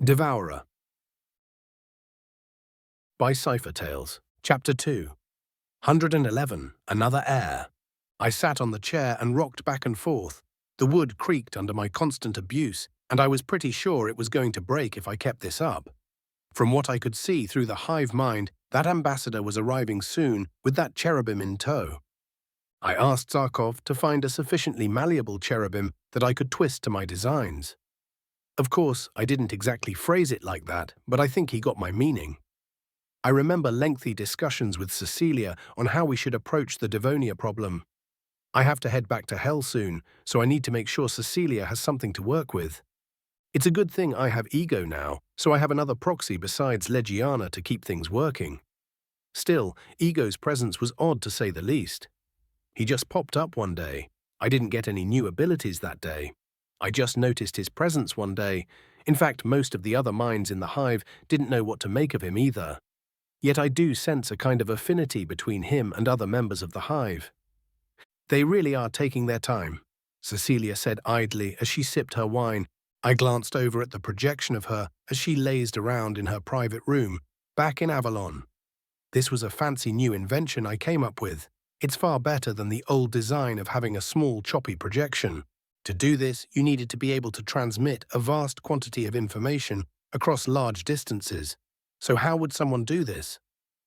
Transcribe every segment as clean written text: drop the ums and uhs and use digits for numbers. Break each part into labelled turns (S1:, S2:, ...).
S1: Devourer by CypherTails, Chapter 2, 111, Another Heir. I sat on the chair and rocked back and forth. The wood creaked under my constant abuse, and I was pretty sure it was going to break if I kept this up. From what I could see through the hive mind, that ambassador was arriving soon with that cherubim in tow. I asked Zarkov to find a sufficiently malleable cherubim that I could twist to my designs. Of course, I didn't exactly phrase it like that, but I think he got my meaning. I remember lengthy discussions with Cecilia on how we should approach the Devourer problem. I have to head back to Hell soon, so I need to make sure Cecilia has something to work with. It's a good thing I have Ego now, so I have another proxy besides Legiana to keep things working. Still, Ego's presence was odd to say the least. He just popped up one day. I didn't get any new abilities that day. I just noticed his presence one day. In fact, most of the other minds in the hive didn't know what to make of him either. Yet I do sense a kind of affinity between him and other members of the hive. They really are taking their time, Cecilia said idly as she sipped her wine. I glanced over at the projection of her as she lazed around in her private room, back in Avalon. This was a fancy new invention I came up with. It's far better than the old design of having a small, choppy projection. To do this, you needed to be able to transmit a vast quantity of information across large distances. So how would someone do this?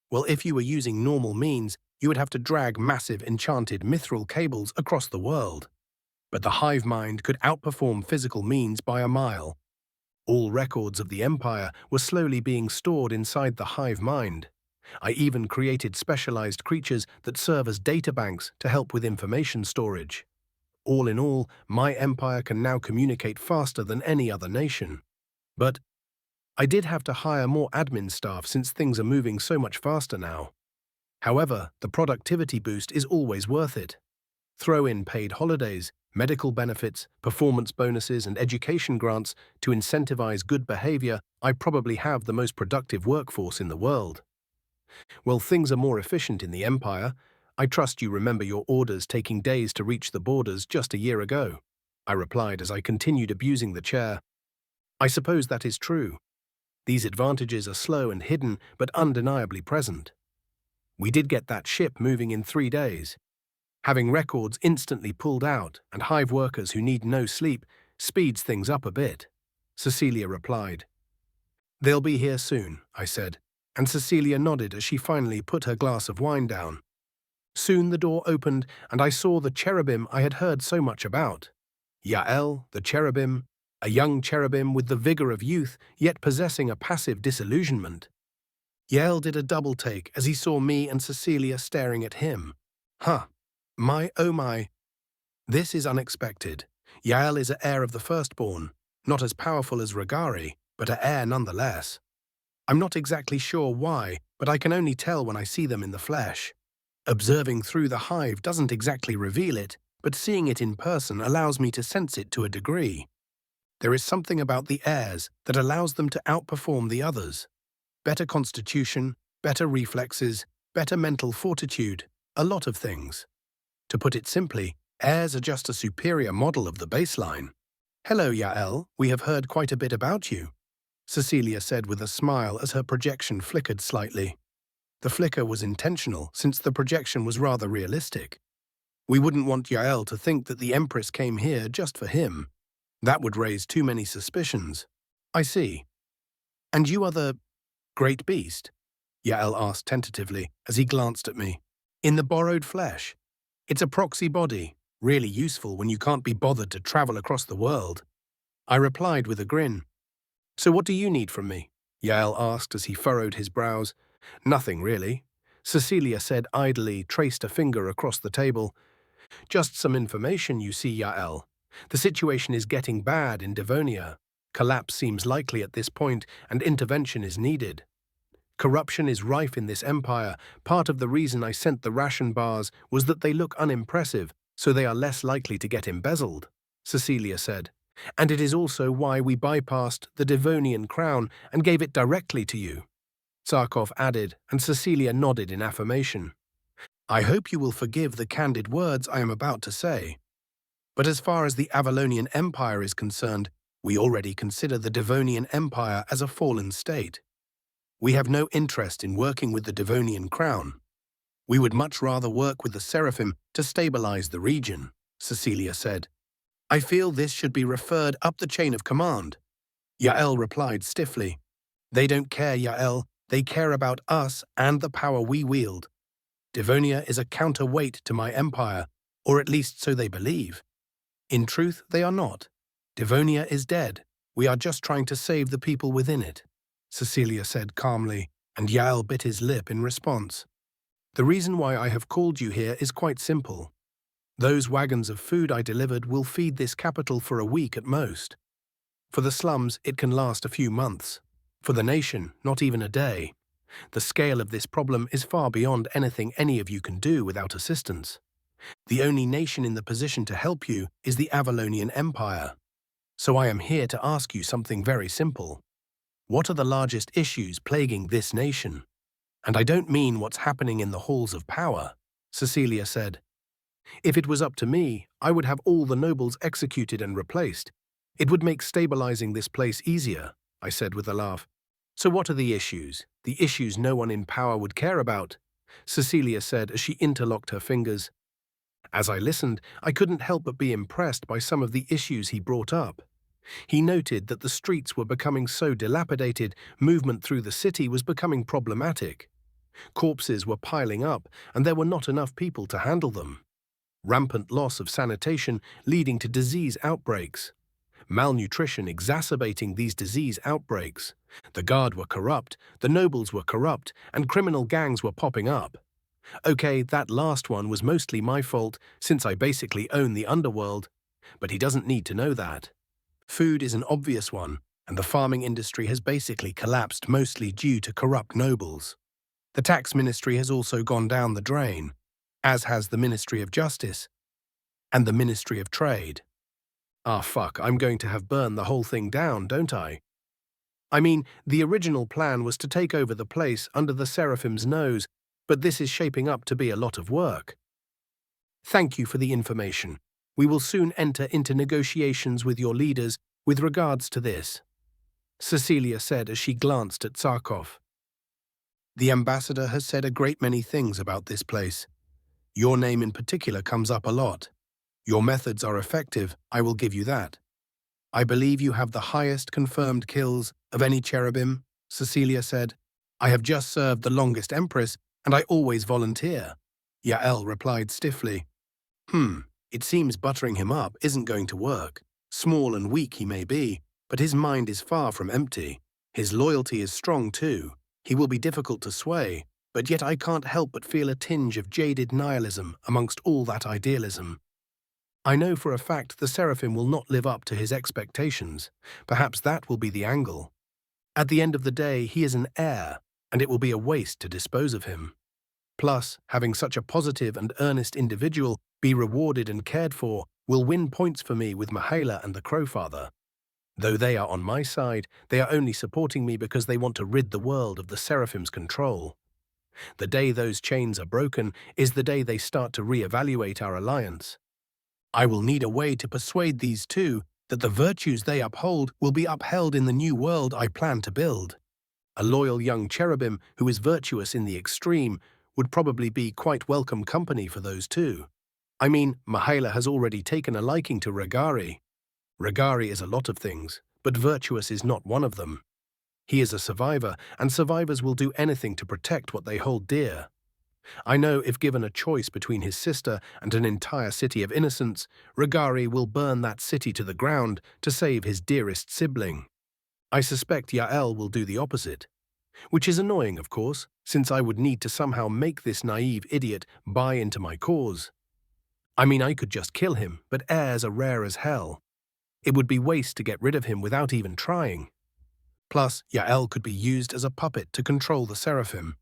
S1: Well, if you were using normal means, you would have to drag massive enchanted mithril cables across the world. But the hive mind could outperform physical means by a mile. All records of the Empire were slowly being stored inside the hive mind. I even created specialized creatures that serve as databanks to help with information storage. All in all, my empire can now communicate faster than any other nation. But I did have to hire more admin staff since things are moving so much faster now. However, the productivity boost is always worth it. Throw in paid holidays, medical benefits, performance bonuses, and education grants to incentivize good behavior. I probably have the most productive workforce in the world. Well, things are more efficient in the Empire. I trust you remember your orders taking days to reach the borders just a year ago, I replied as I continued abusing the chair. I suppose that is true. These advantages are slow and hidden, but undeniably present. We did get that ship moving in 3 days. Having records instantly pulled out and hive workers who need no sleep speeds things up a bit, Cecilia replied. They'll be here soon, I said, and Cecilia nodded as she finally put her glass of wine down. Soon the door opened and I saw the cherubim I had heard so much about. Yael, the cherubim, a young cherubim with the vigor of youth, yet possessing a passive disillusionment. Yael did a double take as he saw me and Cecilia staring at him. Huh. My, oh my. This is unexpected. Yael is an heir of the firstborn, not as powerful as Regari, but an heir nonetheless. I'm not exactly sure why, but I can only tell when I see them in the flesh. Observing through the hive doesn't exactly reveal it, but seeing it in person allows me to sense it to a degree. There is something about the heirs that allows them to outperform the others. Better constitution, better reflexes, better mental fortitude, a lot of things. To put it simply, heirs are just a superior model of the baseline. Hello, Yael, we have heard quite a bit about you, Cecilia said with a smile as her projection flickered slightly. The flicker was intentional since the projection was rather realistic. We wouldn't want Yael to think that the Empress came here just for him. That would raise too many suspicions. I see. And you are the great beast? Yael asked tentatively as he glanced at me. In the borrowed flesh. It's a proxy body, really useful when you can't be bothered to travel across the world. I replied with a grin. So what do you need from me? Yael asked as he furrowed his brows. Nothing, really. Cecilia said idly, traced a finger across the table. Just some information, you see, Yael. The situation is getting bad in Devourer. Collapse seems likely at this point, and intervention is needed. Corruption is rife in this empire. Part of the reason I sent the ration bars was that they look unimpressive, so they are less likely to get embezzled, Cecilia said. And it is also why we bypassed the Devonian crown and gave it directly to you, Zarkov added, and Cecilia nodded in affirmation. I hope you will forgive the candid words I am about to say. But as far as the Avalonian Empire is concerned, We already consider the Devonian Empire as a fallen state. We have no interest in working with the Devonian crown. We would much rather work with the Seraphim to stabilize the region, Cecilia said. I feel this should be referred up the chain of command. Yael replied stiffly. They don't care, Yael. They care about us and the power we wield. Devonia is a counterweight to my empire, or at least so they believe. In truth, they are not. Devonia is dead. We are just trying to save the people within it, Cecilia said calmly, and Yael bit his lip in response. The reason why I have called you here is quite simple. Those wagons of food I delivered will feed this capital for a week at most. For the slums, it can last a few months. For the nation, not even a day. The scale of this problem is far beyond anything any of you can do without assistance. The only nation in the position to help you is the Avalonian Empire. So I am here to ask you something very simple. What are the largest issues plaguing this nation? And I don't mean what's happening in the halls of power, Cecilia said. If it was up to me, I would have all the nobles executed and replaced. It would make stabilizing this place easier, I said with a laugh. So what are the issues? The issues no one in power would care about, Cecilia said as she interlocked her fingers. As I listened, I couldn't help but be impressed by some of the issues he brought up. He noted that the streets were becoming so dilapidated, movement through the city was becoming problematic. Corpses were piling up, and there were not enough people to handle them. Rampant loss of sanitation leading to disease outbreaks. Malnutrition exacerbating these disease outbreaks. The guard were corrupt, the nobles were corrupt, and criminal gangs were popping up. Okay, that last one was mostly my fault, since I basically own the underworld, but he doesn't need to know that. Food is an obvious one, and the farming industry has basically collapsed mostly due to corrupt nobles. The tax ministry has also gone down the drain, as has the Ministry of Justice and the Ministry of Trade. Ah fuck, I'm going to have burned the whole thing down, don't I? I mean, the original plan was to take over the place under the Seraphim's nose, but this is shaping up to be a lot of work. Thank you for the information. We will soon enter into negotiations with your leaders with regards to this, Cecilia said as she glanced at Zarkov. The ambassador has said a great many things about this place. Your name in particular comes up a lot. Your methods are effective, I will give you that. I believe you have the highest confirmed kills of any cherubim, Cecilia said. I have just served the longest empress, and I always volunteer. Yael replied stiffly. It seems buttering him up isn't going to work. Small and weak he may be, but his mind is far from empty. His loyalty is strong too. He will be difficult to sway, but yet I can't help but feel a tinge of jaded nihilism amongst all that idealism. I know for a fact the Seraphim will not live up to his expectations. Perhaps that will be the angle. At the end of the day, he is an heir, and it will be a waste to dispose of him. Plus, having such a positive and earnest individual be rewarded and cared for will win points for me with Mihaela and the Crowfather. Though they are on my side, they are only supporting me because they want to rid the world of the Seraphim's control. The day those chains are broken is the day they start to re-evaluate our alliance. I will need a way to persuade these two that the virtues they uphold will be upheld in the new world I plan to build. A loyal young cherubim who is virtuous in the extreme would probably be quite welcome company for those two. I mean, Mihaela has already taken a liking to Regari. Regari is a lot of things, but virtuous is not one of them. He is a survivor, and survivors will do anything to protect what they hold dear. I know if given a choice between his sister and an entire city of innocents, Regari will burn that city to the ground to save his dearest sibling. I suspect Yael will do the opposite. Which is annoying, of course, since I would need to somehow make this naive idiot buy into my cause. I mean, I could just kill him, but heirs are rare as hell. It would be waste to get rid of him without even trying. Plus, Yael could be used as a puppet to control the Seraphim.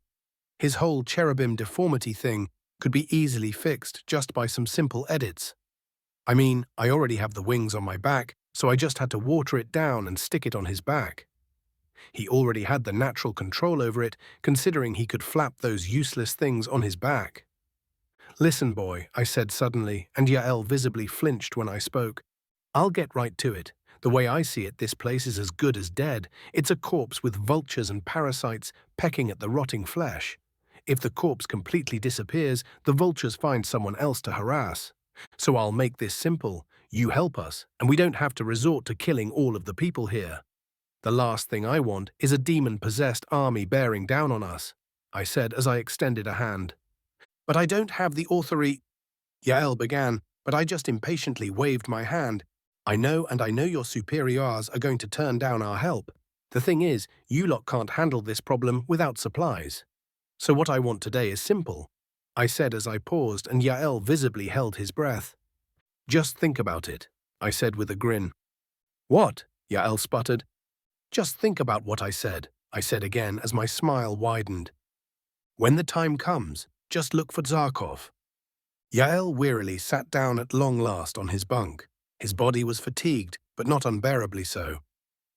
S1: His whole cherubim deformity thing could be easily fixed just by some simple edits. I mean, I already have the wings on my back, so I just had to water it down and stick it on his back. He already had the natural control over it, considering he could flap those useless things on his back. Listen, boy, I said suddenly, and Yael visibly flinched when I spoke. I'll get right to it. The way I see it, this place is as good as dead. It's a corpse with vultures and parasites pecking at the rotting flesh. If the corpse completely disappears, the vultures find someone else to harass. So I'll make this simple. You help us, and we don't have to resort to killing all of the people here. The last thing I want is a demon-possessed army bearing down on us, I said as I extended a hand. But I don't have the authority, Yael began, but I just impatiently waved my hand. I know your superiors are going to turn down our help. The thing is, you lot can't handle this problem without supplies. So what I want today is simple, I said as I paused, and Yael visibly held his breath. Just think about it, I said with a grin. What? Yael sputtered. Just think about what I said again as my smile widened. When the time comes, just look for Zarkov. Yael wearily sat down at long last on his bunk. His body was fatigued, but not unbearably so.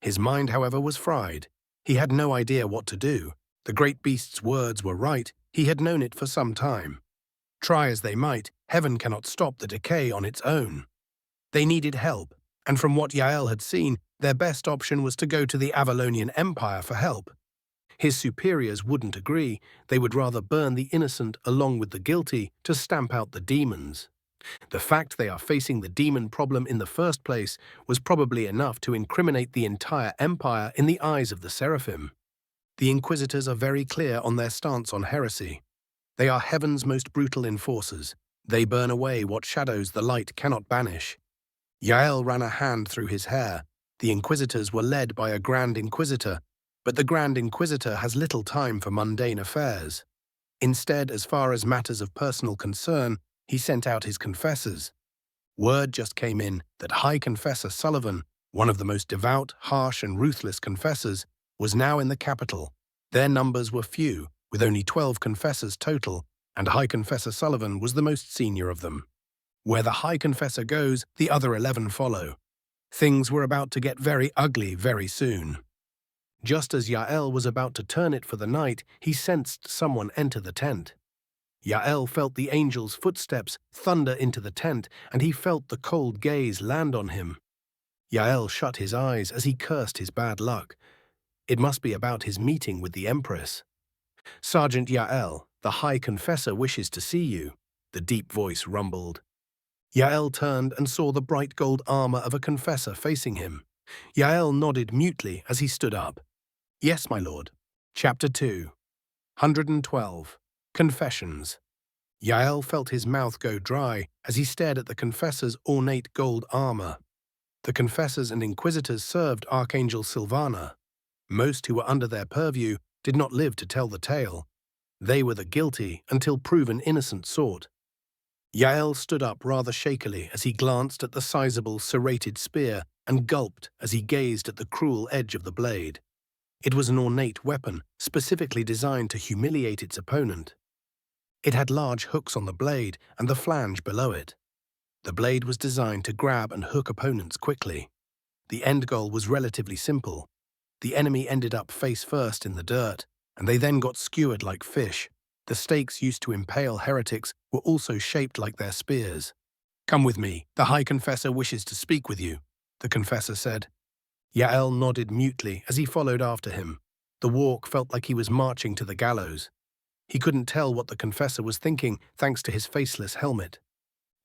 S1: His mind, however, was fried. He had no idea what to do. The great beast's words were right. He had known it for some time. Try as they might, heaven cannot stop the decay on its own. They needed help, and from what Yael had seen, their best option was to go to the Avalonian Empire for help. His superiors wouldn't agree. They would rather burn the innocent along with the guilty to stamp out the demons. The fact they are facing the demon problem in the first place was probably enough to incriminate the entire empire in the eyes of the Seraphim. The Inquisitors are very clear on their stance on heresy. They are heaven's most brutal enforcers. They burn away what shadows the light cannot banish. Yael ran a hand through his hair. The Inquisitors were led by a Grand Inquisitor, but the Grand Inquisitor has little time for mundane affairs. Instead, as far as matters of personal concern, he sent out his confessors. Word just came in that High Confessor Sullivan, one of the most devout, harsh, and ruthless confessors, was now in the capital. Their numbers were few, with only 12 confessors total, and High Confessor Sullivan was the most senior of them. Where the High Confessor goes, the other 11 follow. Things were about to get very ugly very soon. Just as Yael was about to turn it for the night, he sensed someone enter the tent. Yael felt the angel's footsteps thunder into the tent, and he felt the cold gaze land on him. Yael shut his eyes as he cursed his bad luck. It must be about his meeting with the Empress. Sergeant Yael, the High Confessor wishes to see you, the deep voice rumbled. Yael turned and saw the bright gold armor of a confessor facing him. Yael nodded mutely as he stood up. Yes, my lord. Chapter 2. 112. Confessions. Yael felt his mouth go dry as he stared at the confessor's ornate gold armor. The confessors and inquisitors served Archangel Sylvana. Most who were under their purview did not live to tell the tale. They were the guilty until proven innocent sort. Yael stood up rather shakily as he glanced at the sizable serrated spear and gulped as he gazed at the cruel edge of the blade. It was an ornate weapon, specifically designed to humiliate its opponent. It had large hooks on the blade and the flange below it. The blade was designed to grab and hook opponents quickly. The end goal was relatively simple. The enemy ended up face first in the dirt, and they then got skewered like fish. The stakes used to impale heretics were also shaped like their spears. Come with me, the High Confessor wishes to speak with you, the confessor said. Yael nodded mutely as he followed after him. The walk felt like he was marching to the gallows. He couldn't tell what the confessor was thinking thanks to his faceless helmet.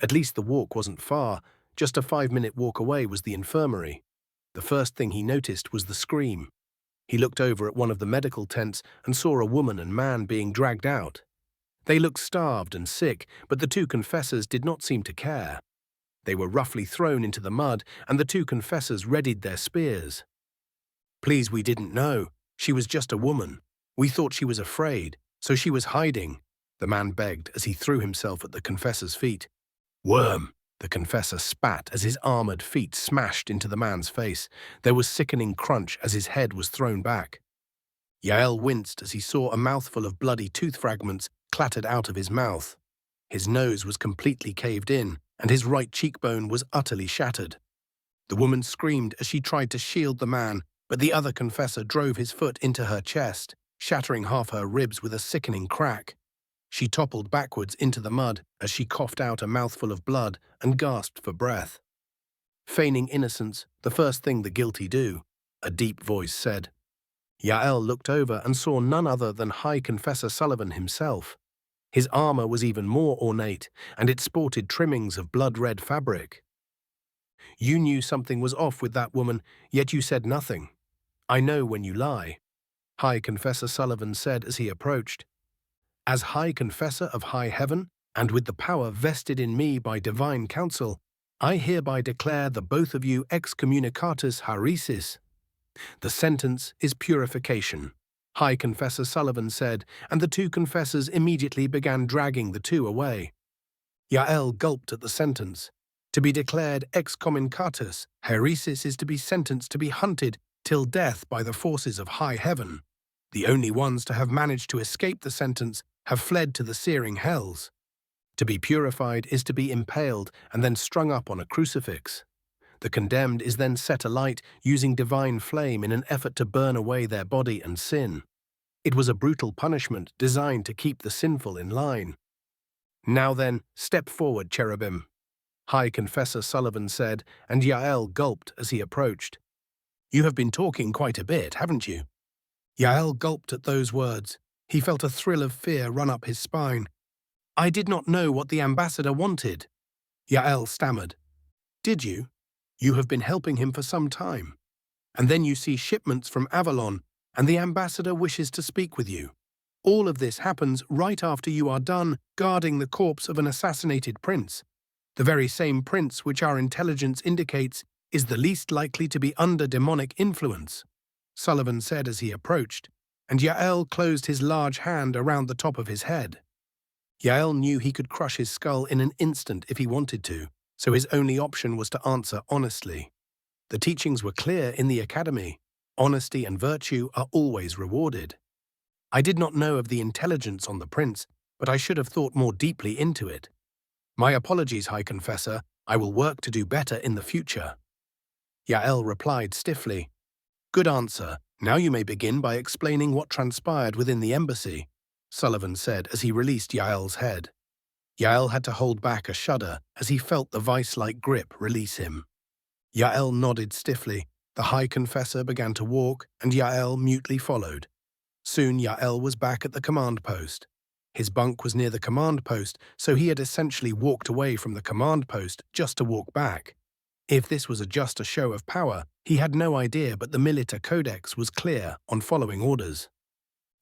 S1: At least the walk wasn't far. Just a 5-minute walk away was the infirmary. The first thing he noticed was the scream. He looked over at one of the medical tents and saw a woman and man being dragged out. They looked starved and sick, but the two confessors did not seem to care. They were roughly thrown into the mud, and the two confessors readied their spears. Please, we didn't know. She was just a woman. We thought she was afraid, so she was hiding, the man begged as he threw himself at the confessor's feet. Worm, the confessor spat as his armored feet smashed into the man's face. There was sickening crunch as his head was thrown back. Yael winced as he saw a mouthful of bloody tooth fragments clattered out of his mouth. His nose was completely caved in, and his right cheekbone was utterly shattered. The woman screamed as she tried to shield the man, but the other confessor drove his foot into her chest, shattering half her ribs with a sickening crack. She toppled backwards into the mud as she coughed out a mouthful of blood and gasped for breath. Feigning innocence, the first thing the guilty do, a deep voice said. Yael looked over and saw none other than High Confessor Sullivan himself. His armor was even more ornate, and it sported trimmings of blood-red fabric. You knew something was off with that woman, yet you said nothing. I know when you lie, High Confessor Sullivan said as he approached. As High Confessor of High Heaven, and with the power vested in me by divine counsel, I hereby declare the both of you excommunicatus haeresis. The sentence is purification, High Confessor Sullivan said, and the two confessors immediately began dragging the two away. Yael gulped at the sentence. To be declared excommunicatus haeresis is to be sentenced to be hunted till death by the forces of high heaven. The only ones to have managed to escape the sentence have fled to the searing hells. To be purified is to be impaled and then strung up on a crucifix. The condemned is then set alight using divine flame in an effort to burn away their body and sin. It was a brutal punishment designed to keep the sinful in line. Now then, step forward, cherubim, High Confessor Sullivan said, and Yael gulped as he approached. You have been talking quite a bit, haven't you? Yael gulped at those words. He felt a thrill of fear run up his spine. I did not know what the ambassador wanted. Yael stammered. Did you? You have been helping him for some time. And then you see shipments from Avalon, and the ambassador wishes to speak with you. All of this happens right after you are done guarding the corpse of an assassinated prince, the very same prince which our intelligence indicates is the least likely to be under demonic influence, Sullivan said as he approached, and Yael closed his large hand around the top of his head. Yael knew he could crush his skull in an instant if he wanted to, so his only option was to answer honestly. The teachings were clear in the academy. Honesty and virtue are always rewarded. I did not know of the intelligence on the prince, but I should have thought more deeply into it. My apologies, High Confessor. I will work to do better in the future. Yael replied stiffly. Good answer. Now you may begin by explaining what transpired within the embassy, Sullivan said as he released Yael's head. Yael had to hold back a shudder as he felt the vice-like grip release him. Yael nodded stiffly. The High Confessor began to walk, and Yael mutely followed. Soon Yael was back at the command post. His bunk was near the command post, so he had essentially walked away from the command post just to walk back. If this was just a show of power, he had no idea, but the Milita Codex was clear on following orders.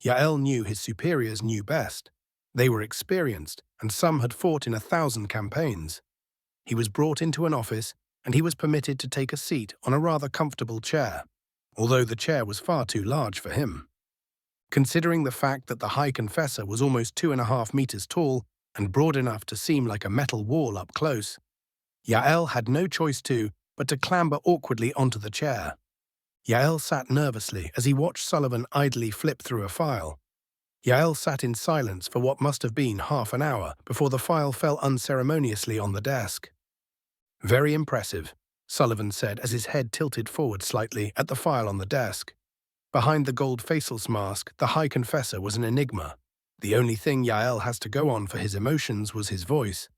S1: Yael knew his superiors knew best. They were experienced, and some had fought in 1,000 campaigns. He was brought into an office, and he was permitted to take a seat on a rather comfortable chair, although the chair was far too large for him. Considering the fact that the High Confessor was almost 2.5 meters tall and broad enough to seem like a metal wall up close, Yael had no choice but to clamber awkwardly onto the chair. Yael sat nervously as he watched Sullivan idly flip through a file. Yael sat in silence for what must have been half an hour before the file fell unceremoniously on the desk. Very impressive, Sullivan said as his head tilted forward slightly at the file on the desk. Behind the gold faceless mask, the High Confessor was an enigma. The only thing Yael has to go on for his emotions was his voice.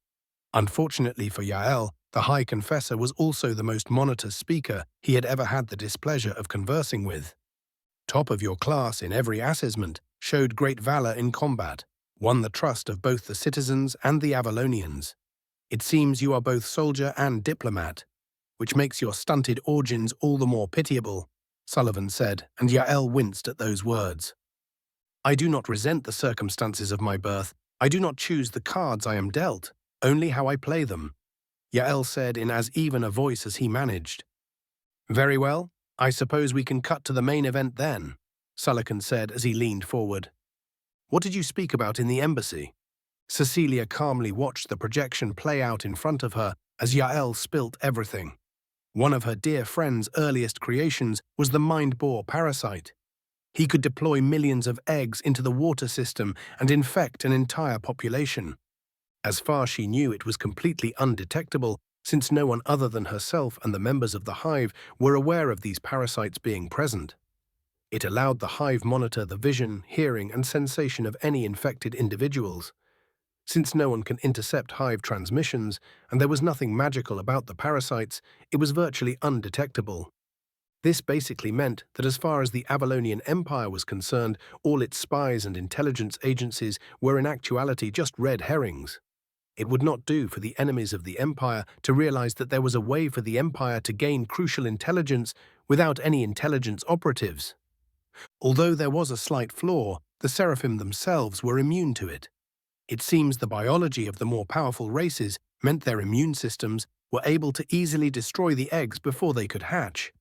S1: Unfortunately for Yael, the High Confessor was also the most monitored speaker he had ever had the displeasure of conversing with. Top of your class in every assessment, showed great valor in combat, won the trust of both the citizens and the Avalonians. It seems you are both soldier and diplomat, which makes your stunted origins all the more pitiable, Sullivan said, and Yael winced at those words. I do not resent the circumstances of my birth. I do not choose the cards I am dealt, only how I play them, Yael said in as even a voice as he managed. Very well, I suppose we can cut to the main event then, Sullivan said as he leaned forward. What did you speak about in the embassy? Cecilia calmly watched the projection play out in front of her as Yael spilt everything. One of her dear friend's earliest creations was the mind-bore parasite. He could deploy millions of eggs into the water system and infect an entire population. As far as she knew, it was completely undetectable, since no one other than herself and the members of the hive were aware of these parasites being present. It allowed the hive monitor the vision, hearing, and sensation of any infected individuals. Since no one can intercept hive transmissions, and there was nothing magical about the parasites, it was virtually undetectable. This basically meant that as far as the Avalonian Empire was concerned, all its spies and intelligence agencies were in actuality just red herrings. It would not do for the enemies of the Empire to realize that there was a way for the Empire to gain crucial intelligence without any intelligence operatives. Although there was a slight flaw, the Seraphim themselves were immune to it. It seems the biology of the more powerful races meant their immune systems were able to easily destroy the eggs before they could hatch.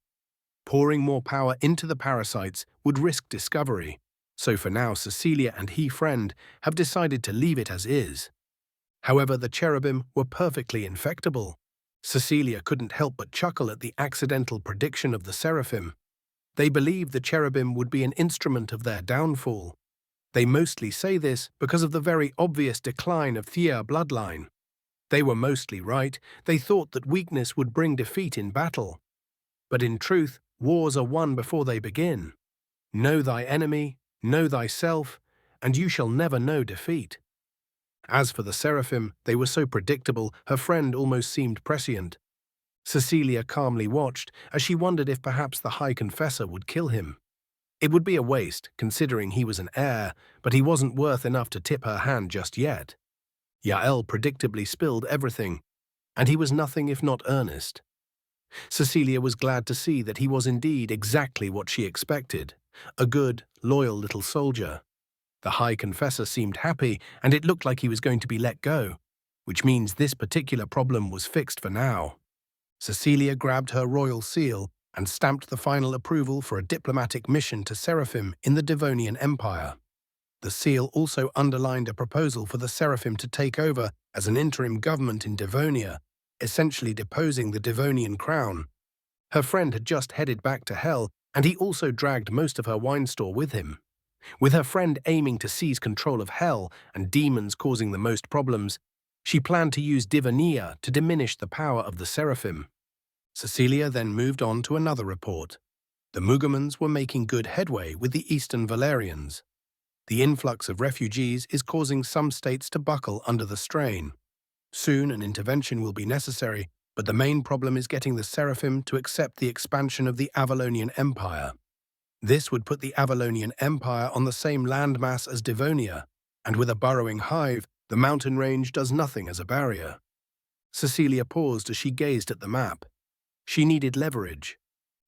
S1: Pouring more power into the parasites would risk discovery, so for now Cecilia and friend have decided to leave it as is. However, the cherubim were perfectly infectable. Cecilia couldn't help but chuckle at the accidental prediction of the Seraphim. They believed the cherubim would be an instrument of their downfall. They mostly say this because of the very obvious decline of Thea bloodline. They were mostly right. They thought that weakness would bring defeat in battle. But in truth, wars are won before they begin. Know thy enemy, know thyself, and you shall never know defeat. As for the Seraphim, they were so predictable, her friend almost seemed prescient. Cecilia calmly watched as she wondered if perhaps the High Confessor would kill him. It would be a waste, considering he was an heir, but he wasn't worth enough to tip her hand just yet. Yael predictably spilled everything, and he was nothing if not earnest. Cecilia was glad to see that he was indeed exactly what she expected, a good, loyal little soldier. The High Confessor seemed happy, and it looked like he was going to be let go, which means this particular problem was fixed for now. Cecilia grabbed her royal seal and stamped the final approval for a diplomatic mission to Seraphim in the Devonian Empire. The seal also underlined a proposal for the Seraphim to take over as an interim government in Devonia, essentially deposing the Devonian crown. Her friend had just headed back to Hell, and he also dragged most of her wine store with him. With her friend aiming to seize control of Hell and demons causing the most problems, she planned to use Divinia to diminish the power of the Seraphim. Cecilia then moved on to another report. The Mugamans were making good headway with the Eastern Valerians. The influx of refugees is causing some states to buckle under the strain. Soon an intervention will be necessary, but the main problem is getting the Seraphim to accept the expansion of the Avalonian Empire. This would put the Avalonian Empire on the same landmass as Devonia, and with a burrowing hive, the mountain range does nothing as a barrier. Cecilia paused as she gazed at the map. She needed leverage.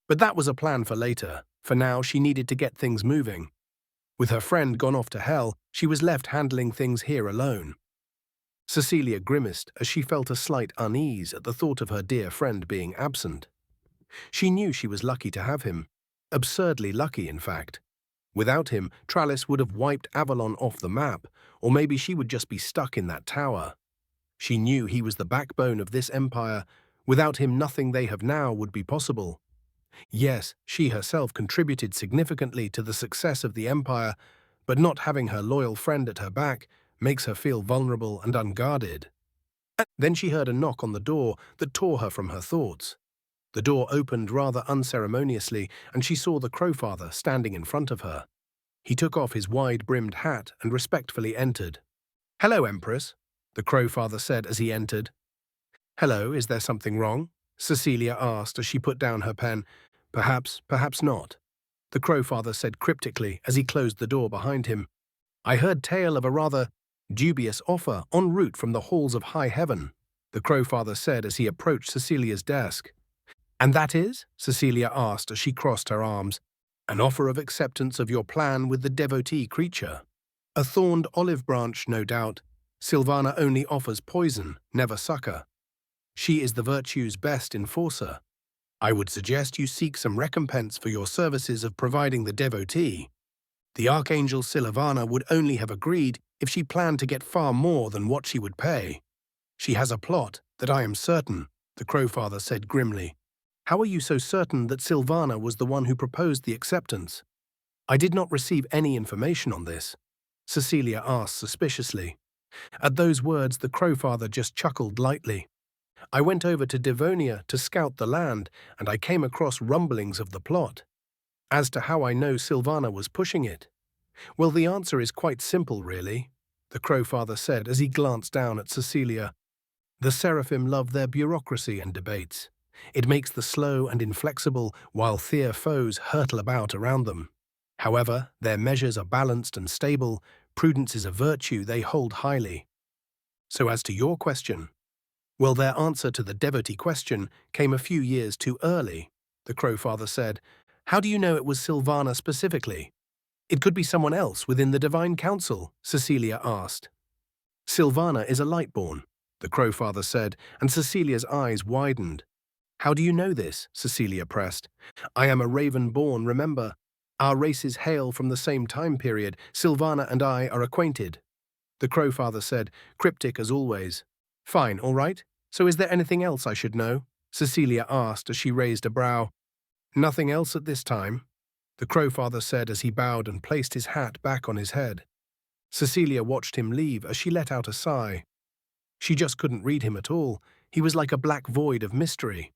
S1: But that was a plan for later. For now, she needed to get things moving. With her friend gone off to Hell, she was left handling things here alone. Cecilia grimaced as she felt a slight unease at the thought of her dear friend being absent. She knew she was lucky to have him. Absurdly lucky, in fact. Without him, Trallis would have wiped Avalon off the map, or maybe she would just be stuck in that tower. She knew he was the backbone of this empire. Without him, nothing they have now would be possible. Yes, she herself contributed significantly to the success of the empire, but not having her loyal friend at her back makes her feel vulnerable and unguarded. Then she heard a knock on the door that tore her from her thoughts. The door opened rather unceremoniously, and she saw the Crowfather standing in front of her. He took off his wide-brimmed hat and respectfully entered. "Hello, Empress," the Crowfather said as he entered. "Hello, is there something wrong?" Cecilia asked as she put down her pen. "Perhaps, perhaps not," the Crowfather said cryptically as he closed the door behind him. "I heard tale of a rather dubious offer en route from the halls of high heaven," the Crowfather said as he approached Cecilia's desk. "And that is?" Cecilia asked as she crossed her arms. "An offer of acceptance of your plan with the devotee creature. A thorned olive branch, no doubt. Sylvana only offers poison, never succor. She is the virtue's best enforcer. I would suggest you seek some recompense for your services of providing the devotee. The Archangel Sylvana would only have agreed if she planned to get far more than what she would pay. She has a plot, that I am certain," the Crowfather said grimly. "How are you so certain that Sylvana was the one who proposed the acceptance?" "I did not receive any information on this," Cecilia asked suspiciously. At those words, the Crowfather just chuckled lightly. "I went over to Devonia to scout the land, and I came across rumblings of the plot. As to how I know Sylvana was pushing it, well, the answer is quite simple, really," the the Crowfather said as he glanced down at Cecilia. The Seraphim love their bureaucracy and debates. It makes the slow and inflexible while their foes hurtle about around them. However, their measures are balanced and stable. Prudence is a virtue they hold highly. So as to your question, well, their answer to the devotee question came a few years too early, the Crowfather said. How do you know it was Sylvana specifically? It could be someone else within the Divine Council, Cecilia asked. Sylvana is a Lightborn, the Crowfather said, and Cecilia's eyes widened. How do you know this? Cecilia pressed. I am a Raven-born, remember. Our races hail from the same time period. Sylvana and I are acquainted. The Crowfather said, cryptic as always. Fine, all right. So is there anything else I should know? Cecilia asked as she raised a brow. Nothing else at this time, the Crowfather said as he bowed and placed his hat back on his head. Cecilia watched him leave as she let out a sigh. She just couldn't read him at all. He was like a black void of mystery.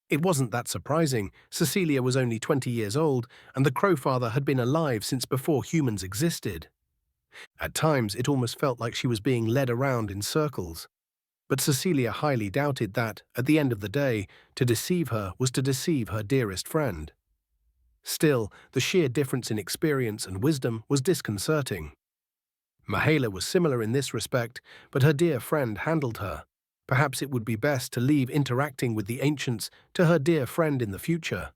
S1: It wasn't that surprising. Cecilia was only 20 years old, and the Crowfather had been alive since before humans existed. At times, it almost felt like she was being led around in circles. But Cecilia highly doubted that, at the end of the day, to deceive her was to deceive her dearest friend. Still, the sheer difference in experience and wisdom was disconcerting. Mahala was similar in this respect, but her dear friend handled her. Perhaps it would be best to leave interacting with the ancients to her dear friend in the future.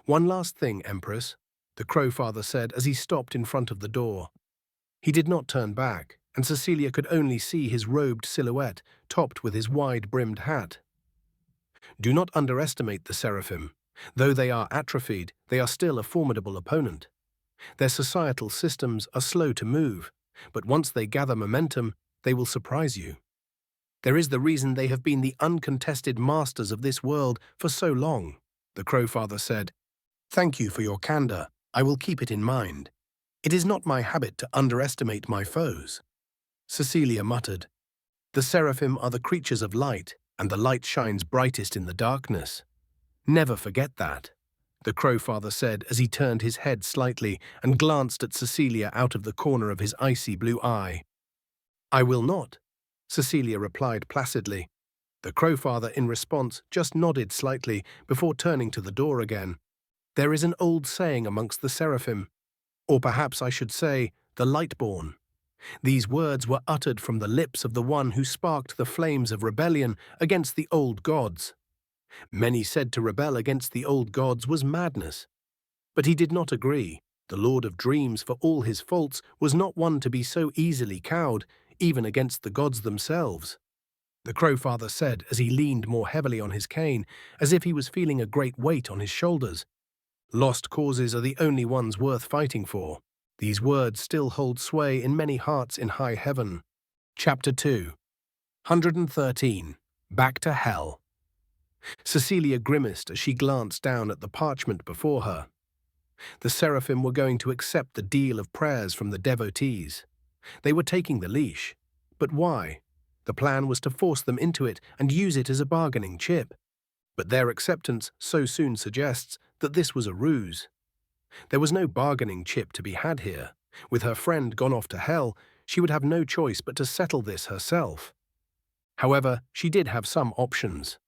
S1: One last thing, Empress, the Crowfather said as he stopped in front of the door. He did not turn back, and Cecilia could only see his robed silhouette topped with his wide-brimmed hat. Do not underestimate the Seraphim. Though they are atrophied, they are still a formidable opponent. Their societal systems are slow to move, but once they gather momentum, they will surprise you. There is the reason they have been the uncontested masters of this world for so long, the Crowfather said. Thank you for your candor. I will keep it in mind. It is not my habit to underestimate my foes. Cecilia muttered. The Seraphim are the creatures of light, and the light shines brightest in the darkness. Never forget that, the Crowfather said as he turned his head slightly and glanced at Cecilia out of the corner of his icy blue eye. I will not, Cecilia replied placidly. The Crowfather, in response, just nodded slightly before turning to the door again. There is an old saying amongst the Seraphim, or perhaps I should say, the Lightborn. These words were uttered from the lips of the one who sparked the flames of rebellion against the old gods. Many said to rebel against the old gods was madness. But he did not agree. The Lord of Dreams, for all his faults, was not one to be so easily cowed, even against the gods themselves. The Crowfather said as he leaned more heavily on his cane, as if he was feeling a great weight on his shoulders. Lost causes are the only ones worth fighting for. These words still hold sway in many hearts in high heaven. Chapter 2. 113. Back to Hell. Cecilia grimaced as she glanced down at the parchment before her. The Seraphim were going to accept the deal of prayers from the devotees. They were taking the leash. But why? The plan was to force them into it and use it as a bargaining chip. But their acceptance so soon suggests that this was a ruse. There was no bargaining chip to be had here. With her friend gone off to hell, she would have no choice but to settle this herself. However, she did have some options.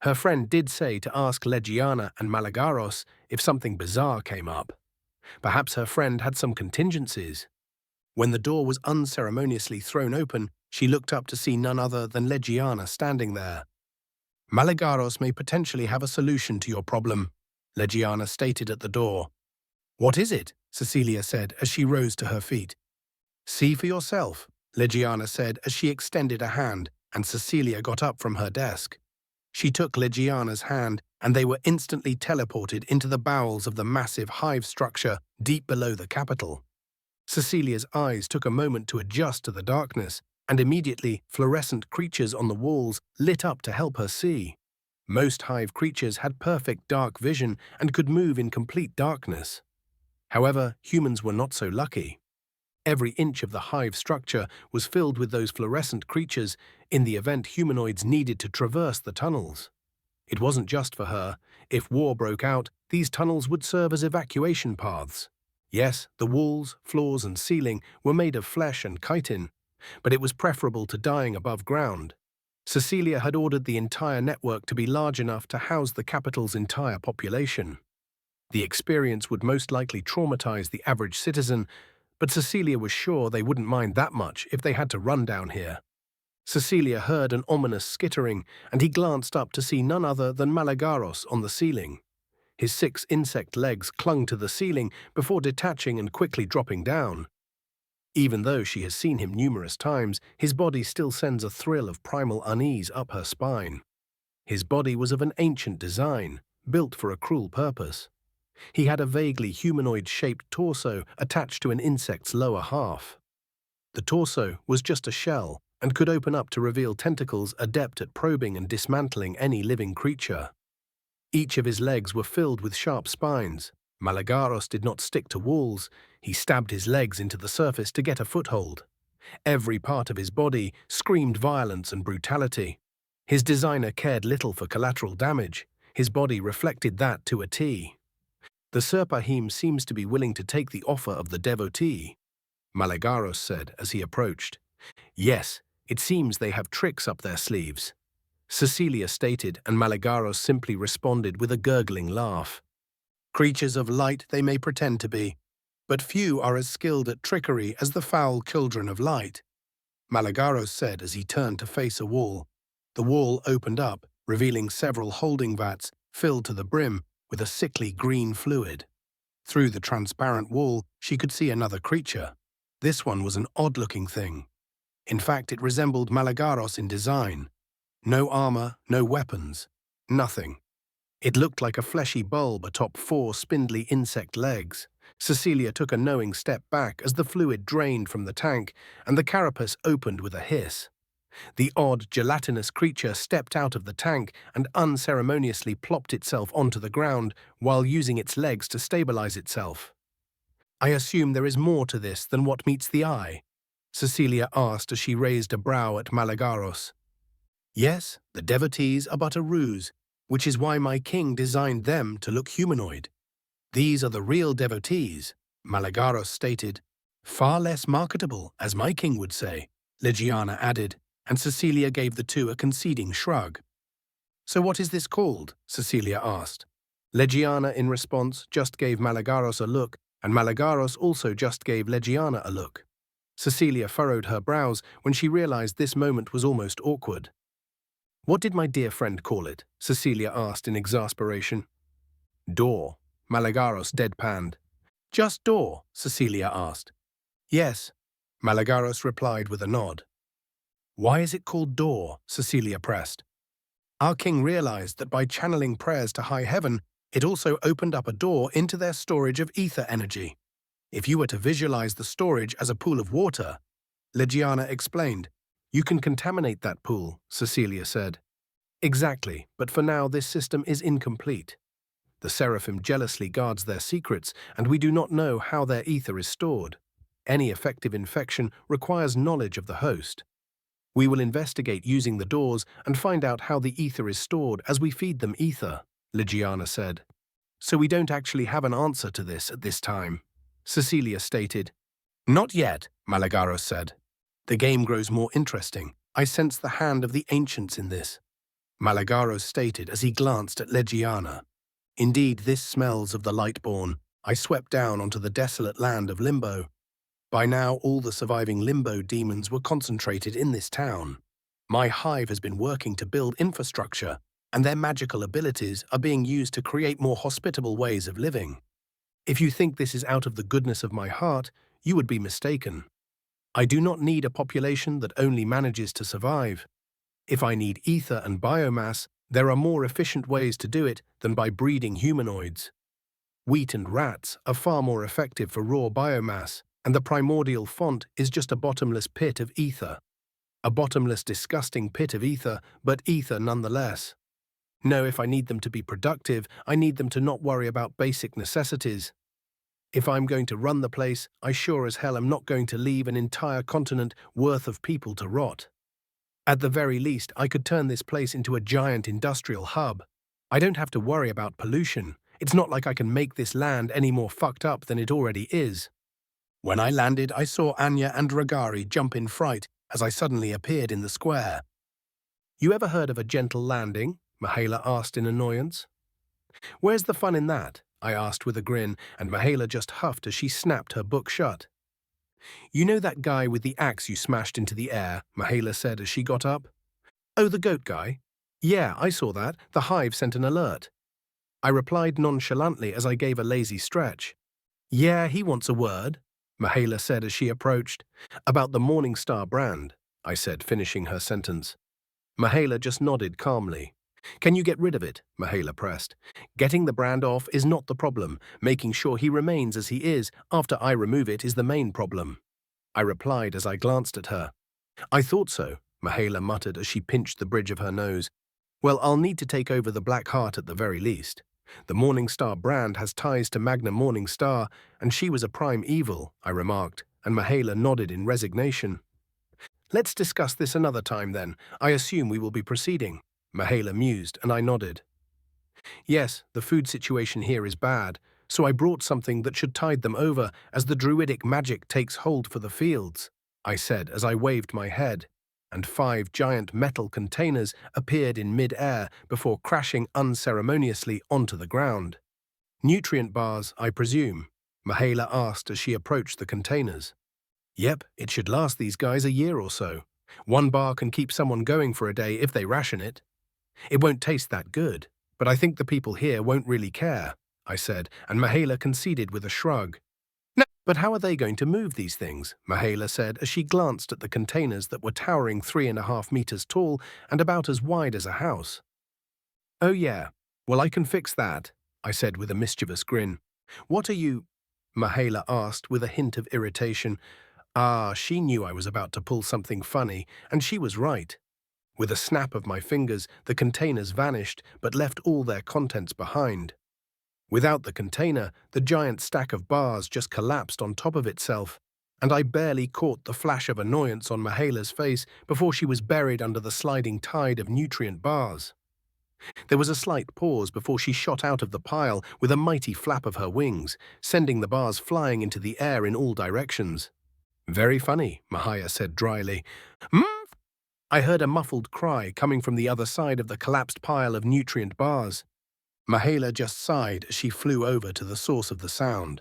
S1: Her friend did say to ask Legiana and Malagaros if something bizarre came up. Perhaps her friend had some contingencies. When the door was unceremoniously thrown open, she looked up to see none other than Legiana standing there. Malagaros may potentially have a solution to your problem, Legiana stated at the door. What is it? Cecilia said as she rose to her feet. See for yourself, Legiana said as she extended a hand, and Cecilia got up from her desk. She took Legiana's hand, and they were instantly teleported into the bowels of the massive hive structure deep below the capital. Cecilia's eyes took a moment to adjust to the darkness, and immediately fluorescent creatures on the walls lit up to help her see. Most hive creatures had perfect dark vision and could move in complete darkness. However, humans were not so lucky. Every inch of the hive structure was filled with those fluorescent creatures in the event humanoids needed to traverse the tunnels. It wasn't just for her. If war broke out, these tunnels would serve as evacuation paths. Yes, the walls, floors, and ceiling were made of flesh and chitin, but it was preferable to dying above ground. Cecilia had ordered the entire network to be large enough to house the capital's entire population. The experience would most likely traumatize the average citizen, but Cecilia was sure they wouldn't mind that much if they had to run down here. Cecilia heard an ominous skittering, and he glanced up to see none other than Malagaros on the ceiling. His 6 insect legs clung to the ceiling before detaching and quickly dropping down. Even though she has seen him numerous times, his body still sends a thrill of primal unease up her spine. His body was of an ancient design, built for a cruel purpose. He had a vaguely humanoid-shaped torso attached to an insect's lower half. The torso was just a shell and could open up to reveal tentacles adept at probing and dismantling any living creature. Each of his legs were filled with sharp spines. Malagaros did not stick to walls. He stabbed his legs into the surface to get a foothold. Every part of his body screamed violence and brutality. His designer cared little for collateral damage. His body reflected that to a T. The Serpahim seems to be willing to take the offer of the devotee, Malagaros said as he approached. Yes, it seems they have tricks up their sleeves, Cecilia stated, and Malagaros simply responded with a gurgling laugh. Creatures of light they may pretend to be, but few are as skilled at trickery as the foul children of light, Malagaros said as he turned to face a wall. The wall opened up, revealing several holding vats filled to the brim with a sickly green fluid. Through the transparent wall, she could see another creature. This one was an odd-looking thing. In fact, it resembled Malagaros in design. No armor, no weapons, nothing. It looked like a fleshy bulb atop 4 spindly insect legs. Cecilia took a knowing step back as the fluid drained from the tank and the carapace opened with a hiss. The odd, gelatinous creature stepped out of the tank and unceremoniously plopped itself onto the ground while using its legs to stabilize itself. I assume there is more to this than what meets the eye, Cecilia asked as she raised a brow at Malagaros. Yes, the devotees are but a ruse, which is why my king designed them to look humanoid. These are the real devotees, Malagaros stated. Far less marketable, as my king would say, Legiana added, and Cecilia gave the two a conceding shrug. So what is this called? Cecilia asked. Legiana, in response, just gave Malagaros a look, and Malagaros also just gave Legiana a look. Cecilia furrowed her brows when she realized this moment was almost awkward. What did my dear friend call it? Cecilia asked in exasperation. Door, Malagaros deadpanned. Just door? Cecilia asked. Yes, Malagaros replied with a nod. Why is it called door? Cecilia pressed. Our king realized that by channeling prayers to high heaven, it also opened up a door into their storage of ether energy. If you were to visualize the storage as a pool of water, Legiana explained, you can contaminate that pool, Cecilia said. Exactly, but for now this system is incomplete. The Seraphim jealously guards their secrets, and we do not know how their ether is stored. Any effective infection requires knowledge of the host. We will investigate using the doors and find out how the ether is stored as we feed them ether, Legiana said. So we don't actually have an answer to this at this time, Cecilia stated. Not yet, Malagaros said. The game grows more interesting. I sense the hand of the ancients in this, Malagaros stated as he glanced at Legiana. Indeed, this smells of the Lightborn. I swept down onto the desolate land of Limbo. By now, all the surviving Limbo demons were concentrated in this town. My hive has been working to build infrastructure, and their magical abilities are being used to create more hospitable ways of living. If you think this is out of the goodness of my heart, you would be mistaken. I do not need a population that only manages to survive. If I need ether and biomass, there are more efficient ways to do it than by breeding humanoids. Wheat and rats are far more effective for raw biomass, and the primordial font is just a bottomless pit of ether. A bottomless, disgusting pit of ether, but ether nonetheless. No, if I need them to be productive, I need them to not worry about basic necessities. If I'm going to run the place, I sure as hell am not going to leave an entire continent worth of people to rot. At the very least, I could turn this place into a giant industrial hub. I don't have to worry about pollution. It's not like I can make this land any more fucked up than it already is. When I landed, I saw Anya and Ragari jump in fright as I suddenly appeared in the square. You ever heard of a gentle landing? Mihaela asked in annoyance. Where's the fun in that? I asked with a grin, and Mihaela just huffed as she snapped her book shut. You know that guy with the axe you smashed into the air? Mihaela said as she got up. Oh, the goat guy? Yeah, I saw that. The hive sent an alert. I replied nonchalantly as I gave a lazy stretch. Yeah, he wants a word, Mihaela said as she approached. About the Morningstar brand, I said, finishing her sentence. Mihaela just nodded calmly. Can you get rid of it? Mihaela pressed. Getting the brand off is not the problem. Making sure he remains as he is after I remove it is the main problem. I replied as I glanced at her. I thought so, Mihaela muttered as she pinched the bridge of her nose. Well, I'll need to take over the Black Heart at the very least. The Morningstar brand has ties to Magna Morningstar, and she was a prime evil, I remarked, and Mihaela nodded in resignation. Let's discuss this another time then. I assume we will be proceeding. Mihaela mused, and I nodded. Yes, the food situation here is bad, so I brought something that should tide them over as the druidic magic takes hold for the fields, I said as I waved my head, and 5 giant metal containers appeared in mid-air before crashing unceremoniously onto the ground. Nutrient bars, I presume? Mihaela asked as she approached the containers. Yep, it should last these guys a year or so. 1 bar can keep someone going for a day if they ration it. It won't taste that good, but I think the people here won't really care, I said, and Mihaela conceded with a shrug. No, but how are they going to move these things? Mihaela said as she glanced at the containers that were towering 3.5 meters tall and about as wide as a house. Oh yeah, well I can fix that, I said with a mischievous grin. What are you? Mihaela asked with a hint of irritation. She knew I was about to pull something funny, and she was right. With a snap of my fingers, the containers vanished, but left all their contents behind. Without the container, the giant stack of bars just collapsed on top of itself, and I barely caught the flash of annoyance on Mihaela's face before she was buried under the sliding tide of nutrient bars. There was a slight pause before she shot out of the pile with a mighty flap of her wings, sending the bars flying into the air in all directions. Very funny, Mihaela said dryly. I heard a muffled cry coming from the other side of the collapsed pile of nutrient bars. Mihaela just sighed as she flew over to the source of the sound.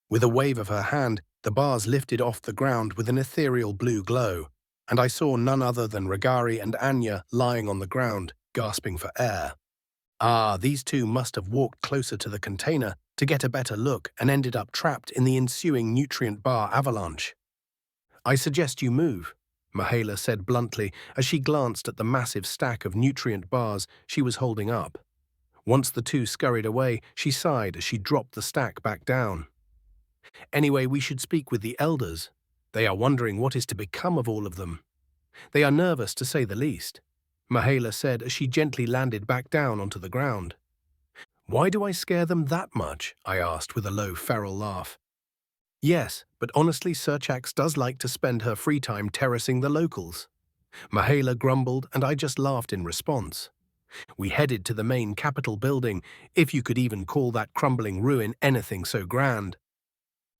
S1: With a wave of her hand, the bars lifted off the ground with an ethereal blue glow, and I saw none other than Ragari and Anya lying on the ground, gasping for air. These two must have walked closer to the container to get a better look and ended up trapped in the ensuing nutrient bar avalanche. I suggest you move, Mihaela said bluntly as she glanced at the massive stack of nutrient bars she was holding up. Once the two scurried away, she sighed as she dropped the stack back down. Anyway, we should speak with the elders. They are wondering what is to become of all of them. They are nervous, to say the least, Mihaela said as she gently landed back down onto the ground. Why do I scare them that much? I asked with a low, feral laugh. Yes, but honestly, Surchax does like to spend her free time terracing the locals. Mihaela grumbled, and I just laughed in response. We headed to the main Capitol building, if you could even call that crumbling ruin anything so grand.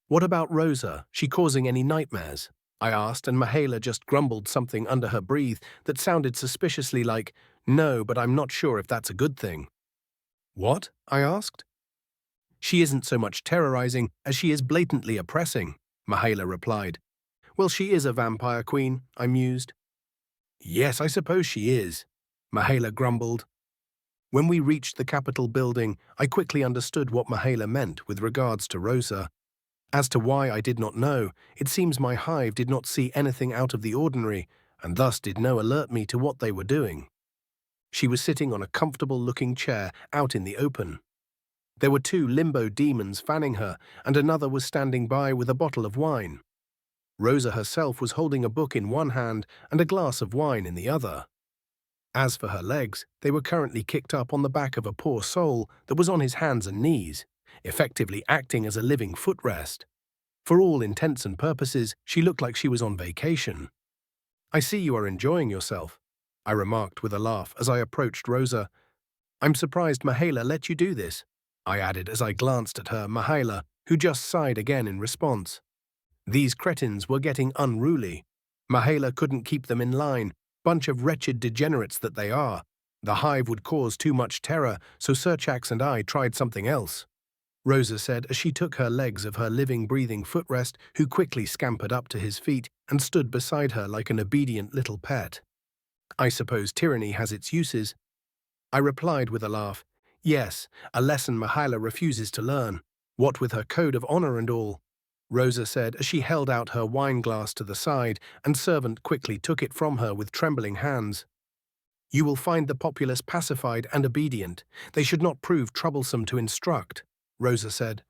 S1: What about Rosa? She causing any nightmares? I asked, and Mihaela just grumbled something under her breath that sounded suspiciously like, no, but I'm not sure if that's a good thing. What? I asked. She isn't so much terrorizing as she is blatantly oppressing, Mihaela replied. Well, she is a vampire queen, I mused. Yes, I suppose she is, Mihaela grumbled. When we reached the Capitol building, I quickly understood what Mihaela meant with regards to Rosa. As to why I did not know, it seems my hive did not see anything out of the ordinary, and thus did no alert me to what they were doing. She was sitting on a comfortable-looking chair out in the open. There were 2 limbo demons fanning her, and another was standing by with a bottle of wine. Rosa herself was holding a book in one hand and a glass of wine in the other. As for her legs, they were currently kicked up on the back of a poor soul that was on his hands and knees, effectively acting as a living footrest. For all intents and purposes, she looked like she was on vacation. I see you are enjoying yourself, I remarked with a laugh as I approached Rosa. I'm surprised Mihaela let you do this. I added as I glanced at her Mihaela, who just sighed again in response. These cretins were getting unruly. Mihaela couldn't keep them in line, bunch of wretched degenerates that they are. The hive would cause too much terror, so Surchax and I tried something else, Rosa said as she took her legs of her living, breathing footrest, who quickly scampered up to his feet and stood beside her like an obedient little pet. I suppose tyranny has its uses. I replied with a laugh. Yes, a lesson Mihaela refuses to learn. What with her code of honor and all, Rosa said as she held out her wine glass to the side, and servant quickly took it from her with trembling hands. You will find the populace pacified and obedient. They should not prove troublesome to instruct, Rosa said.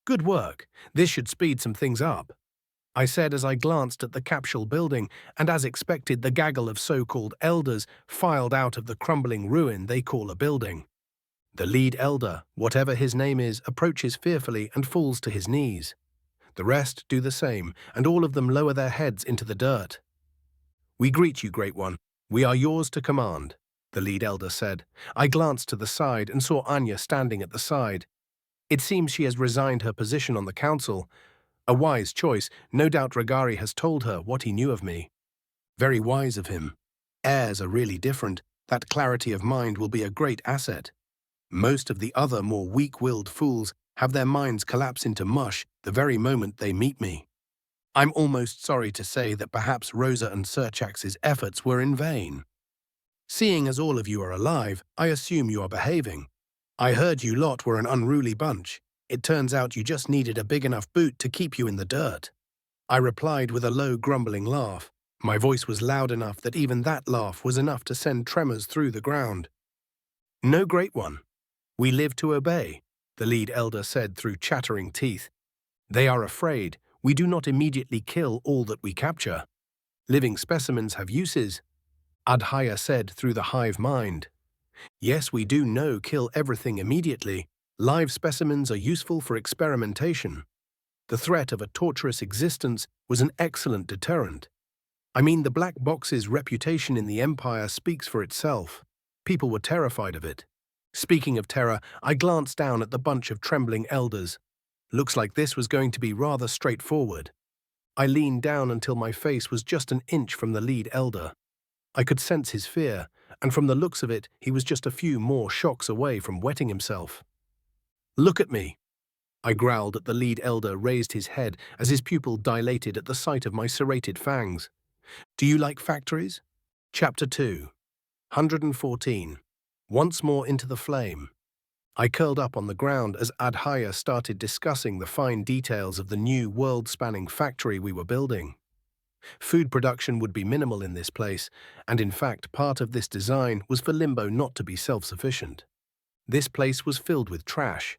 S1: Good work. This should speed some things up, I said as I glanced at the capsule building, and as expected the gaggle of so-called elders filed out of the crumbling ruin they call a building. The lead elder, whatever his name is, approaches fearfully and falls to his knees. The rest do the same, and all of them lower their heads into the dirt. We greet you, Great One. We are yours to command, the lead elder said. I glanced to the side and saw Anya standing at the side. It seems she has resigned her position on the council. A wise choice. No doubt Regari has told her what he knew of me. Very wise of him. Heirs are really different. That clarity of mind will be a great asset. Most of the other more weak-willed fools have their minds collapse into mush the very moment they meet me. I'm almost sorry to say that perhaps Rosa and Surchax's efforts were in vain. Seeing as all of you are alive, I assume you are behaving. I heard you lot were an unruly bunch. It turns out you just needed a big enough boot to keep you in the dirt. I replied with a low, grumbling laugh. My voice was loud enough that even that laugh was enough to send tremors through the ground. No, Great One. We live to obey, the lead elder said through chattering teeth. They are afraid. We do not immediately kill all that we capture. Living specimens have uses, Adhaya said through the hive mind. Yes, we do know kill everything immediately. Live specimens are useful for experimentation. The threat of a torturous existence was an excellent deterrent. I mean, the black box's reputation in the Empire speaks for itself. People were terrified of it. Speaking of terror, I glanced down at the bunch of trembling elders. Looks like this was going to be rather straightforward. I leaned down until my face was just an inch from the lead elder. I could sense his fear, and from the looks of it, he was just a few more shocks away from wetting himself. Look at me, I growled at the lead elder, raised his head as his pupil dilated at the sight of my serrated fangs. Do you like factories? Chapter 2. 114. Once more into the flame. I curled up on the ground as Adhaya started discussing the fine details of the new world-spanning factory we were building. Food production would be minimal in this place, and in fact part of this design was for Limbo not to be self-sufficient. This place was filled with trash.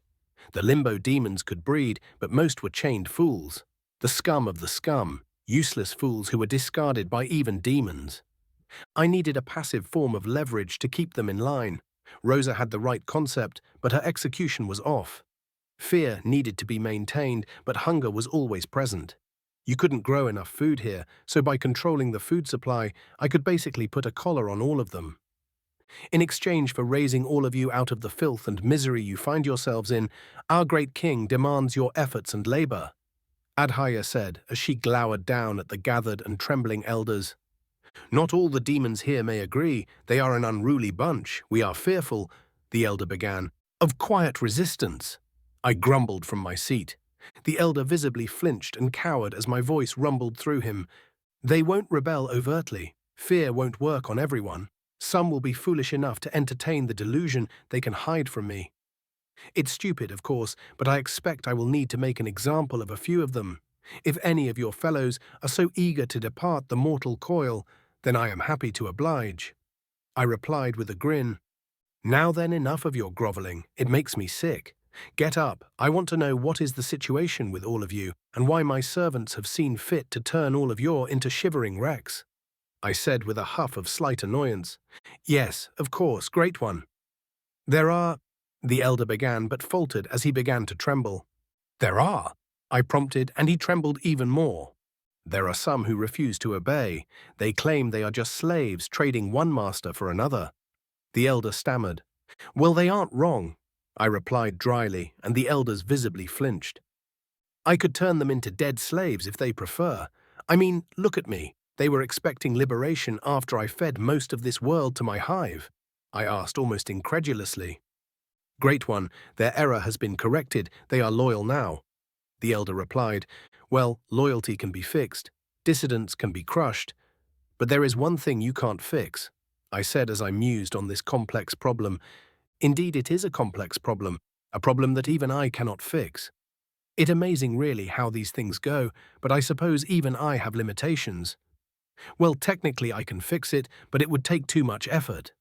S1: The Limbo demons could breed, but most were chained fools. The scum of the scum, useless fools who were discarded by even demons. I needed a passive form of leverage to keep them in line. Rosa had the right concept, but her execution was off. Fear needed to be maintained, but hunger was always present. You couldn't grow enough food here, so by controlling the food supply, I could basically put a collar on all of them. In exchange for raising all of you out of the filth and misery you find yourselves in, our great king demands your efforts and labor, Adhaya said as she glowered down at the gathered and trembling elders. Not all the demons here may agree. They are an unruly bunch. We are fearful, the elder began, of quiet resistance. I grumbled from my seat. The elder visibly flinched and cowered as my voice rumbled through him. They won't rebel overtly. Fear won't work on everyone. Some will be foolish enough to entertain the delusion they can hide from me. It's stupid, of course, but I expect I will need to make an example of a few of them. If any of your fellows are so eager to depart the mortal coil, then I am happy to oblige, I replied with a grin. Now then, enough of your groveling. It makes me sick. Get up. I want to know what is the situation with all of you, and why my servants have seen fit to turn all of you into shivering wrecks, I said with a huff of slight annoyance. Yes, of course, Great One. There are, the elder began, but faltered as he began to tremble. There are, I prompted, and he trembled even more. There are some who refuse to obey. They claim they are just slaves trading one master for another. The elder stammered. Well, they aren't wrong. I replied dryly, and the elders visibly flinched. I could turn them into dead slaves if they prefer. I mean, look at me. They were expecting liberation after I fed most of this world to my hive. I asked almost incredulously. Great One, their error has been corrected. They are loyal now. The elder replied, well, loyalty can be fixed. Dissidents can be crushed. But there is one thing you can't fix. I said as I mused on this complex problem. Indeed, it is a complex problem, a problem that even I cannot fix. It's amazing really how these things go, but I suppose even I have limitations. Well, technically I can fix it, but it would take too much effort.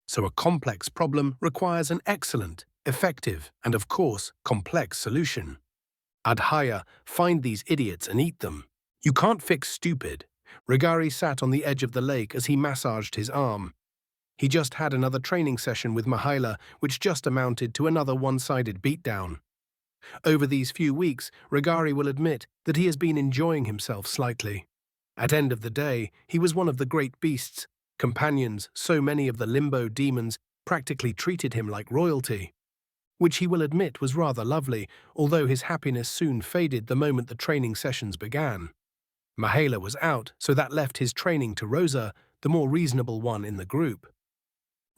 S1: So a complex problem requires an excellent, effective, and of course, complex solution. Adhaya, find these idiots and eat them. You can't fix stupid. Regari sat on the edge of the lake as he massaged his arm. He just had another training session with Mihaela, which just amounted to another one-sided beatdown. Over these few weeks, Regari will admit that he has been enjoying himself slightly. At end of the day, he was one of the great beasts. Companions, so many of the limbo demons, practically treated him like royalty. Which he will admit was rather lovely, although his happiness soon faded the moment the training sessions began. Mihaela was out, so that left his training to Rosa, the more reasonable one in the group.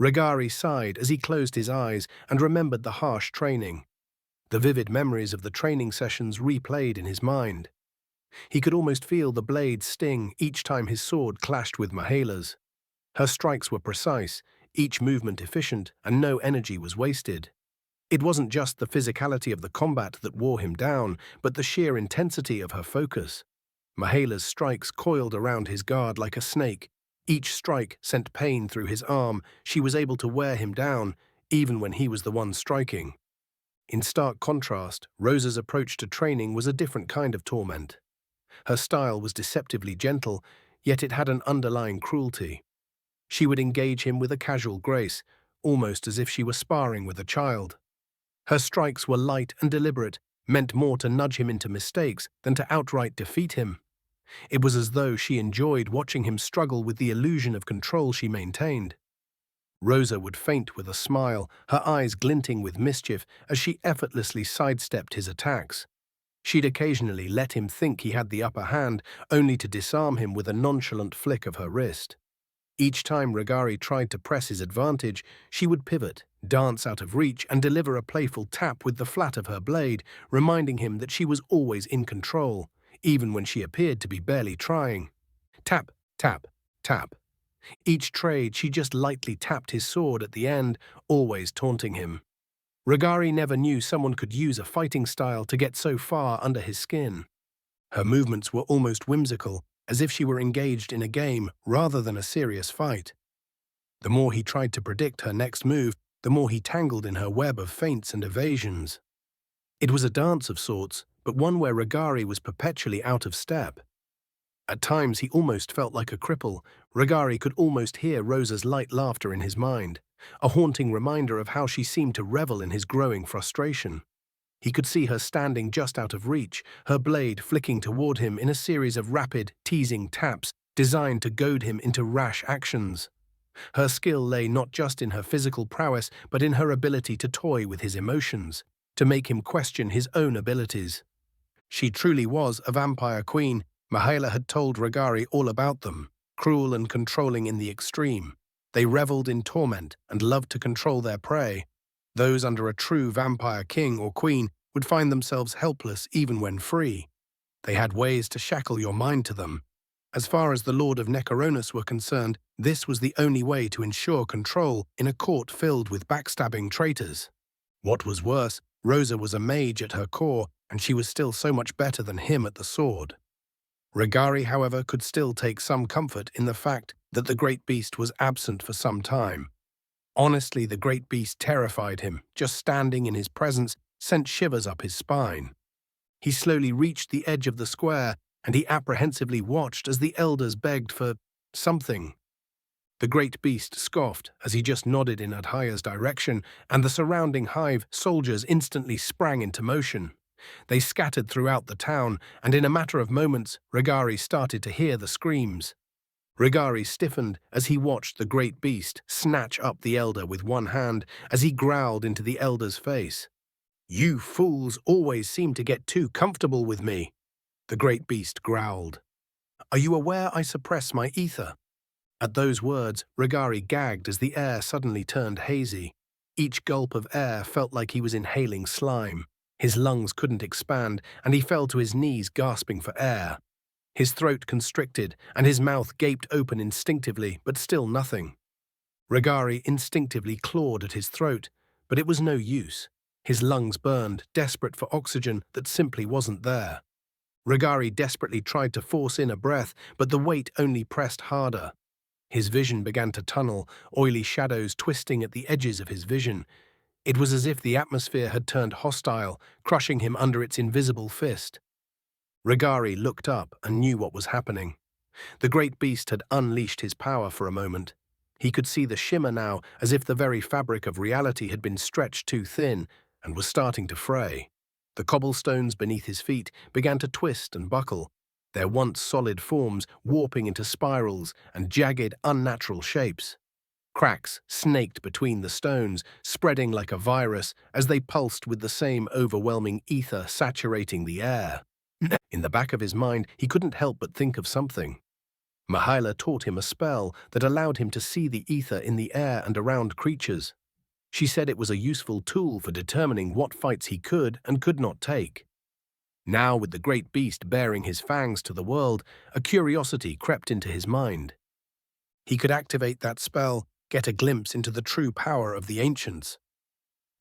S1: Regari sighed as he closed his eyes and remembered the harsh training. The vivid memories of the training sessions replayed in his mind. He could almost feel the blades sting each time his sword clashed with Mihaela's. Her strikes were precise, each movement efficient, and no energy was wasted. It wasn't just the physicality of the combat that wore him down, but the sheer intensity of her focus. Mihaela's strikes coiled around his guard like a snake. Each strike sent pain through his arm. She was able to wear him down, even when he was the one striking. In stark contrast, Rosa's approach to training was a different kind of torment. Her style was deceptively gentle, yet it had an underlying cruelty. She would engage him with a casual grace, almost as if she were sparring with a child. Her strikes were light and deliberate, meant more to nudge him into mistakes than to outright defeat him. It was as though she enjoyed watching him struggle with the illusion of control she maintained. Rosa would faint with a smile, her eyes glinting with mischief as she effortlessly sidestepped his attacks. She'd occasionally let him think he had the upper hand, only to disarm him with a nonchalant flick of her wrist. Each time Regari tried to press his advantage, she would pivot, dance out of reach, and deliver a playful tap with the flat of her blade, reminding him that she was always in control, even when she appeared to be barely trying. Tap, tap, tap. Each trade, she just lightly tapped his sword at the end, always taunting him. Regari never knew someone could use a fighting style to get so far under his skin. Her movements were almost whimsical, as if she were engaged in a game rather than a serious fight. The more he tried to predict her next move, the more he tangled in her web of feints and evasions. It was a dance of sorts, but one where Regari was perpetually out of step. At times he almost felt like a cripple. Regari could almost hear Rosa's light laughter in his mind, a haunting reminder of how she seemed to revel in his growing frustration. He could see her standing just out of reach, her blade flicking toward him in a series of rapid, teasing taps designed to goad him into rash actions. Her skill lay not just in her physical prowess, but in her ability to toy with his emotions, to make him question his own abilities. She truly was a vampire queen. Mihaela had told Regari all about them, cruel and controlling in the extreme. They reveled in torment and loved to control their prey. Those under a true vampire king or queen would find themselves helpless even when free. They had ways to shackle your mind to them. As far as the Lord of Necronos were concerned, this was the only way to ensure control in a court filled with backstabbing traitors. What was worse, Rosa was a mage at her core, and she was still so much better than him at the sword. Regari, however, could still take some comfort in the fact that the great beast was absent for some time. Honestly, the great beast terrified him. Just standing in his presence sent shivers up his spine. He slowly reached the edge of the square, and he apprehensively watched as the elders begged for something. The great beast scoffed as he just nodded in Adhaya's direction, and the surrounding hive soldiers instantly sprang into motion. They scattered throughout the town, and in a matter of moments, Regari started to hear the screams. Rigari stiffened as he watched the great beast snatch up the elder with one hand as he growled into the elder's face. "You fools always seem to get too comfortable with me," the great beast growled. "Are you aware I suppress my ether?" At those words, Rigari gagged as the air suddenly turned hazy. Each gulp of air felt like he was inhaling slime. His lungs couldn't expand, and he fell to his knees gasping for air. His throat constricted, and his mouth gaped open instinctively, but still nothing. Rigari instinctively clawed at his throat, but it was no use. His lungs burned, desperate for oxygen that simply wasn't there. Rigari desperately tried to force in a breath, but the weight only pressed harder. His vision began to tunnel, oily shadows twisting at the edges of his vision. It was as if the atmosphere had turned hostile, crushing him under its invisible fist. Rigari looked up and knew what was happening. The great beast had unleashed his power for a moment. He could see the shimmer now, as if the very fabric of reality had been stretched too thin and was starting to fray. The cobblestones beneath his feet began to twist and buckle, their once solid forms warping into spirals and jagged, unnatural shapes. Cracks snaked between the stones, spreading like a virus as they pulsed with the same overwhelming ether saturating the air. In the back of his mind, he couldn't help but think of something. Mihaela taught him a spell that allowed him to see the ether in the air and around creatures. She said it was a useful tool for determining what fights he could and could not take. Now, with the great beast baring his fangs to the world, a curiosity crept into his mind. He could activate that spell, get a glimpse into the true power of the ancients.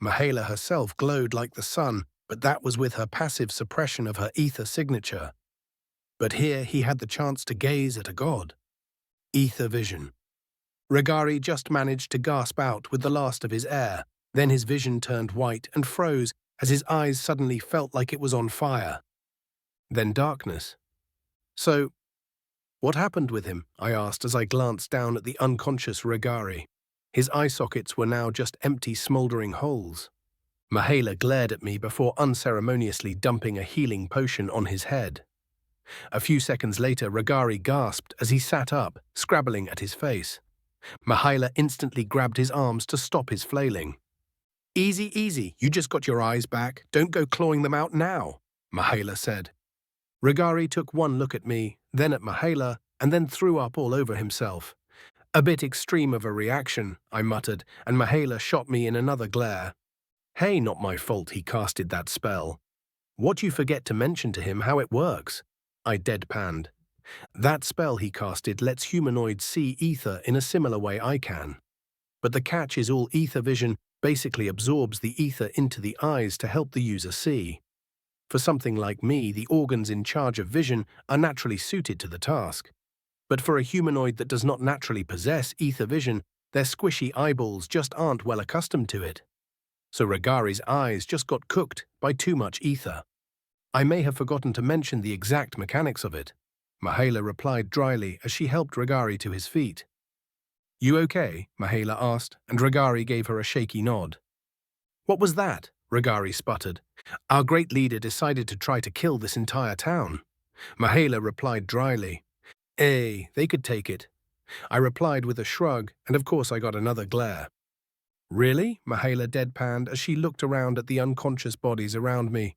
S1: Mihaela herself glowed like the sun, but that was with her passive suppression of her ether signature. But here he had the chance to gaze at a god. Ether vision. Rigari just managed to gasp out with the last of his air. Then his vision turned white and froze as his eyes suddenly felt like it was on fire. Then darkness. So, what happened with him? I asked as I glanced down at the unconscious Rigari. His eye sockets were now just empty, smouldering holes. Mihaela glared at me before unceremoniously dumping a healing potion on his head. A few seconds later, Rigari gasped as he sat up, scrabbling at his face. Mihaela instantly grabbed his arms to stop his flailing. "Easy, easy, you just got your eyes back. Don't go clawing them out now," Mihaela said. Rigari took one look at me, then at Mihaela, and then threw up all over himself. "A bit extreme of a reaction," I muttered, and Mihaela shot me in another glare. "Hey, not my fault he casted that spell. What you forget to mention to him how it works," I deadpanned. "That spell he casted lets humanoids see ether in a similar way I can. But the catch is all ether vision basically absorbs the ether into the eyes to help the user see. For something like me, the organs in charge of vision are naturally suited to the task. But for a humanoid that does not naturally possess ether vision, their squishy eyeballs just aren't well accustomed to it. So Rigari's eyes just got cooked by too much ether. I may have forgotten to mention the exact mechanics of it," Mihaela replied dryly as she helped Rigari to his feet. "You okay?" Mihaela asked, and Rigari gave her a shaky nod. "What was that?" Rigari sputtered. "Our great leader decided to try to kill this entire town." Mihaela replied dryly. They could take it." I replied with a shrug, and of course I got another glare. "Really?" Mihaela deadpanned as she looked around at the unconscious bodies around me.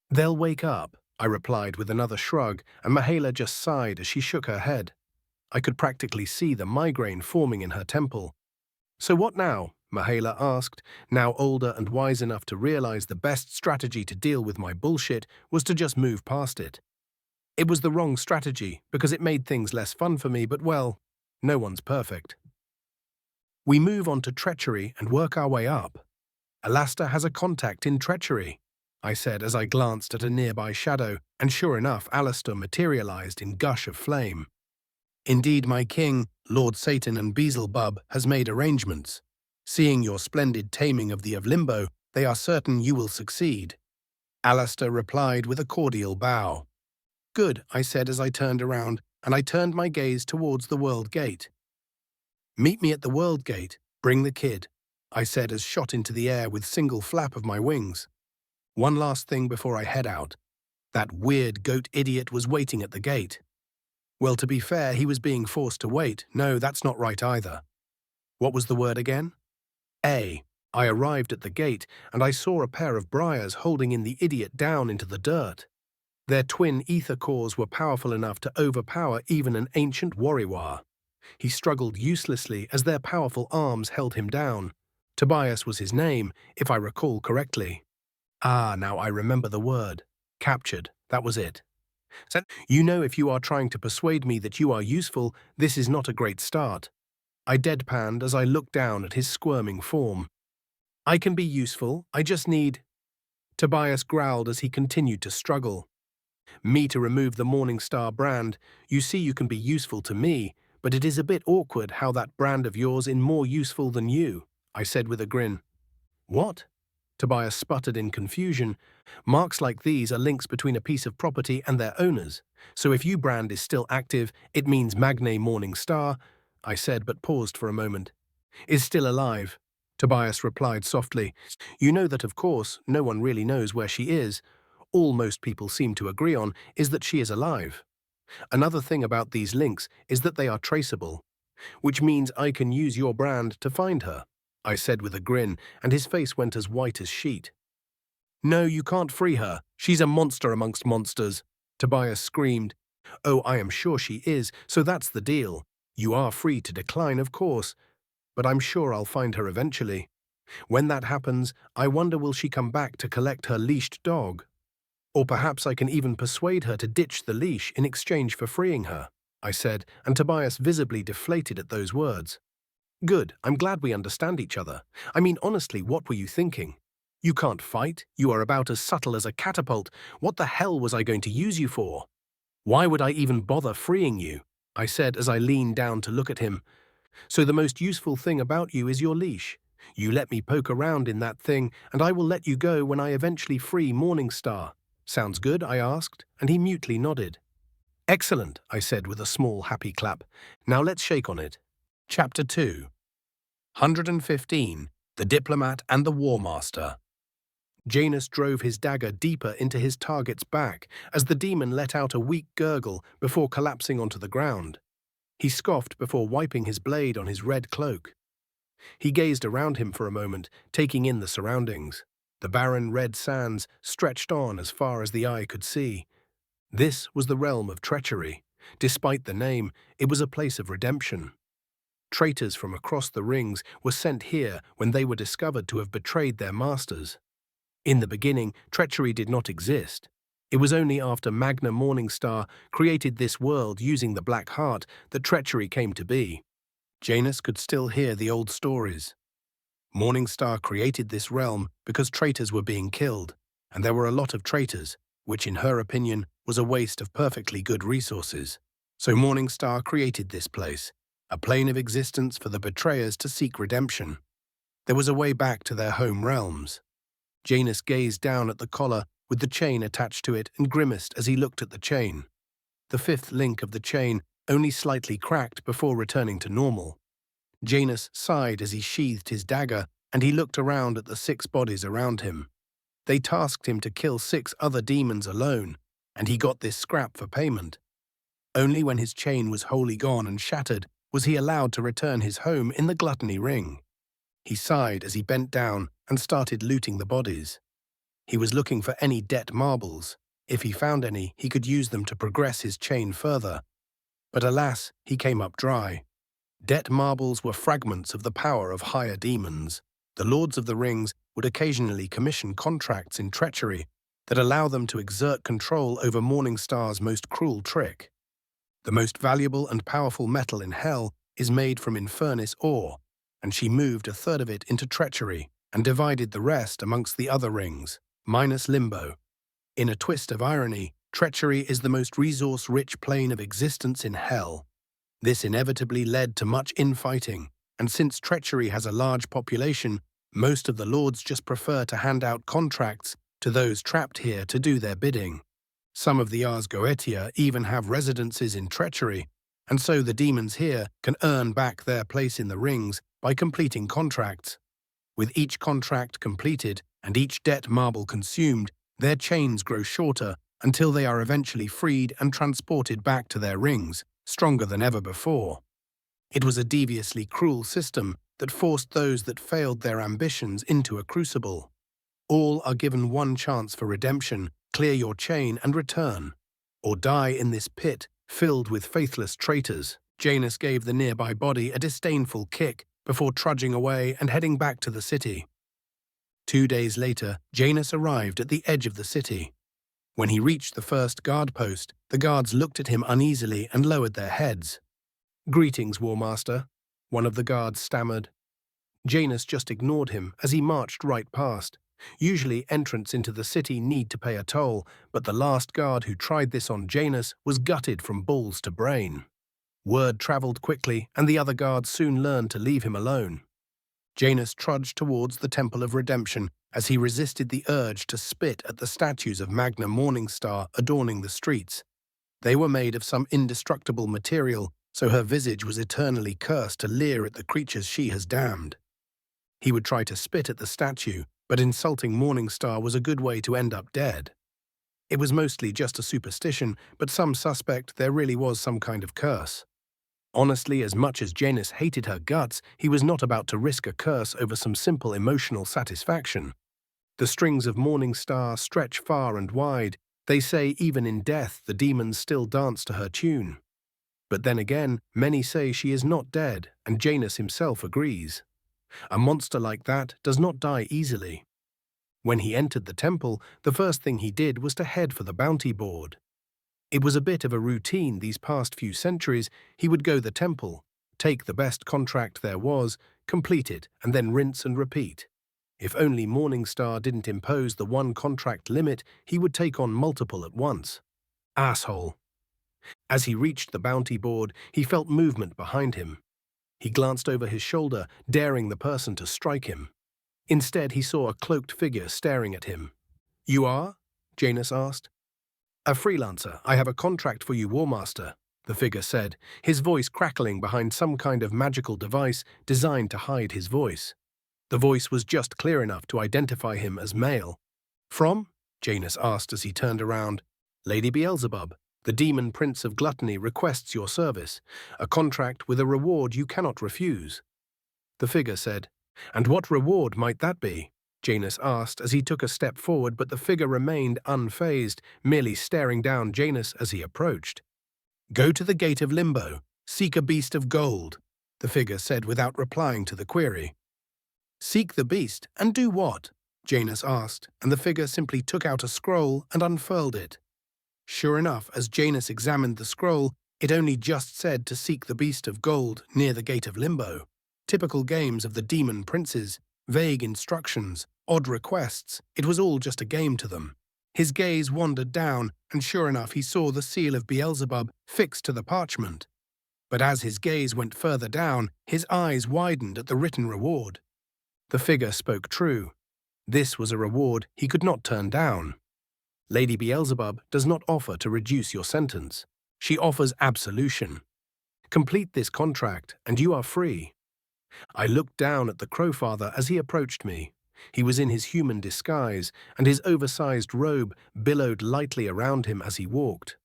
S1: "They'll wake up," I replied with another shrug, and Mihaela just sighed as she shook her head. I could practically see the migraine forming in her temple. "So what now?" Mihaela asked, now older and wise enough to realize the best strategy to deal with my bullshit was to just move past it. It was the wrong strategy because it made things less fun for me, but well, no one's perfect. "We move on to treachery and work our way up. Alasta has a contact in treachery," I said as I glanced at a nearby shadow, and sure enough, Alistair materialized in gush of flame. "Indeed, my king, Lord Satan and Beelzebub, has made arrangements. Seeing your splendid taming of the of Limbo, they are certain you will succeed." Alistair replied with a cordial bow. "Good," I said as I turned around, and I turned my gaze towards the World Gate. "Meet me at the World Gate. Bring the kid," I said as shot into the air with single flap of my wings. "One last thing before I head out. That weird goat idiot was waiting at the gate." Well, to be fair, he was being forced to wait. No, that's not right either. What was the word again? A. I arrived at the gate, and I saw a pair of briars holding in the idiot down into the dirt. Their twin ether cores were powerful enough to overpower even an ancient warrior. He struggled uselessly as their powerful arms held him down. Tobias was his name, if I recall correctly. Ah, now I remember the word. Captured, that was it. So, you know, if you are trying to persuade me that you are useful, this is not a great start. I deadpanned as I looked down at his squirming form. I can be useful, I just need… Tobias growled as he continued to struggle. Me to remove the Morningstar brand, you see you can be useful to me, but it is a bit awkward how that brand of yours is more useful than you, I said with a grin. What? Tobias sputtered in confusion. Marks like these are links between a piece of property and their owners, so if your brand is still active, it means Magne Morningstar, I said but paused for a moment. Is still alive, Tobias replied softly. You know that of course no one really knows where she is. All most people seem to agree on is that she is alive. Another thing about these links is that they are traceable, which means I can use your brand to find her, I said with a grin, and his face went as white as sheet. No, you can't free her. She's a monster amongst monsters, Tobias screamed. Oh, I am sure she is, so that's the deal. You are free to decline, of course, but I'm sure I'll find her eventually. When that happens, I wonder will she come back to collect her leashed dog? Or perhaps I can even persuade her to ditch the leash in exchange for freeing her, I said, and Tobias visibly deflated at those words. Good, I'm glad we understand each other. I mean, honestly, what were you thinking? You can't fight, you are about as subtle as a catapult. What the hell was I going to use you for? Why would I even bother freeing you? I said as I leaned down to look at him. So the most useful thing about you is your leash. You let me poke around in that thing, and I will let you go when I eventually free Morningstar. Sounds good, I asked, and he mutely nodded. Excellent, I said with a small happy clap. Now let's shake on it. Chapter 2. 115. The Diplomat and the War Master. Janus drove his dagger deeper into his target's back as the demon let out a weak gurgle before collapsing onto the ground. He scoffed before wiping his blade on his red cloak. He gazed around him for a moment, taking in the surroundings. The barren red sands stretched on as far as the eye could see. This was the realm of treachery. Despite the name, it was a place of redemption. Traitors from across the rings were sent here when they were discovered to have betrayed their masters. In the beginning, treachery did not exist. It was only after Magna Morningstar created this world using the Black Heart that treachery came to be. Janus could still hear the old stories. Morningstar created this realm because traitors were being killed, and there were a lot of traitors, which in her opinion was a waste of perfectly good resources. So Morningstar created this place, a plane of existence for the betrayers to seek redemption. There was a way back to their home realms. Janus gazed down at the collar with the chain attached to it and grimaced as he looked at the chain. The fifth link of the chain only slightly cracked before returning to normal. Janus sighed as he sheathed his dagger, and he looked around at the 6 bodies around him. They tasked him to kill 6 other demons alone, and he got this scrap for payment. Only when his chain was wholly gone and shattered was he allowed to return his home in the Gluttony Ring. He sighed as he bent down and started looting the bodies. He was looking for any debt marbles. If he found any, he could use them to progress his chain further. But alas, he came up dry. Debt marbles were fragments of the power of higher demons. The Lords of the Rings would occasionally commission contracts in treachery that allow them to exert control over Morningstar's most cruel trick. The most valuable and powerful metal in Hell is made from infernus ore, and she moved a third of it into treachery and divided the rest amongst the other rings, minus Limbo. In a twist of irony, treachery is the most resource-rich plane of existence in Hell. This inevitably led to much infighting, and since treachery has a large population, most of the lords just prefer to hand out contracts to those trapped here to do their bidding. Some of the Ars Goetia even have residences in treachery, and so the demons here can earn back their place in the rings by completing contracts. With each contract completed and each debt marble consumed, their chains grow shorter until they are eventually freed and transported back to their rings, stronger than ever before. It was a deviously cruel system that forced those that failed their ambitions into a crucible. All are given one chance for redemption, clear your chain and return, or die in this pit filled with faithless traitors. Janus gave the nearby body a disdainful kick before trudging away and heading back to the city. 2 days later, Janus arrived at the edge of the city. When he reached the first guard post, the guards looked at him uneasily and lowered their heads. "Greetings, War Master," one of the guards stammered. Janus just ignored him as he marched right past. Usually entrants into the city need to pay a toll, but the last guard who tried this on Janus was gutted from balls to brain. Word traveled quickly, and the other guards soon learned to leave him alone. Janus trudged towards the Temple of Redemption as he resisted the urge to spit at the statues of Magna Morningstar adorning the streets. They were made of some indestructible material, so her visage was eternally cursed to leer at the creatures she has damned. He would try to spit at the statue, but insulting Morningstar was a good way to end up dead. It was mostly just a superstition, but some suspect there really was some kind of curse. Honestly, as much as Janus hated her guts, he was not about to risk a curse over some simple emotional satisfaction. The strings of Morningstar stretch far and wide. They say even in death the demons still dance to her tune. But then again, many say she is not dead, and Janus himself agrees. A monster like that does not die easily. When he entered the temple, the first thing he did was to head for the bounty board. It was a bit of a routine these past few centuries. He would go the temple, take the best contract there was, complete it, and then rinse and repeat. If only Morningstar didn't impose the one contract limit, he would take on multiple at once. Asshole. As he reached the bounty board, he felt movement behind him. He glanced over his shoulder, daring the person to strike him. Instead, he saw a cloaked figure staring at him. "You are?" Janus asked. "A freelancer. I have a contract for you, War Master," the figure said, his voice crackling behind some kind of magical device designed to hide his voice. The voice was just clear enough to identify him as male. "From?" Janus asked as he turned around. "Lady Beelzebub, the demon prince of gluttony, requests your service, a contract with a reward you cannot refuse." The figure said, "And what reward might that be?" Janus asked as he took a step forward, but the figure remained unfazed, merely staring down Janus as he approached. "Go to the Gate of Limbo, seek a beast of gold," the figure said without replying to the query. "Seek the beast, and do what?" Janus asked, and the figure simply took out a scroll and unfurled it. Sure enough, as Janus examined the scroll, it only just said to seek the beast of gold near the Gate of Limbo. Typical games of the demon princes, vague instructions, odd requests, it was all just a game to them. His gaze wandered down, and sure enough he saw the seal of Beelzebub fixed to the parchment. But as his gaze went further down, his eyes widened at the written reward. The figure spoke true. This was a reward he could not turn down. Lady Beelzebub does not offer to reduce your sentence. She offers absolution. Complete this contract, and you are free. I looked down at the Crowfather as he approached me. He was in his human disguise, and his oversized robe billowed lightly around him as he walked.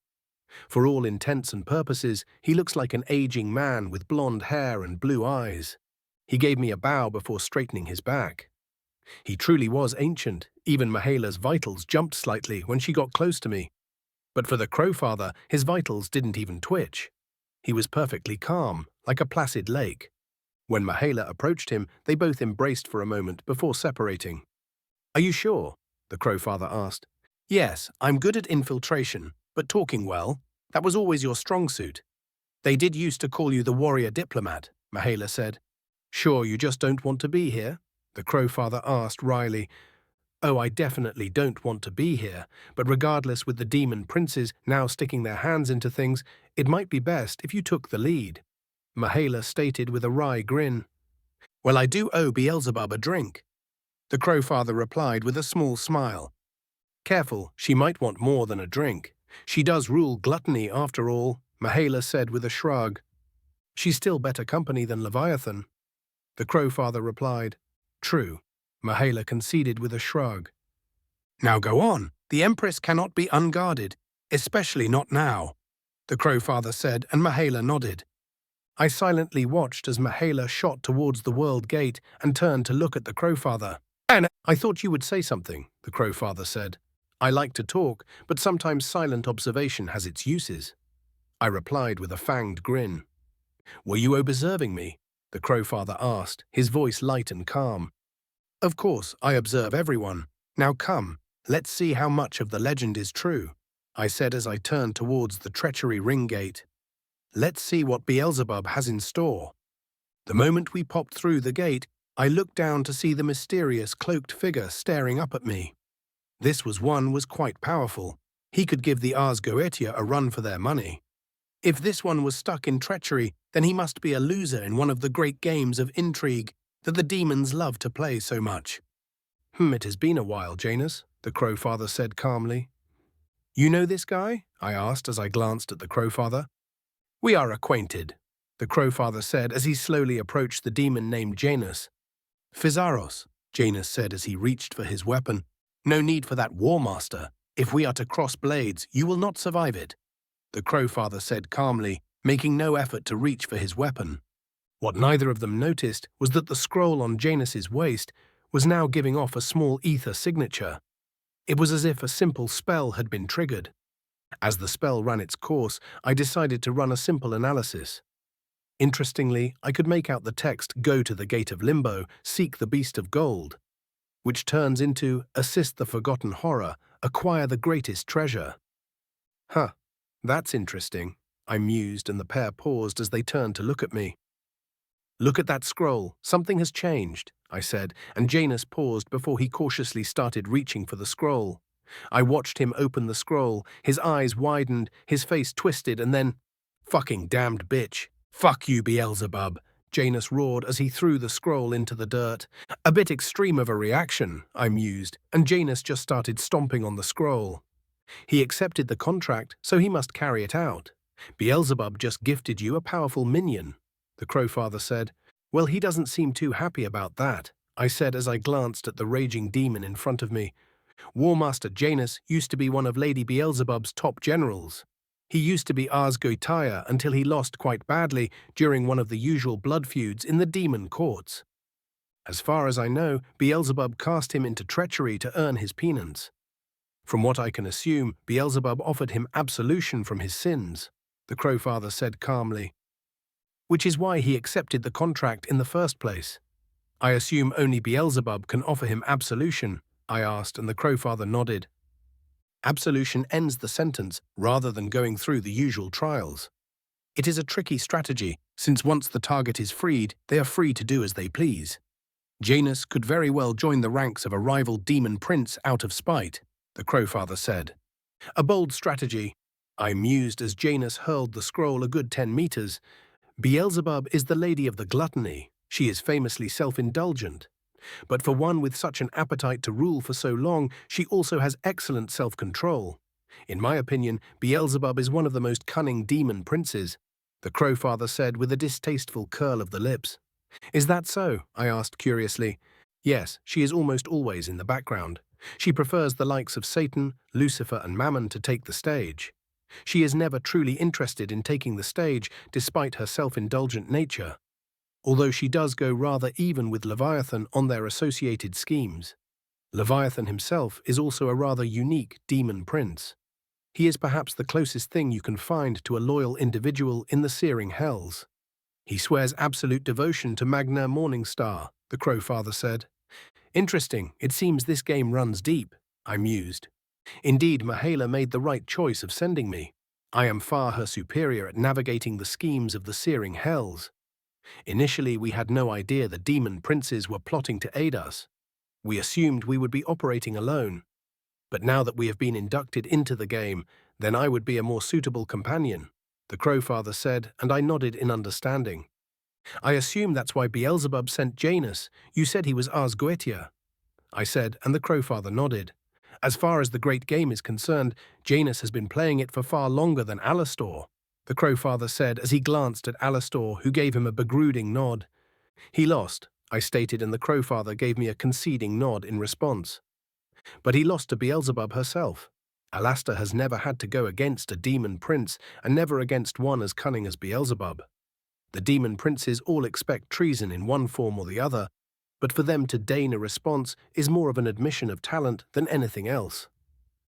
S1: For all intents and purposes, he looks like an aging man with blonde hair and blue eyes. He gave me a bow before straightening his back. He truly was ancient. Even Mahala's vitals jumped slightly when she got close to me. But for the Crowfather, his vitals didn't even twitch. He was perfectly calm, like a placid lake. When Mahala approached him, they both embraced for a moment before separating. "Are you sure?" the Crowfather asked. "Yes, I'm good at infiltration, but talking well. That was always your strong suit. They did used to call you the warrior diplomat," Mahala said. "Sure you just don't want to be here?" the Crowfather asked wryly. "Oh, I definitely don't want to be here, but regardless, with the demon princes now sticking their hands into things, it might be best if you took the lead," Mahala stated with a wry grin. "Well, I do owe Beelzebub a drink," the Crowfather replied with a small smile. "Careful, she might want more than a drink. She does rule gluttony after all," Mahala said with a shrug. "She's still better company than Leviathan," the Crowfather replied. "True," Mahala conceded with a shrug. "Now go on. The Empress cannot be unguarded, especially not now." the Crowfather said, and Mihaela nodded. I silently watched as Mihaela shot towards the world gate and turned to look at the Crowfather. "And I thought you would say something," the Crowfather said. "I like to talk, but sometimes silent observation has its uses." I replied with a fanged grin. "Were you observing me?" the Crowfather asked, his voice light and calm. "Of course, I observe everyone. Now come, let's see how much of the legend is true," I said as I turned towards the treachery ring gate. "Let's see what Beelzebub has in store." The moment we popped through the gate, I looked down to see the mysterious cloaked figure staring up at me. This was quite powerful. He could give the Ars Goetia a run for their money. If this one was stuck in treachery, then he must be a loser in one of the great games of intrigue that the demons love to play so much. It has been a while, Janus," the Crowfather said calmly. "You know this guy?" I asked as I glanced at the Crowfather. "We are acquainted," the Crowfather said as he slowly approached the demon named Janus. "Physaros," Janus said as he reached for his weapon. "No need for that, War Master. If we are to cross blades, you will not survive it," the Crowfather said calmly, making no effort to reach for his weapon. What neither of them noticed was that the scroll on Janus's waist was now giving off a small ether signature. It was as if a simple spell had been triggered. As the spell ran its course, I decided to run a simple analysis. Interestingly, I could make out the text "Go to the Gate of Limbo, seek the Beast of Gold," which turns into "Assist the Forgotten Horror, acquire the greatest treasure." Huh, that's interesting, I mused, and the pair paused as they turned to look at me. "Look at that scroll. Something has changed," I said, and Janus paused before he cautiously started reaching for the scroll. I watched him open the scroll, his eyes widened, his face twisted, and then, "Fucking damned bitch. Fuck you, Beelzebub," Janus roared as he threw the scroll into the dirt. A bit extreme of a reaction, I mused, and Janus just started stomping on the scroll. He accepted the contract, so he must carry it out. Beelzebub just gifted you a powerful minion, the Crowfather said. "Well, he doesn't seem too happy about that," I said as I glanced at the raging demon in front of me. "War Master Janus used to be one of Lady Beelzebub's top generals. He used to be Ars Goetia until he lost quite badly during one of the usual blood feuds in the demon courts. As far as I know, Beelzebub cast him into treachery to earn his penance. From what I can assume, Beelzebub offered him absolution from his sins," the Crowfather said calmly. "Which is why he accepted the contract in the first place." "I assume only Beelzebub can offer him absolution?" I asked, and the Crowfather nodded. "Absolution ends the sentence rather than going through the usual trials. It is a tricky strategy, since once the target is freed, they are free to do as they please. Janus could very well join the ranks of a rival demon prince out of spite," the Crowfather said. "A bold strategy," I mused as Janus hurled the scroll a good 10 meters. "Beelzebub is the lady of the gluttony. She is famously self-indulgent. But for one with such an appetite to rule for so long, she also has excellent self-control. In my opinion, Beelzebub is one of the most cunning demon princes," the Crowfather said with a distasteful curl of the lips. "Is that so?" I asked curiously. "Yes, she is almost always in the background. She prefers the likes of Satan, Lucifer, and Mammon to take the stage. She is never truly interested in taking the stage, despite her self-indulgent nature. Although she does go rather even with Leviathan on their associated schemes. Leviathan himself is also a rather unique demon prince. He is perhaps the closest thing you can find to a loyal individual in the searing hells. He swears absolute devotion to Magna Morningstar," the Crowfather said. "Interesting, it seems this game runs deep," I mused. Indeed, Mihaela made the right choice of sending me. I am far her superior at navigating the schemes of the searing hells. Initially, we had no idea the demon princes were plotting to aid us. We assumed we would be operating alone. But now that we have been inducted into the game, then I would be a more suitable companion," the Crowfather said, and I nodded in understanding. "I assume that's why Beelzebub sent Janus. You said he was Ars Goetia," I said, and the Crowfather nodded. "As far as the great game is concerned, Janus has been playing it for far longer than Alastor," the Crowfather said as he glanced at Alastor, who gave him a begruding nod. "He lost," I stated, and the Crowfather gave me a conceding nod in response. "But he lost to Beelzebub herself." Alastor has never had to go against a demon prince and never against one as cunning as Beelzebub. The demon princes all expect treason in one form or the other, but for them to deign a response is more of an admission of talent than anything else.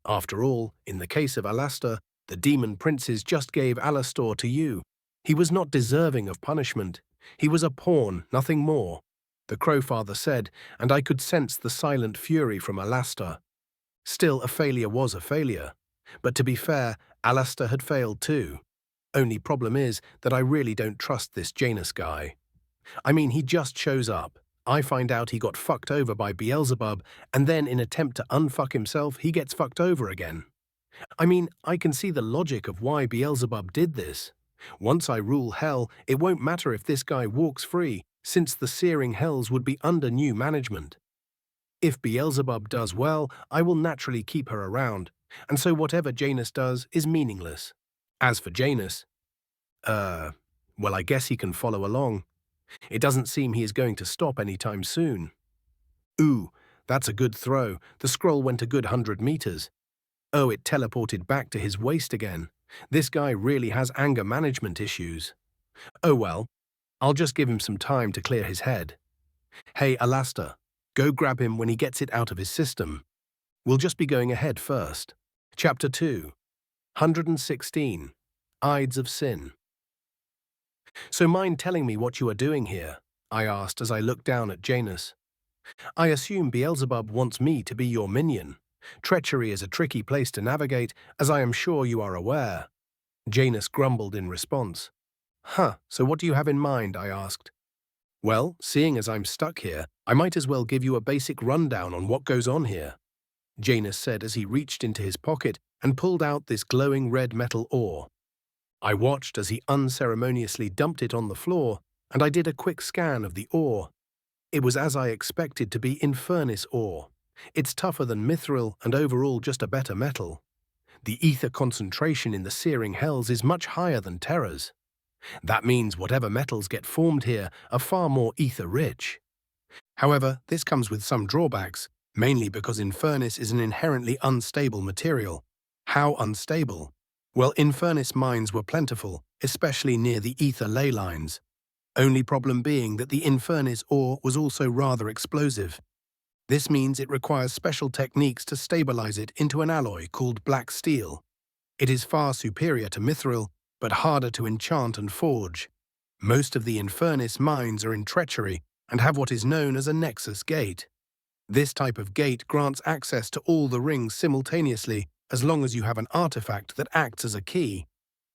S1: After all, in the case of Alastor, the demon princes just gave Alastor to you. He was not deserving of punishment. He was a pawn, nothing more, the Crowfather said, and I could sense the silent fury from Alastor. Still, a failure was a failure. But to be fair, Alastor had failed too. Only problem is that I really don't trust this Janus guy. I mean, he just shows up. I find out he got fucked over by Beelzebub, and then in attempt to unfuck himself, he gets fucked over again. I mean, I can see the logic of why Beelzebub did this. Once I rule hell, it won't matter if this guy walks free, since the searing hells would be under new management. If Beelzebub does well, I will naturally keep her around, and so whatever Janus does is meaningless. As for Janus, well, I guess he can follow along. It doesn't seem he is going to stop anytime soon. Ooh, that's a good throw. The scroll went a good 100 meters. Oh, it teleported back to his waist again. This guy really has anger management issues. Oh well, I'll just give him some time to clear his head. Hey, Alastor, go grab him when he gets it out of his system. We'll just be going ahead first. Chapter 2, 116, Ides of Sin. So mind telling me what you are doing here? I asked as I looked down at Janus. I assume Beelzebub wants me to be your minion. Treachery is a tricky place to navigate, as I am sure you are aware. Janus grumbled in response. So what do you have in mind? I asked. Well, seeing as I'm stuck here, I might as well give you a basic rundown on what goes on here, Janus said as he reached into his pocket and pulled out this glowing red metal ore. I watched as he unceremoniously dumped it on the floor, and I did a quick scan of the ore. It was as I expected to be Infernus ore. It's tougher than mithril and overall just a better metal. The ether concentration in the searing hells is much higher than Terra's. That means whatever metals get formed here are far more ether-rich. However, this comes with some drawbacks, mainly because Infernus is an inherently unstable material. How unstable? Well, Infernus mines were plentiful, especially near the ether ley lines. Only problem being that the Infernus ore was also rather explosive. This means it requires special techniques to stabilize it into an alloy called black steel. It is far superior to mithril, but harder to enchant and forge. Most of the Infernus mines are in treachery and have what is known as a nexus gate. This type of gate grants access to all the rings simultaneously as long as you have an artifact that acts as a key.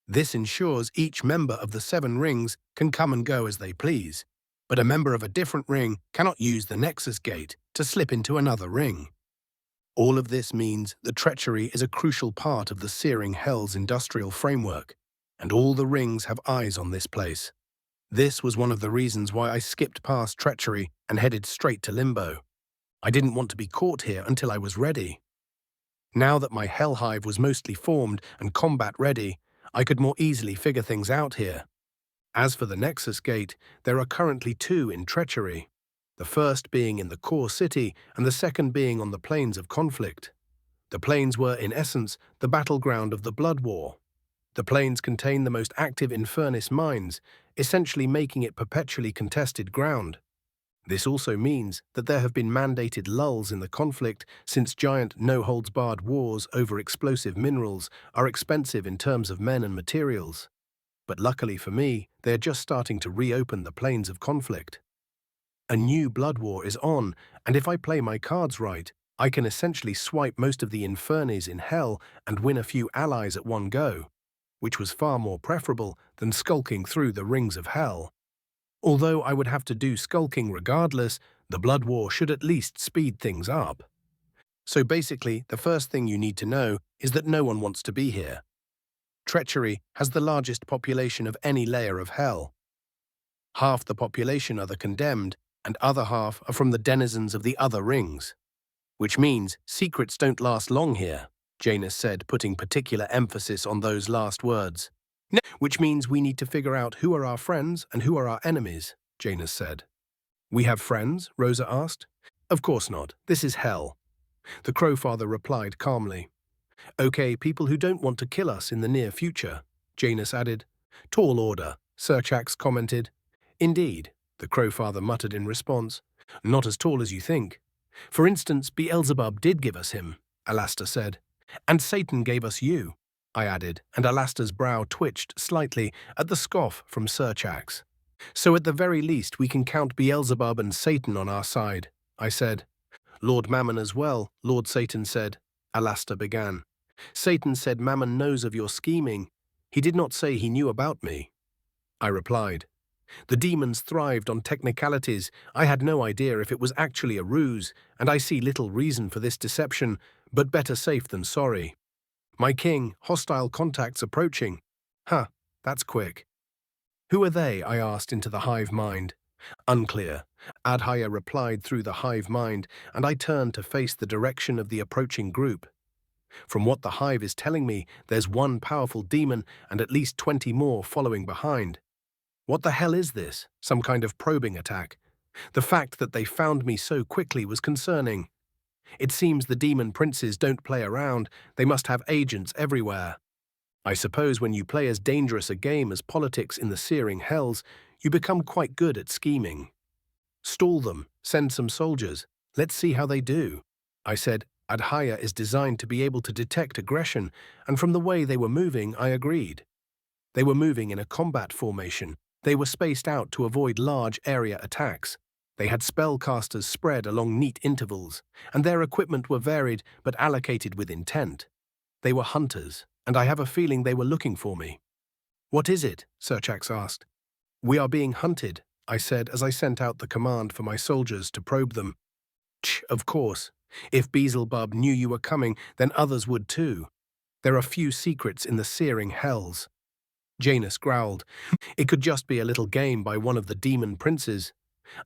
S1: This ensures each member of the 7 rings can come and go as they please, but a member of a different ring cannot use the nexus gate to slip into another ring. All of this means that treachery is a crucial part of the searing hell's industrial framework, and all the rings have eyes on this place. This was one of the reasons why I skipped past treachery and headed straight to Limbo. I didn't want to be caught here until I was ready. Now that my hell hive was mostly formed and combat ready, I could more easily figure things out here. As for the Nexus Gate, there are currently 2 in treachery, the first being in the core city and the second being on the plains of conflict. The plains were, in essence, the battleground of the Blood War. The plains contain the most active Infernus mines, essentially making it perpetually contested ground. This also means that there have been mandated lulls in the conflict since giant no-holds-barred wars over explosive minerals are expensive in terms of men and materials. But luckily for me, they are just starting to reopen the plains of conflict. A new blood war is on, and if I play my cards right, I can essentially swipe most of the Infernes in hell and win a few allies at one go, which was far more preferable than skulking through the rings of hell. Although I would have to do skulking regardless, the Blood War should at least speed things up. So basically, the first thing you need to know is that no one wants to be here. Treachery has the largest population of any layer of hell. Half the population are the condemned, and other half are from the denizens of the other rings. Which means secrets don't last long here, Janus said, putting particular emphasis on those last words. Which means we need to figure out who are our friends and who are our enemies, Janus said. We have friends? Rosa asked. Of course not. This is hell. The Crowfather replied calmly. Okay, people who don't want to kill us in the near future, Janus added. Tall order, Surchax commented. Indeed, the Crowfather muttered in response. Not as tall as you think. For instance, Beelzebub did give us him, Alastair said. And Satan gave us you, I added, and Alastair's brow twitched slightly at the scoff from Surchax. So at the very least we can count Beelzebub and Satan on our side, I said. Lord Mammon as well, Lord Satan said, Alastair began. Satan said Mammon knows of your scheming. He did not say he knew about me. I replied. The demons thrived on technicalities. I had no idea if it was actually a ruse, and I see little reason for this deception, but better safe than sorry. My king, hostile contacts approaching. Huh, that's quick. Who are they? I asked into the hive mind. Unclear. Adhaya replied through the hive mind, and I turned to face the direction of the approaching group. From what the hive is telling me, there's one powerful demon and at least 20 more following behind. What the hell is this? Some kind of probing attack? The fact that they found me so quickly was concerning. It seems the demon princes don't play around. They must have agents everywhere. I suppose when you play as dangerous a game as politics in the searing hells, you become quite good at scheming. Stall them, send some soldiers. Let's see how they do. I said, Adhaya is designed to be able to detect aggression, and from the way they were moving, I agreed. They were moving in a combat formation. They were spaced out to avoid large area attacks. They had spellcasters spread along neat intervals, and their equipment were varied but allocated with intent. They were hunters, and I have a feeling they were looking for me. What is it? Surchax asked. We are being hunted, I said as I sent out the command for my soldiers to probe them. Of course. If Beelzebub knew you were coming, then others would too. There are few secrets in the searing hells. Janus growled. It could just be a little game by one of the demon princes.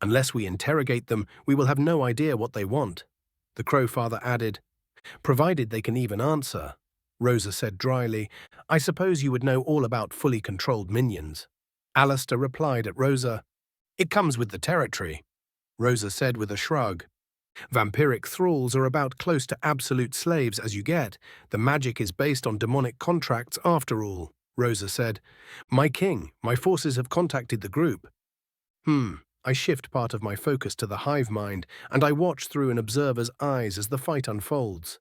S1: Unless we interrogate them, we will have no idea what they want. The Crowfather added. Provided they can even answer. Rosa said dryly. I suppose you would know all about fully controlled minions. Alastair replied at Rosa. It comes with the territory. Rosa said with a shrug. Vampiric thralls are about close to absolute slaves as you get. The magic is based on demonic contracts after all, Rosa said. My king, my forces have contacted the group. I shift part of my focus to the hive mind, and I watch through an observer's eyes as the fight unfolds.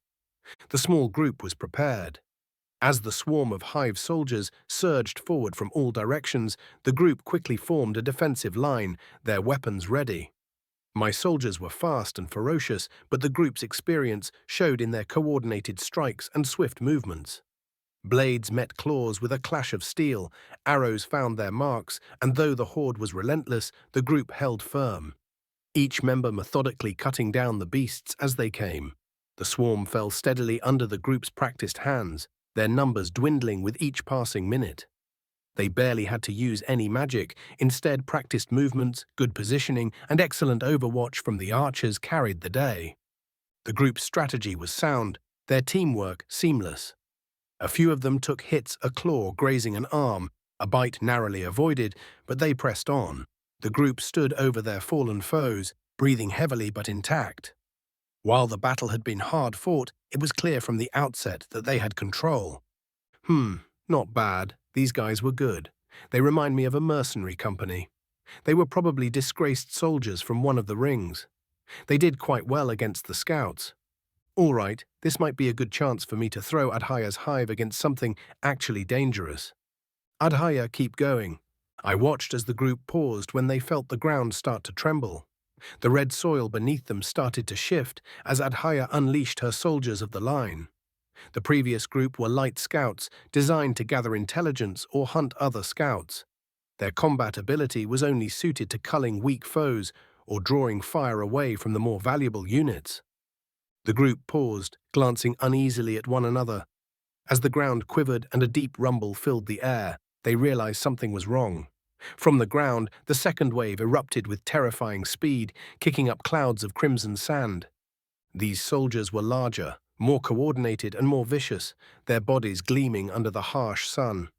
S1: The small group was prepared. As the swarm of hive soldiers surged forward from all directions, the group quickly formed a defensive line, their weapons ready. My soldiers were fast and ferocious, but the group's experience showed in their coordinated strikes and swift movements. Blades met claws with a clash of steel, arrows found their marks, and though the horde was relentless, the group held firm. Each member methodically cutting down the beasts as they came. The swarm fell steadily under the group's practiced hands, their numbers dwindling with each passing minute. They barely had to use any magic, instead practiced movements, good positioning, and excellent overwatch from the archers carried the day. The group's strategy was sound, their teamwork seamless. A few of them took hits, a claw grazing an arm, a bite narrowly avoided, but they pressed on. The group stood over their fallen foes, breathing heavily but intact. While the battle had been hard fought, it was clear from the outset that they had control. Not bad. These guys were good. They remind me of a mercenary company. They were probably disgraced soldiers from one of the rings. They did quite well against the scouts. All right, this might be a good chance for me to throw Adhaya's hive against something actually dangerous. Adhaya, keep going. I watched as the group paused when they felt the ground start to tremble. The red soil beneath them started to shift as Adhaya unleashed her soldiers of the line. The previous group were light scouts, designed to gather intelligence or hunt other scouts. Their combat ability was only suited to culling weak foes or drawing fire away from the more valuable units. The group paused, glancing uneasily at one another. As the ground quivered and a deep rumble filled the air, they realized something was wrong. From the ground, the second wave erupted with terrifying speed, kicking up clouds of crimson sand. These soldiers were larger, more coordinated and more vicious, their bodies gleaming under the harsh sun.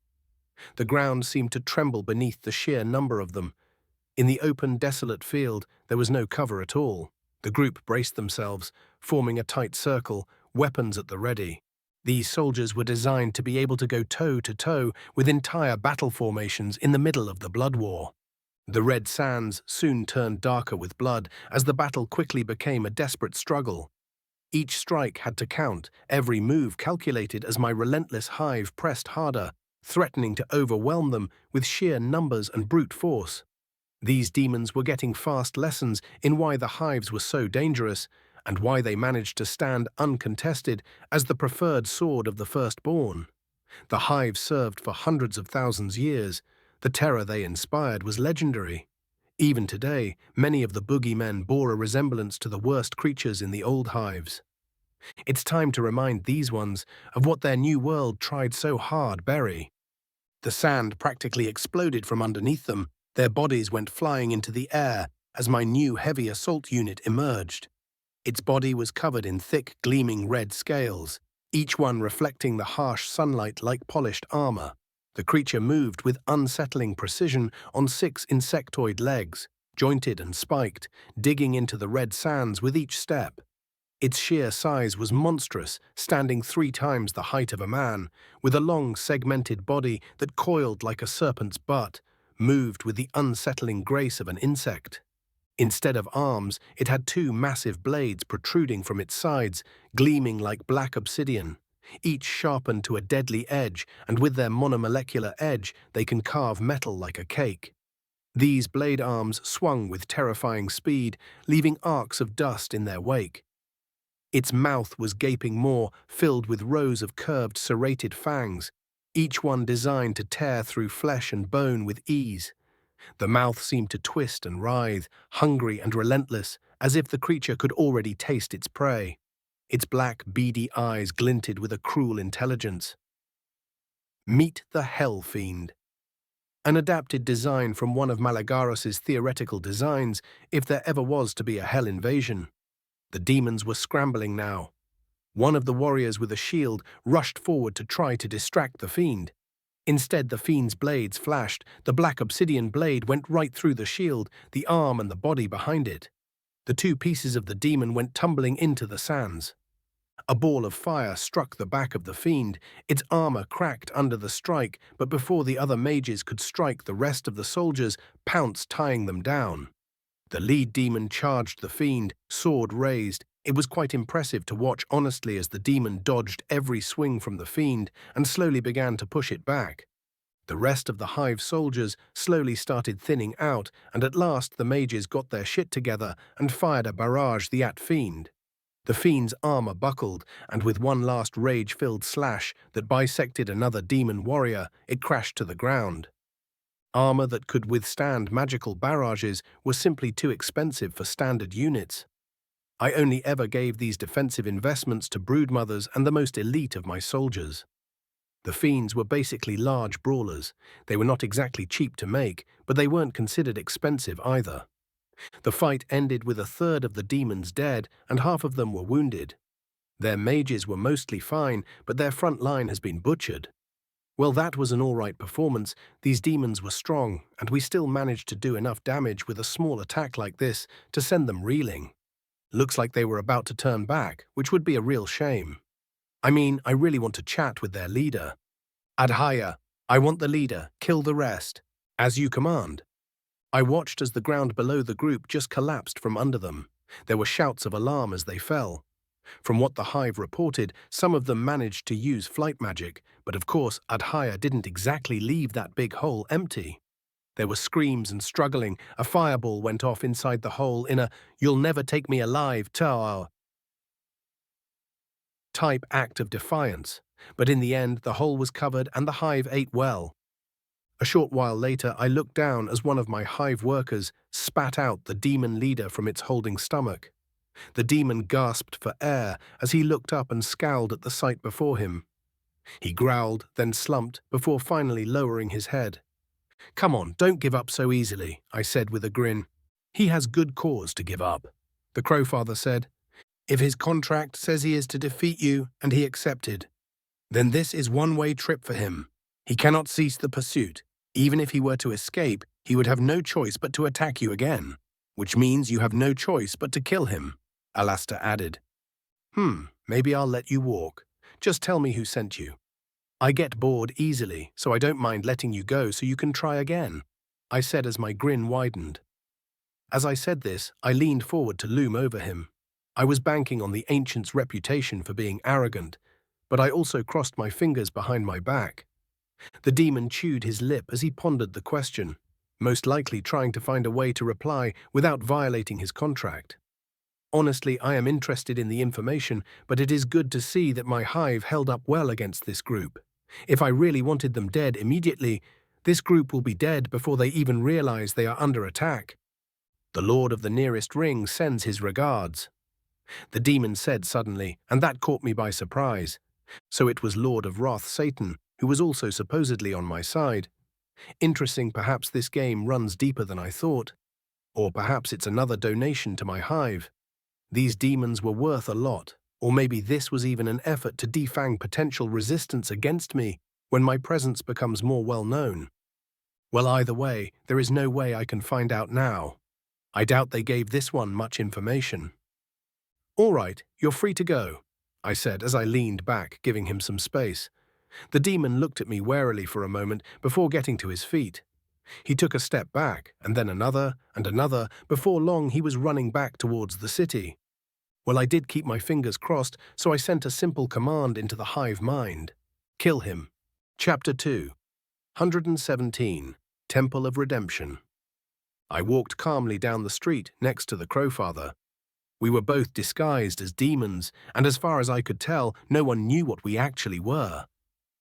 S1: The ground seemed to tremble beneath the sheer number of them. In the open, desolate field, there was no cover at all. The group braced themselves, forming a tight circle, weapons at the ready. These soldiers were designed to be able to go toe-to-toe with entire battle formations in the middle of the blood war. The red sands soon turned darker with blood as the battle quickly became a desperate struggle. Each strike had to count, every move calculated as my relentless hive pressed harder, threatening to overwhelm them with sheer numbers and brute force. These demons were getting fast lessons in why the hives were so dangerous, and why they managed to stand uncontested as the preferred sword of the firstborn. The hive served for hundreds of thousands years. The terror they inspired was legendary. Even today, many of the boogeymen bore a resemblance to the worst creatures in the old hives. It's time to remind these ones of what their new world tried so hard bury. The sand practically exploded from underneath them. Their bodies went flying into the air as my new heavy assault unit emerged. Its body was covered in thick, gleaming red scales, each one reflecting the harsh sunlight like polished armor. The creature moved with unsettling precision on 6 insectoid legs, jointed and spiked, digging into the red sands with each step. Its sheer size was monstrous, standing 3 times the height of a man, with a long, segmented body that coiled like a serpent's butt, moved with the unsettling grace of an insect. Instead of arms, it had 2 massive blades protruding from its sides, gleaming like black obsidian. Each sharpened to a deadly edge, and with their monomolecular edge, they can carve metal like a cake. These blade arms swung with terrifying speed, leaving arcs of dust in their wake. Its mouth was gaping maw, filled with rows of curved, serrated fangs, each one designed to tear through flesh and bone with ease. The mouth seemed to twist and writhe, hungry and relentless, as if the creature could already taste its prey. Its black, beady eyes glinted with a cruel intelligence. Meet the Hell Fiend. An adapted design from one of Malagaros's theoretical designs, if there ever was to be a hell invasion. The demons were scrambling now. One of the warriors with a shield rushed forward to try to distract the fiend. Instead, the fiend's blades flashed. The black obsidian blade went right through the shield, the arm and the body behind it. The 2 pieces of the demon went tumbling into the sands. A ball of fire struck the back of the fiend. Its armor cracked under the strike, but before the other mages could strike, the rest of the soldiers pounced, tying them down. The lead demon charged the fiend, sword raised. It was quite impressive to watch honestly as the demon dodged every swing from the fiend and slowly began to push it back. The rest of the hive soldiers slowly started thinning out, and at last the mages got their shit together and fired a barrage at the fiend. The fiend's armor buckled, and with one last rage-filled slash that bisected another demon warrior, it crashed to the ground. Armor that could withstand magical barrages was simply too expensive for standard units. I only ever gave these defensive investments to broodmothers and the most elite of my soldiers. The fiends were basically large brawlers. They were not exactly cheap to make, but they weren't considered expensive either. The fight ended with 1/3 of the demons dead and half of them were wounded. Their mages were mostly fine, but their front line has been butchered. Well, that was an all-right performance. These demons were strong, and we still managed to do enough damage with a small attack like this to send them reeling. Looks like they were about to turn back, which would be a real shame. I mean, I really want to chat with their leader. Adhaya, I want the leader, kill the rest. As you command. I watched as the ground below the group just collapsed from under them. There were shouts of alarm as they fell. From what the hive reported, some of them managed to use flight magic, but of course Adhaya didn't exactly leave that big hole empty. There were screams and struggling. A fireball went off inside the hole in a "you'll never take me alive" type act of defiance. But in the end, the hole was covered and the hive ate well. A short while later, I looked down as one of my hive workers spat out the demon leader from its holding stomach. The demon gasped for air as he looked up and scowled at the sight before him. He growled, then slumped, before finally lowering his head. "Come on, don't give up so easily," I said with a grin. "He has good cause to give up," the Crowfather said. "If his contract says he is to defeat you and he accepted, then this is one-way trip for him. He cannot cease the pursuit. Even if he were to escape, he would have no choice but to attack you again, which means you have no choice but to kill him," Alastair added. Maybe I'll let you walk. Just tell me who sent you. I get bored easily, so I don't mind letting you go so you can try again, I said as my grin widened. As I said this, I leaned forward to loom over him. I was banking on the ancient's reputation for being arrogant, but I also crossed my fingers behind my back. The demon chewed his lip as he pondered the question, most likely trying to find a way to reply without violating his contract. Honestly, I am interested in the information, but it is good to see that my hive held up well against this group. If I really wanted them dead immediately, this group will be dead before they even realize they are under attack. The Lord of the nearest ring sends his regards, the demon said suddenly, and that caught me by surprise. So it was Lord of Wrath Satan, who was also supposedly on my side. Interesting, perhaps this game runs deeper than I thought. Or perhaps it's another donation to my hive. These demons were worth a lot, or maybe this was even an effort to defang potential resistance against me when my presence becomes more well known. Well, either way, there is no way I can find out now. I doubt they gave this one much information. All right, you're free to go, I said as I leaned back, giving him some space. The demon looked at me warily for a moment before getting to his feet. He took a step back, and then another, and another. Before long, he was running back towards the city. Well, I did keep my fingers crossed, so I sent a simple command into the hive mind. Kill him. Chapter 2, 117, Temple of Redemption. I walked calmly down the street next to the Crowfather. We were both disguised as demons, and as far as I could tell, no one knew what we actually were.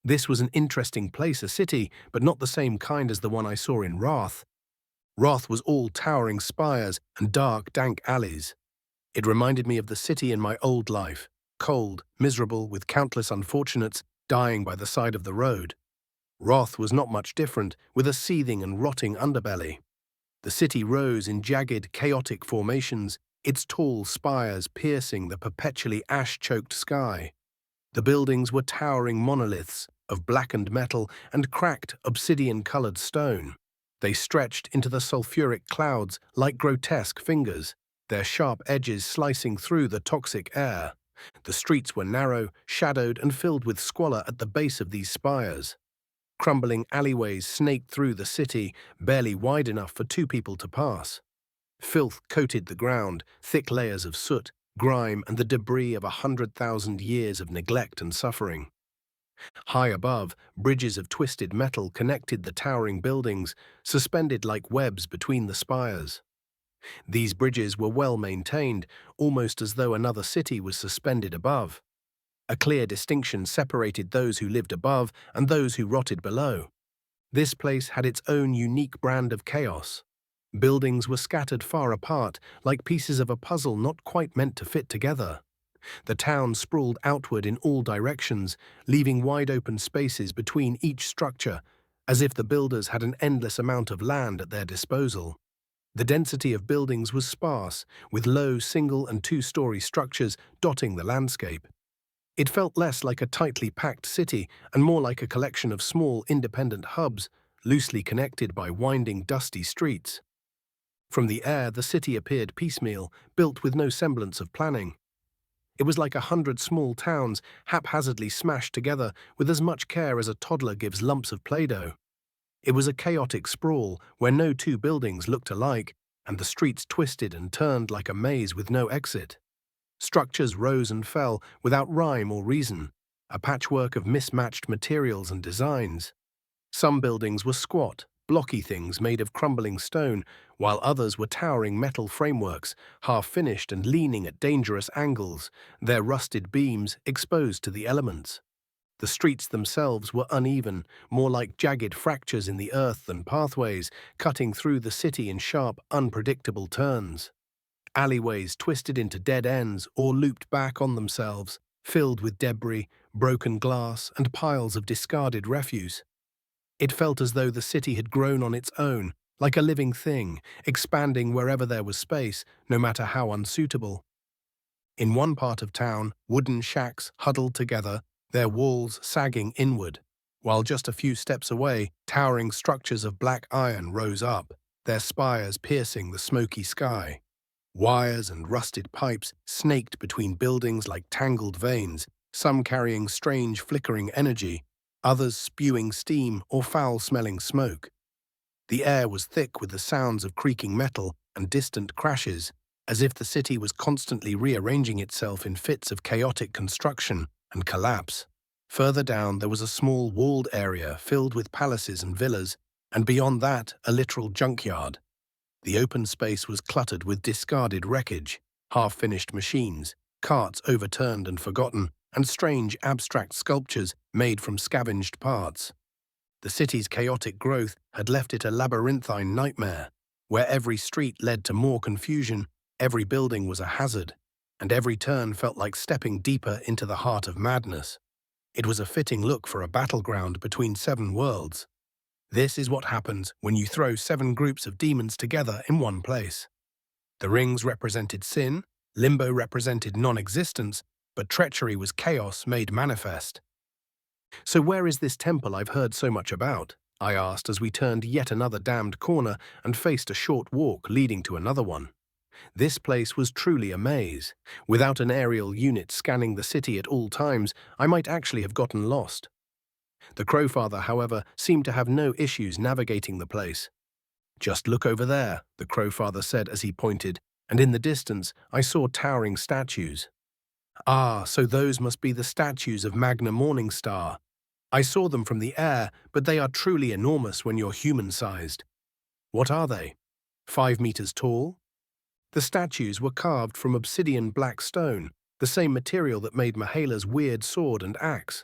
S1: This was an interesting place, a city, but not the same kind as the one I saw in Wrath. Wrath was all towering spires and dark, dank alleys. It reminded me of the city in my old life, cold, miserable, with countless unfortunates dying by the side of the road. Wrath was not much different, with a seething and rotting underbelly. The city rose in jagged, chaotic formations, its tall spires piercing the perpetually ash-choked sky. The buildings were towering monoliths of blackened metal and cracked, obsidian-colored stone. They stretched into the sulfuric clouds like grotesque fingers, their sharp edges slicing through the toxic air. The streets were narrow, shadowed, and filled with squalor at the base of these spires. Crumbling alleyways snaked through the city, barely wide enough for two people to pass. Filth coated the ground, thick layers of soot, grime, and the debris of 100,000 years of neglect and suffering. High above, bridges of twisted metal connected the towering buildings, suspended like webs between the spires. These bridges were well maintained, almost as though another city was suspended above. A clear distinction separated those who lived above and those who rotted below. This place had its own unique brand of chaos. Buildings were scattered far apart, like pieces of a puzzle not quite meant to fit together. The town sprawled outward in all directions, leaving wide-open spaces between each structure, as if the builders had an endless amount of land at their disposal. The density of buildings was sparse, with low single- and two-story structures dotting the landscape. It felt less like a tightly packed city and more like a collection of small, independent hubs, loosely connected by winding, dusty streets. From the air, the city appeared piecemeal, built with no semblance of planning. It was like 100 small towns haphazardly smashed together with as much care as a toddler gives lumps of Play-Doh. It was a chaotic sprawl where no two buildings looked alike, and the streets twisted and turned like a maze with no exit. Structures rose and fell without rhyme or reason, a patchwork of mismatched materials and designs. Some buildings were squat, blocky things made of crumbling stone, while others were towering metal frameworks, half-finished and leaning at dangerous angles, their rusted beams exposed to the elements. The streets themselves were uneven, more like jagged fractures in the earth than pathways, cutting through the city in sharp, unpredictable turns. Alleyways twisted into dead ends or looped back on themselves, filled with debris, broken glass, and piles of discarded refuse. It felt as though the city had grown on its own, like a living thing, expanding wherever there was space, no matter how unsuitable. In one part of town, wooden shacks huddled together, their walls sagging inward, while just a few steps away, towering structures of black iron rose up, their spires piercing the smoky sky. Wires and rusted pipes snaked between buildings like tangled veins, some carrying strange flickering energy, others spewing steam or foul-smelling smoke. The air was thick with the sounds of creaking metal and distant crashes, as if the city was constantly rearranging itself in fits of chaotic construction and collapse. Further down, there was a small walled area filled with palaces and villas, and beyond that, a literal junkyard. The open space was cluttered with discarded wreckage, half-finished machines, carts overturned and forgotten, and strange abstract sculptures made from scavenged parts. The city's chaotic growth had left it a labyrinthine nightmare, where every street led to more confusion, every building was a hazard, and every turn felt like stepping deeper into the heart of madness. It was a fitting look for a battleground between 7 worlds. This is what happens when you throw 7 groups of demons together in one place. The rings represented sin, limbo represented non-existence, but treachery was chaos made manifest. "So where is this temple I've heard so much about?" I asked as we turned yet another damned corner and faced a short walk leading to another one. This place was truly a maze. Without an aerial unit scanning the city at all times, I might actually have gotten lost. The Crowfather, however, seemed to have no issues navigating the place. "Just look over there," the Crowfather said as he pointed, and in the distance I saw towering statues. "Ah, so those must be the statues of Magna Morningstar. I saw them from the air, but they are truly enormous when you're human-sized." "What are they? 5 meters tall?" The statues were carved from obsidian black stone, the same material that made Mahala's weird sword and axe.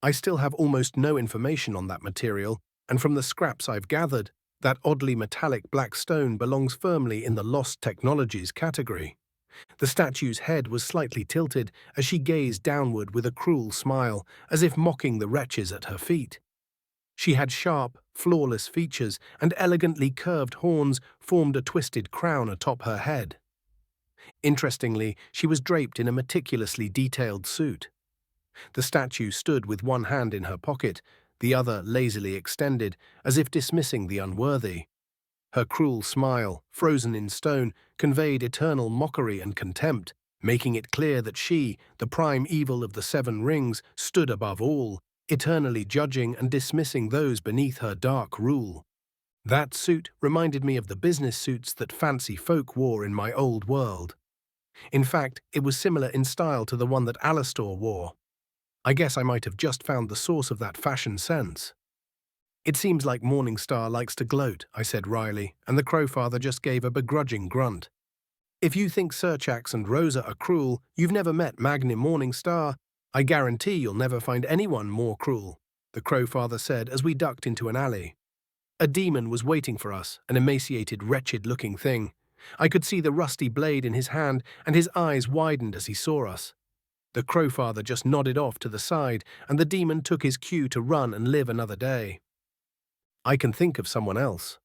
S1: I still have almost no information on that material, and from the scraps I've gathered, that oddly metallic black stone belongs firmly in the lost technologies category. The statue's head was slightly tilted as she gazed downward with a cruel smile, as if mocking the wretches at her feet. She had sharp, flawless features, and elegantly curved horns formed a twisted crown atop her head. Interestingly, she was draped in a meticulously detailed suit. The statue stood with one hand in her pocket, the other lazily extended, as if dismissing the unworthy. Her cruel smile, frozen in stone, conveyed eternal mockery and contempt, making it clear that she, the prime evil of the 7 rings, stood above all, eternally judging and dismissing those beneath her dark rule. That suit reminded me of the business suits that fancy folk wore in my old world. In fact, it was similar in style to the one that Alastor wore. I guess I might have just found the source of that fashion sense. "It seems like Morningstar likes to gloat," I said wryly, and the Crowfather just gave a begrudging grunt. "If you think Surchax and Rosa are cruel, you've never met Magna Morningstar. I guarantee you'll never find anyone more cruel," the Crowfather said as we ducked into an alley. A demon was waiting for us, an emaciated, wretched-looking thing. I could see the rusty blade in his hand, and his eyes widened as he saw us. The Crowfather just nodded off to the side, and the demon took his cue to run and live another day. I can think of someone else.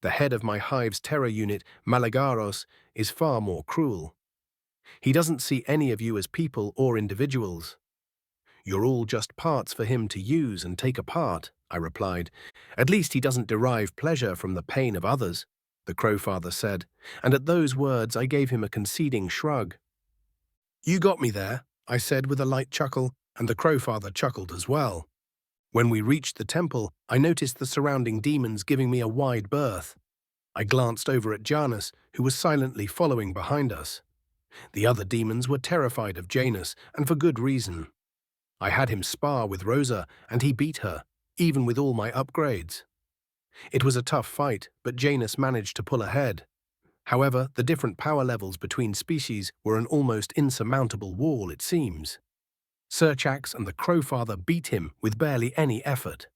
S1: The head of my hive's terror unit, Malagaros, is far more cruel. He doesn't see any of you as people or individuals. "You're all just parts for him to use and take apart," I replied. "At least he doesn't derive pleasure from the pain of others," the Crowfather said, and at those words I gave him a conceding shrug. "You got me there," I said with a light chuckle, and the Crowfather chuckled as well. When we reached the temple, I noticed the surrounding demons giving me a wide berth. I glanced over at Janus, who was silently following behind us. The other demons were terrified of Janus, and for good reason. I had him spar with Rosa, and he beat her, even with all my upgrades. It was a tough fight, but Janus managed to pull ahead. However, the different power levels between species were an almost insurmountable wall, it seems. Surchax and the Crowfather beat him with barely any effort.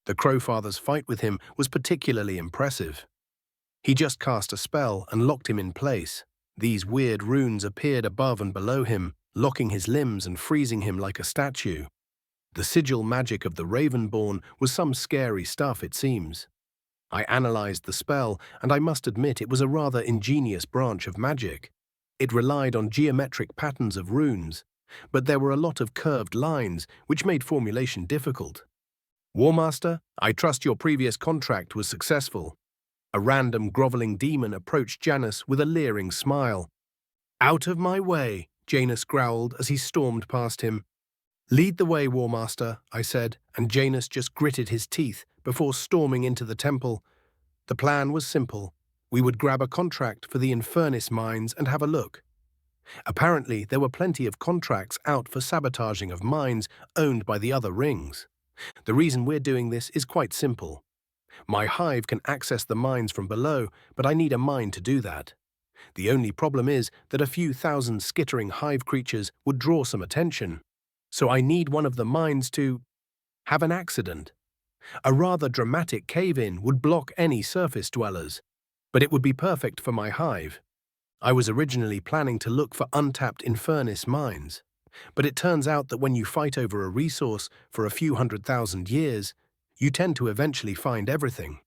S1: The Crowfather's fight with him was particularly impressive. He just cast a spell and locked him in place. These weird runes appeared above and below him, locking his limbs and freezing him like a statue. The sigil magic of the Ravenborn was some scary stuff, it seems. I analyzed the spell, and I must admit it was a rather ingenious branch of magic. It relied on geometric patterns of runes, but there were a lot of curved lines, which made formulation difficult. "Warmaster, I trust your previous contract was successful." A random groveling demon approached Janus with a leering smile. "Out of my way," Janus growled as he stormed past him. "Lead the way, War Master," I said, and Janus just gritted his teeth before storming into the temple. The plan was simple. We would grab a contract for the Infernus mines and have a look. Apparently, there were plenty of contracts out for sabotaging of mines owned by the other rings. The reason we're doing this is quite simple. My hive can access the mines from below, but I need a mine to do that. The only problem is that a few thousand skittering hive creatures would draw some attention. So I need one of the mines to have an accident. A rather dramatic cave-in would block any surface dwellers, but it would be perfect for my hive. I was originally planning to look for untapped Infernus mines, but it turns out that when you fight over a resource for a few 100,000 years, you tend to eventually find everything.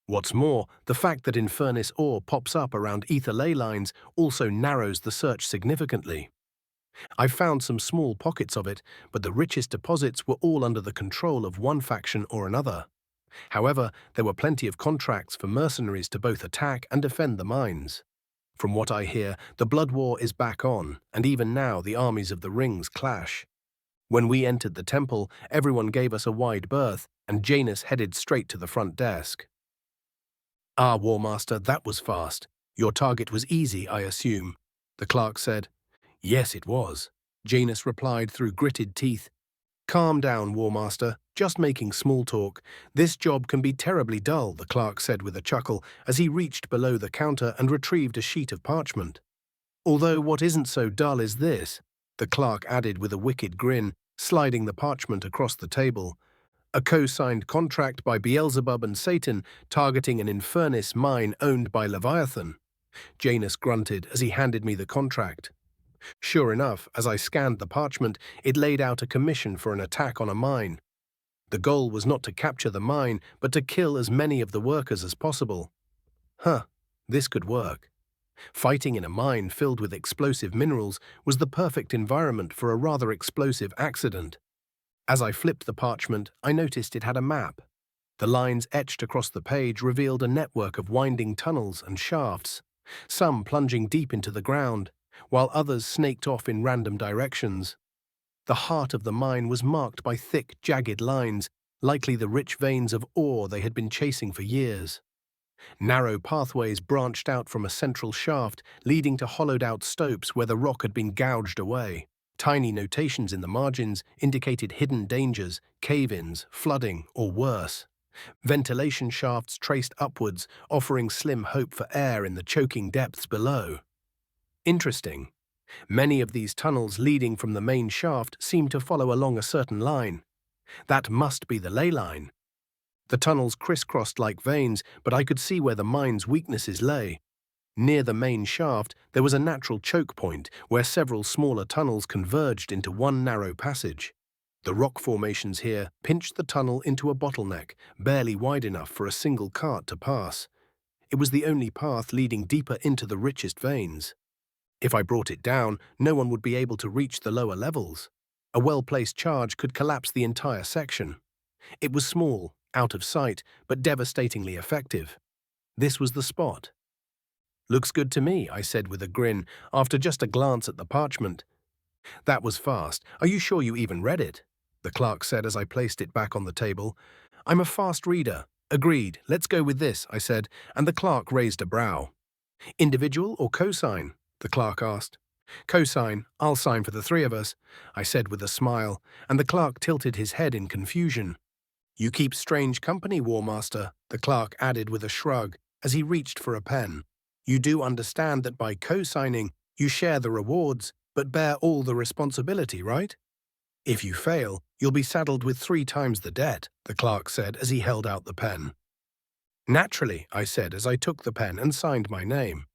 S1: What's more, the fact that Infernus ore pops up around ether ley lines also narrows the search significantly. I found some small pockets of it, but the richest deposits were all under the control of one faction or another. However, there were plenty of contracts for mercenaries to both attack and defend the mines. From what I hear, the blood war is back on, and even now the armies of the rings clash. When we entered the temple, everyone gave us a wide berth, and Janus headed straight to the front desk. "Ah, War Master, that was fast. Your target was easy, I assume," the clerk said. "Yes, it was," Janus replied through gritted teeth. "Calm down, War Master. Just making small talk. This job can be terribly dull," the clerk said with a chuckle as he reached below the counter and retrieved a sheet of parchment. "Although what isn't so dull is this," the clerk added with a wicked grin, sliding the parchment across the table. "A co-signed contract by Beelzebub and Satan targeting an Infernus mine owned by Leviathan." Janus grunted as he handed me the contract. Sure enough, as I scanned the parchment, it laid out a commission for an attack on a mine. The goal was not to capture the mine, but to kill as many of the workers as possible. This could work. Fighting in a mine filled with explosive minerals was the perfect environment for a rather explosive accident. As I flipped the parchment, I noticed it had a map. The lines etched across the page revealed a network of winding tunnels and shafts, some plunging deep into the ground, while others snaked off in random directions. The heart of the mine was marked by thick, jagged lines, likely the rich veins of ore they had been chasing for years. Narrow pathways branched out from a central shaft, leading to hollowed-out stopes where the rock had been gouged away. Tiny notations in the margins indicated hidden dangers, cave-ins, flooding, or worse. Ventilation shafts traced upwards, offering slim hope for air in the choking depths below. Interesting. Many of these tunnels leading from the main shaft seemed to follow along a certain line. That must be the ley line. The tunnels crisscrossed like veins, but I could see where the mine's weaknesses lay. Near the main shaft, there was a natural choke point where several smaller tunnels converged into one narrow passage. The rock formations here pinched the tunnel into a bottleneck, barely wide enough for a single cart to pass. It was the only path leading deeper into the richest veins. If I brought it down, no one would be able to reach the lower levels. A well-placed charge could collapse the entire section. It was small, out of sight, but devastatingly effective. This was the spot. "Looks good to me," I said with a grin, after just a glance at the parchment. "That was fast. Are you sure you even read it?" the clerk said as I placed it back on the table. "I'm a fast reader." "Agreed. Let's go with this," I said, and the clerk raised a brow. "Individual or cosign?" the clerk asked. "Cosign. I'll sign for the three of us," I said with a smile, and the clerk tilted his head in confusion. "You keep strange company, War Master," the clerk added with a shrug as he reached for a pen. "You do understand that by co-signing, you share the rewards, but bear all the responsibility, right? If you fail, you'll be saddled with 3 times the debt," the clerk said as he held out the pen. "Naturally," I said as I took the pen and signed my name.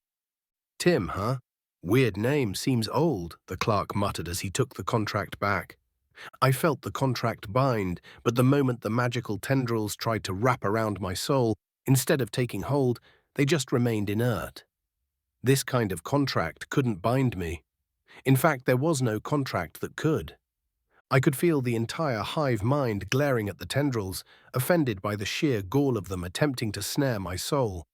S1: "Tim, huh? Weird name, seems old," the clerk muttered as he took the contract back. I felt the contract bind, but the moment the magical tendrils tried to wrap around my soul, instead of taking hold, they just remained inert. This kind of contract couldn't bind me. In fact, there was no contract that could. I could feel the entire hive mind glaring at the tendrils, offended by the sheer gall of them attempting to snare my soul.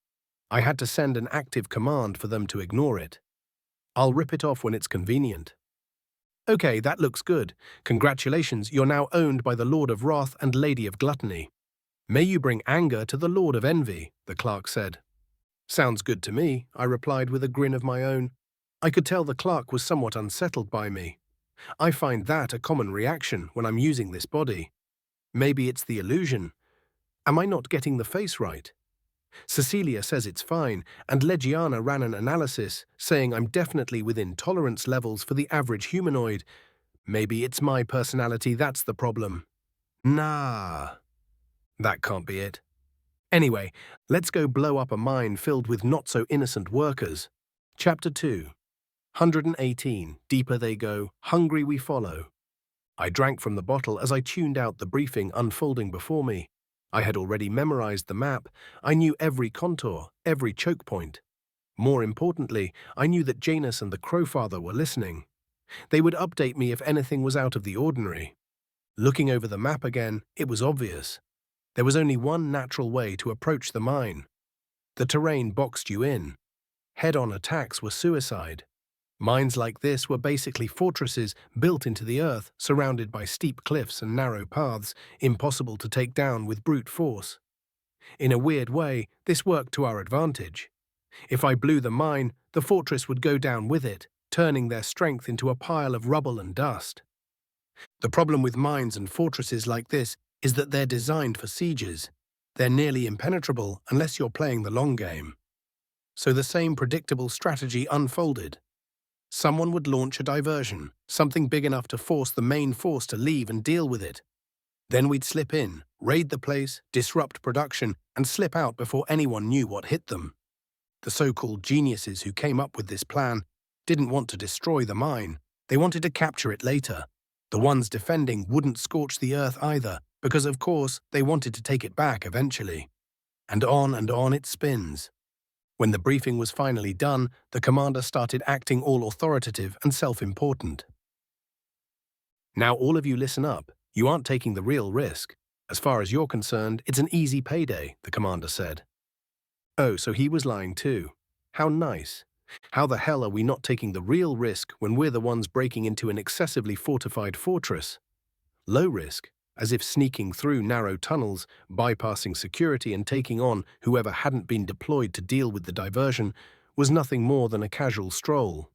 S1: I had to send an active command for them to ignore it. I'll rip it off when it's convenient. Okay, that looks good. Congratulations, you're now owned by the Lord of Wrath and Lady of Gluttony. May you bring anger to the Lord of Envy, the clerk said. Sounds good to me, I replied with a grin of my own. I could tell the clerk was somewhat unsettled by me. I find that a common reaction when I'm using this body. Maybe it's the illusion. Am I not getting the face right? Cecilia says it's fine, and Legiana ran an analysis saying I'm definitely within tolerance levels for the average humanoid. Maybe it's my personality that's the problem. Nah, that can't be it. Anyway, let's go blow up a mine filled with not-so-innocent workers. Chapter 2. 118. Deeper they go, hungry we follow. I drank from the bottle as I tuned out the briefing unfolding before me. I had already memorized the map. I knew every contour, every choke point. More importantly, I knew that Janus and the Crowfather were listening. They would update me if anything was out of the ordinary. Looking over the map again, it was obvious. There was only one natural way to approach the mine. The terrain boxed you in. Head-on attacks were suicide. Mines like this were basically fortresses built into the earth, surrounded by steep cliffs and narrow paths, impossible to take down with brute force. In a weird way, this worked to our advantage. If I blew the mine, the fortress would go down with it, turning their strength into a pile of rubble and dust. The problem with mines and fortresses like this is that they're designed for sieges. They're nearly impenetrable unless you're playing the long game. So the same predictable strategy unfolded. Someone would launch a diversion, something big enough to force the main force to leave and deal with it. Then we'd slip in, raid the place, disrupt production, and slip out before anyone knew what hit them. The so-called geniuses who came up with this plan didn't want to destroy the mine. They wanted to capture it later. The ones defending wouldn't scorch the earth either, because of course they wanted to take it back eventually. And on it spins. When the briefing was finally done, the commander started acting all authoritative and self-important. Now all of you listen up. You aren't taking the real risk. As far as you're concerned, it's an easy payday, the commander said. Oh, so he was lying too. How nice. How the hell are we not taking the real risk when we're the ones breaking into an excessively fortified fortress? Low risk, as if sneaking through narrow tunnels, bypassing security and taking on whoever hadn't been deployed to deal with the diversion, was nothing more than a casual stroll.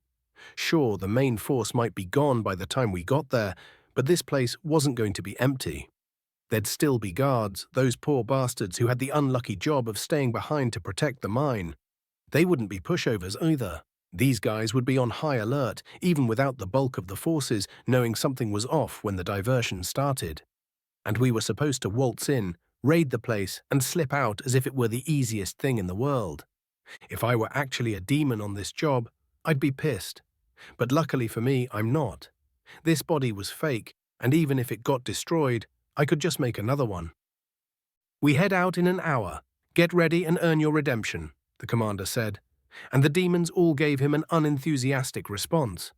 S1: Sure, the main force might be gone by the time we got there, but this place wasn't going to be empty. There'd still be guards, those poor bastards who had the unlucky job of staying behind to protect the mine. They wouldn't be pushovers either. These guys would be on high alert, even without the bulk of the forces knowing something was off when the diversion started. And we were supposed to waltz in, raid the place, and slip out as if it were the easiest thing in the world. If I were actually a demon on this job, I'd be pissed. But luckily for me, I'm not. This body was fake, and even if it got destroyed, I could just make another one. We head out in an hour. Get ready and earn your redemption, the commander said, and the demons all gave him an unenthusiastic response.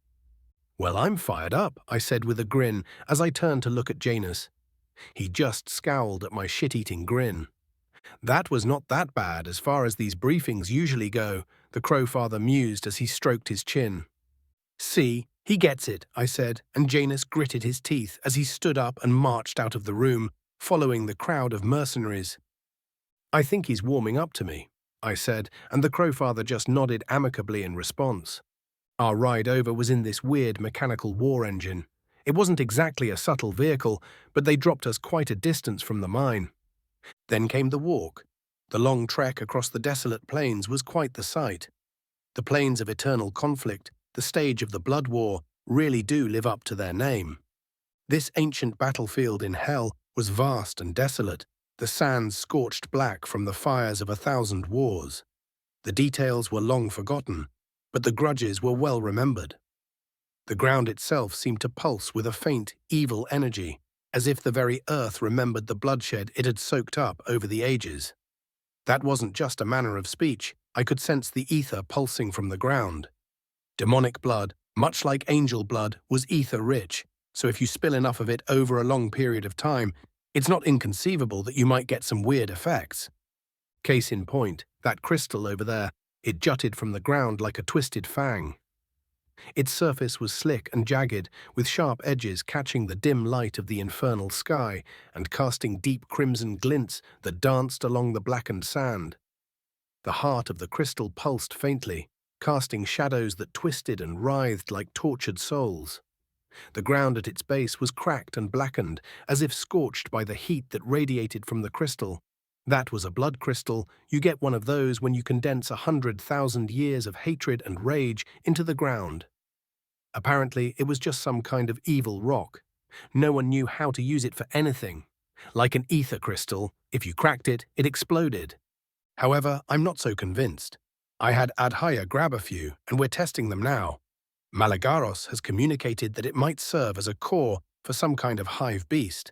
S1: Well, I'm fired up, I said with a grin as I turned to look at Janus. He just scowled at my shit-eating grin. That was not that bad as far as these briefings usually go, the Crowfather mused as he stroked his chin. See, he gets it, I said, and Janus gritted his teeth as he stood up and marched out of the room, following the crowd of mercenaries. I think he's warming up to me, I said, and the Crowfather just nodded amicably in response. Our ride over was in this weird mechanical war engine. It wasn't exactly a subtle vehicle, but they dropped us quite a distance from the mine. Then came the walk. The long trek across the desolate plains was quite the sight. The plains of eternal conflict, the stage of the blood war, really do live up to their name. This ancient battlefield in hell was vast and desolate, the sands scorched black from the fires of 1,000 wars. The details were long forgotten, but the grudges were well remembered. The ground itself seemed to pulse with a faint, evil energy, as if the very earth remembered the bloodshed it had soaked up over the ages. That wasn't just a manner of speech. I could sense the ether pulsing from the ground. Demonic blood, much like angel blood, was ether-rich, so if you spill enough of it over a long period of time, it's not inconceivable that you might get some weird effects. Case in point, that crystal over there, it jutted from the ground like a twisted fang. Its surface was slick and jagged, with sharp edges catching the dim light of the infernal sky and casting deep crimson glints that danced along the blackened sand. The heart of the crystal pulsed faintly, casting shadows that twisted and writhed like tortured souls. The ground at its base was cracked and blackened, as if scorched by the heat that radiated from the crystal. That was a blood crystal. You get one of those when you condense 100,000 years of hatred and rage into the ground. Apparently, it was just some kind of evil rock. No one knew how to use it for anything. Like an ether crystal, if you cracked it, it exploded. However, I'm not so convinced. I had Adhaya grab a few, and we're testing them now. Malagaros has communicated that it might serve as a core for some kind of hive beast.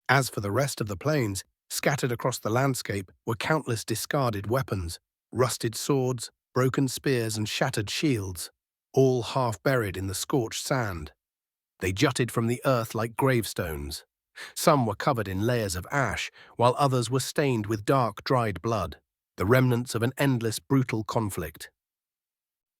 S1: As for the rest of the plains, scattered across the landscape were countless discarded weapons, rusted swords, broken spears and shattered shields, all half buried in the scorched sand. They jutted from the earth like gravestones. Some were covered in layers of ash, while others were stained with dark, dried blood, the remnants of an endless, brutal conflict.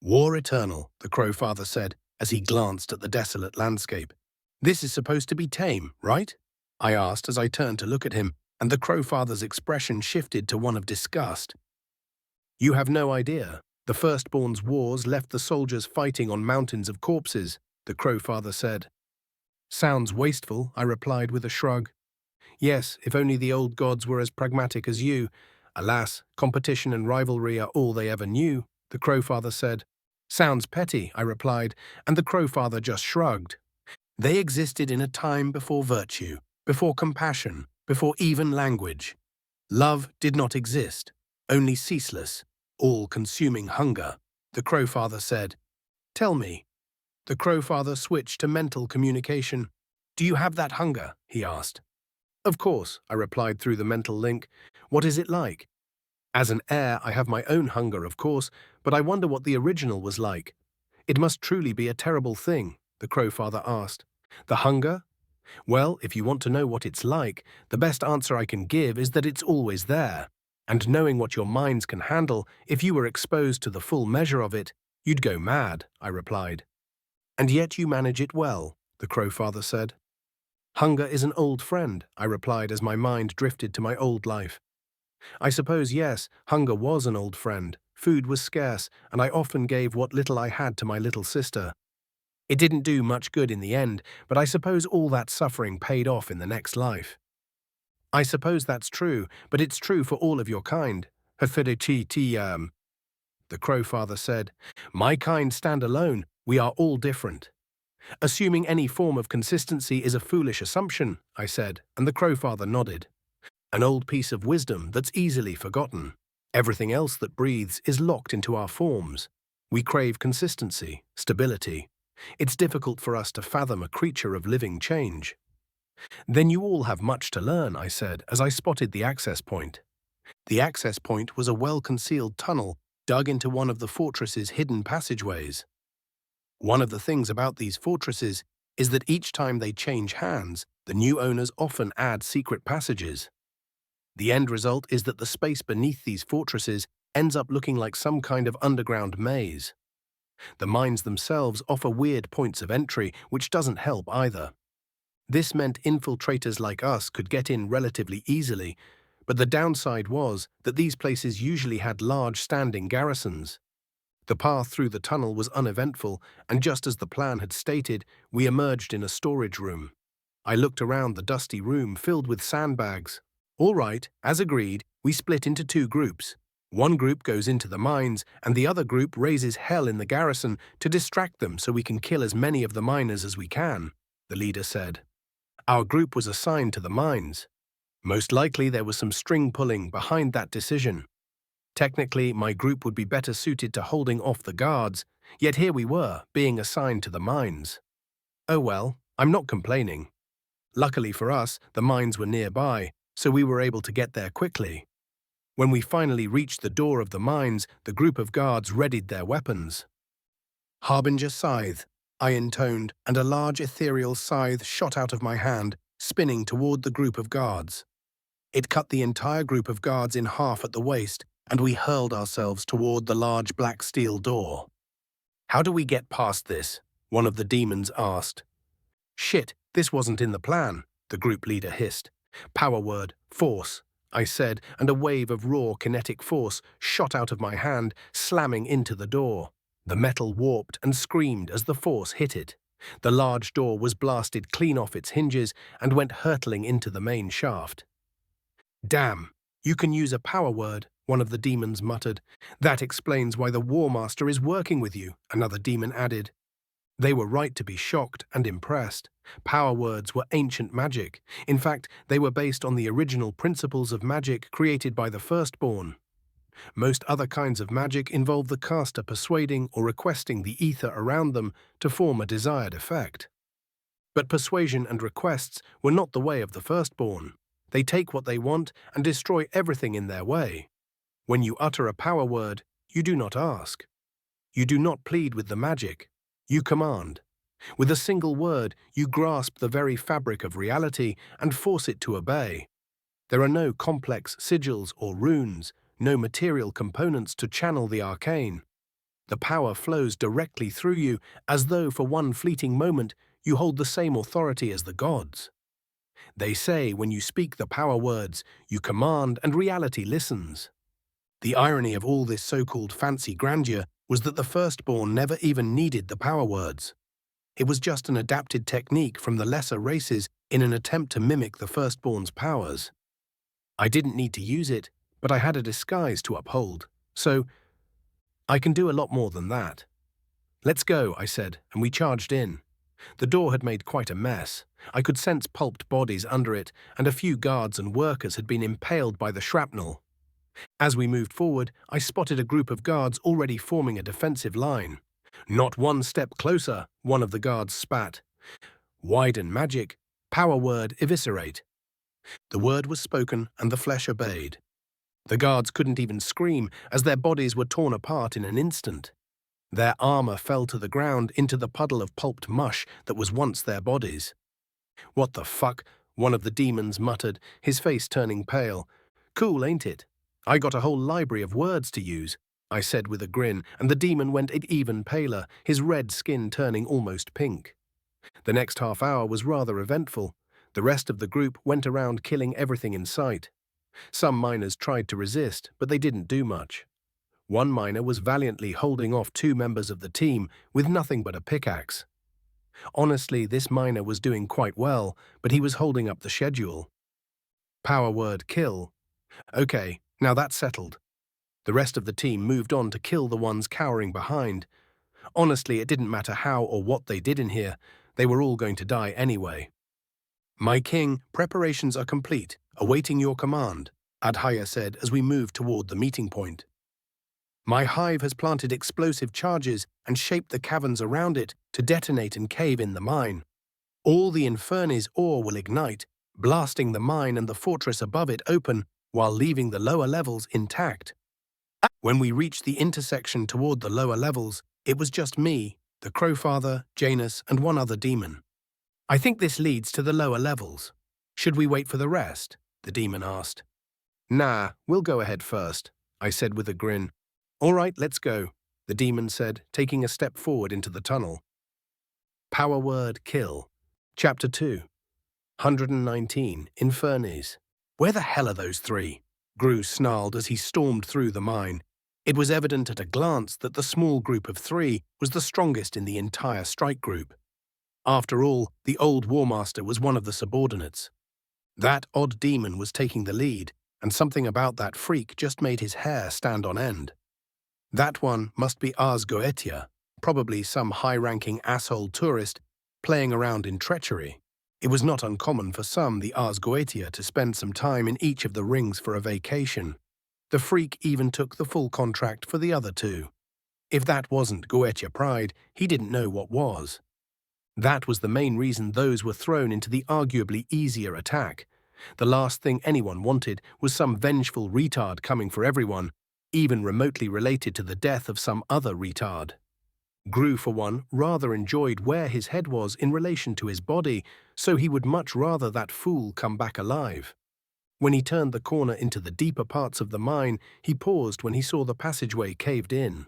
S1: War eternal, the Crowfather said, as he glanced at the desolate landscape. This is supposed to be tame, right? I asked as I turned to look at him, and the Crowfather's expression shifted to one of disgust. You have no idea. The Firstborn's wars left the soldiers fighting on mountains of corpses, the Crowfather said. Sounds wasteful, I replied with a shrug. Yes, if only the old gods were as pragmatic as you. Alas, competition and rivalry are all they ever knew, the Crowfather said. Sounds petty, I replied, and the Crowfather just shrugged. They existed in a time before virtue, before compassion, before even language. Love did not exist, only ceaseless, all-consuming hunger, the Crowfather said. Tell me. The Crowfather switched to mental communication. Do you have that hunger? He asked. Of course, I replied through the mental link. What is it like? As an heir, I have my own hunger, of course, but I wonder what the original was like. It must truly be a terrible thing, the Crowfather asked. The hunger? Well, if you want to know what it's like, the best answer I can give is that it's always there. And knowing what your minds can handle, if you were exposed to the full measure of it, you'd go mad, I replied. And yet you manage it well, the Crowfather said. Hunger is an old friend, I replied as my mind drifted to my old life. I suppose, yes, hunger was an old friend. Food was scarce, and I often gave what little I had to my little sister. It didn't do much good in the end, but I suppose all that suffering paid off in the next life. I suppose that's true, but it's true for all of your kind. The Crowfather said. My kind stand alone, we are all different. Assuming any form of consistency is a foolish assumption, I said, and the Crowfather nodded. An old piece of wisdom that's easily forgotten. Everything else that breathes is locked into our forms. We crave consistency, stability. It's difficult for us to fathom a creature of living change. Then you all have much to learn, I said, as I spotted the access point. The access point was a well-concealed tunnel dug into one of the fortress's hidden passageways. One of the things about these fortresses is that each time they change hands, the new owners often add secret passages. The end result is that the space beneath these fortresses ends up looking like some kind of underground maze. The mines themselves offer weird points of entry, which doesn't help either. This meant infiltrators like us could get in relatively easily, but the downside was that these places usually had large standing garrisons. The path through the tunnel was uneventful, and just as the plan had stated, we emerged in a storage room. I looked around the dusty room filled with sandbags. All right, as agreed, we split into two groups. One group goes into the mines, and the other group raises hell in the garrison to distract them so we can kill as many of the miners as we can, the leader said. Our group was assigned to the mines. Most likely there was some string pulling behind that decision. Technically, my group would be better suited to holding off the guards, yet here we were, being assigned to the mines. Oh well, I'm not complaining. Luckily for us, the mines were nearby, so we were able to get there quickly. When we finally reached the door of the mines, the group of guards readied their weapons. Harbinger scythe, I intoned, and a large ethereal scythe shot out of my hand, spinning toward the group of guards. It cut the entire group of guards in half at the waist, and we hurled ourselves toward the large black steel door. How do we get past this? One of the demons asked. Shit, this wasn't in the plan, the group leader hissed. Power word, force, I said, and a wave of raw kinetic force shot out of my hand, slamming into the door. The metal warped and screamed as the force hit it. The large door was blasted clean off its hinges and went hurtling into the main shaft. Damn, you can use a power word, one of the demons muttered. That explains why the War Master is working with you, another demon added. They were right to be shocked and impressed. Power words were ancient magic. In fact, they were based on the original principles of magic created by the Firstborn. Most other kinds of magic involve the caster persuading or requesting the ether around them to form a desired effect. But persuasion and requests were not the way of the Firstborn. They take what they want and destroy everything in their way. When you utter a power word, you do not ask. You do not plead with the magic. You command. With a single word, you grasp the very fabric of reality and force it to obey. There are no complex sigils or runes, no material components to channel the arcane. The power flows directly through you, as though for one fleeting moment you hold the same authority as the gods. They say when you speak the power words, you command and reality listens. The irony of all this so-called fancy grandeur was that the Firstborn never even needed the power words. It was just an adapted technique from the lesser races in an attempt to mimic the Firstborn's powers. I didn't need to use it, but I had a disguise to uphold, so I can do a lot more than that. Let's go, I said, and we charged in. The door had made quite a mess. I could sense pulped bodies under it, and a few guards and workers had been impaled by the shrapnel. As we moved forward, I spotted a group of guards already forming a defensive line. Not one step closer, one of the guards spat. Widen magic, power word eviscerate. The word was spoken and the flesh obeyed. The guards couldn't even scream as their bodies were torn apart in an instant. Their armor fell to the ground into the puddle of pulped mush that was once their bodies. What the fuck? One of the demons muttered, his face turning pale. Cool, ain't it? I got a whole library of words to use, I said with a grin, and the demon went even paler, his red skin turning almost pink. The next half hour was rather eventful. The rest of the group went around killing everything in sight. Some miners tried to resist, but they didn't do much. One miner was valiantly holding off two members of the team with nothing but a pickaxe. Honestly, this miner was doing quite well, but he was holding up the schedule. Power word kill. Okay, now that's settled. The rest of the team moved on to kill the ones cowering behind. Honestly, it didn't matter how or what they did in here. They were all going to die anyway. My king, preparations are complete, awaiting your command, Adhaya said as we moved toward the meeting point. My hive has planted explosive charges and shaped the caverns around it to detonate and cave in the mine. All the Inferni's ore will ignite, blasting the mine and the fortress above it open while leaving the lower levels intact. When we reached the intersection toward the lower levels, it was just me, the Crowfather, Janus, and one other demon. I think this leads to the lower levels. Should we wait for the rest? The demon asked. Nah, we'll go ahead first, I said with a grin. All right, let's go, the demon said, taking a step forward into the tunnel. Power word kill. Chapter 2. 119 Infernis. Where the hell are those three? Gru snarled as he stormed through the mine. It was evident at a glance that the small group of three was the strongest in the entire strike group. After all, the old War Master was one of the subordinates. That odd demon was taking the lead, and something about that freak just made his hair stand on end. That one must be Ars Goetia, probably some high-ranking asshole tourist playing around in treachery. It was not uncommon for some, the Ars Goetia, to spend some time in each of the rings for a vacation. The freak even took the full contract for the other two. If that wasn't Goetia pride, he didn't know what was. That was the main reason those were thrown into the arguably easier attack. The last thing anyone wanted was some vengeful retard coming for everyone, even remotely related to the death of some other retard. Gru, for one, rather enjoyed where his head was in relation to his body, so he would much rather that fool come back alive. When he turned the corner into the deeper parts of the mine, he paused when he saw the passageway caved in.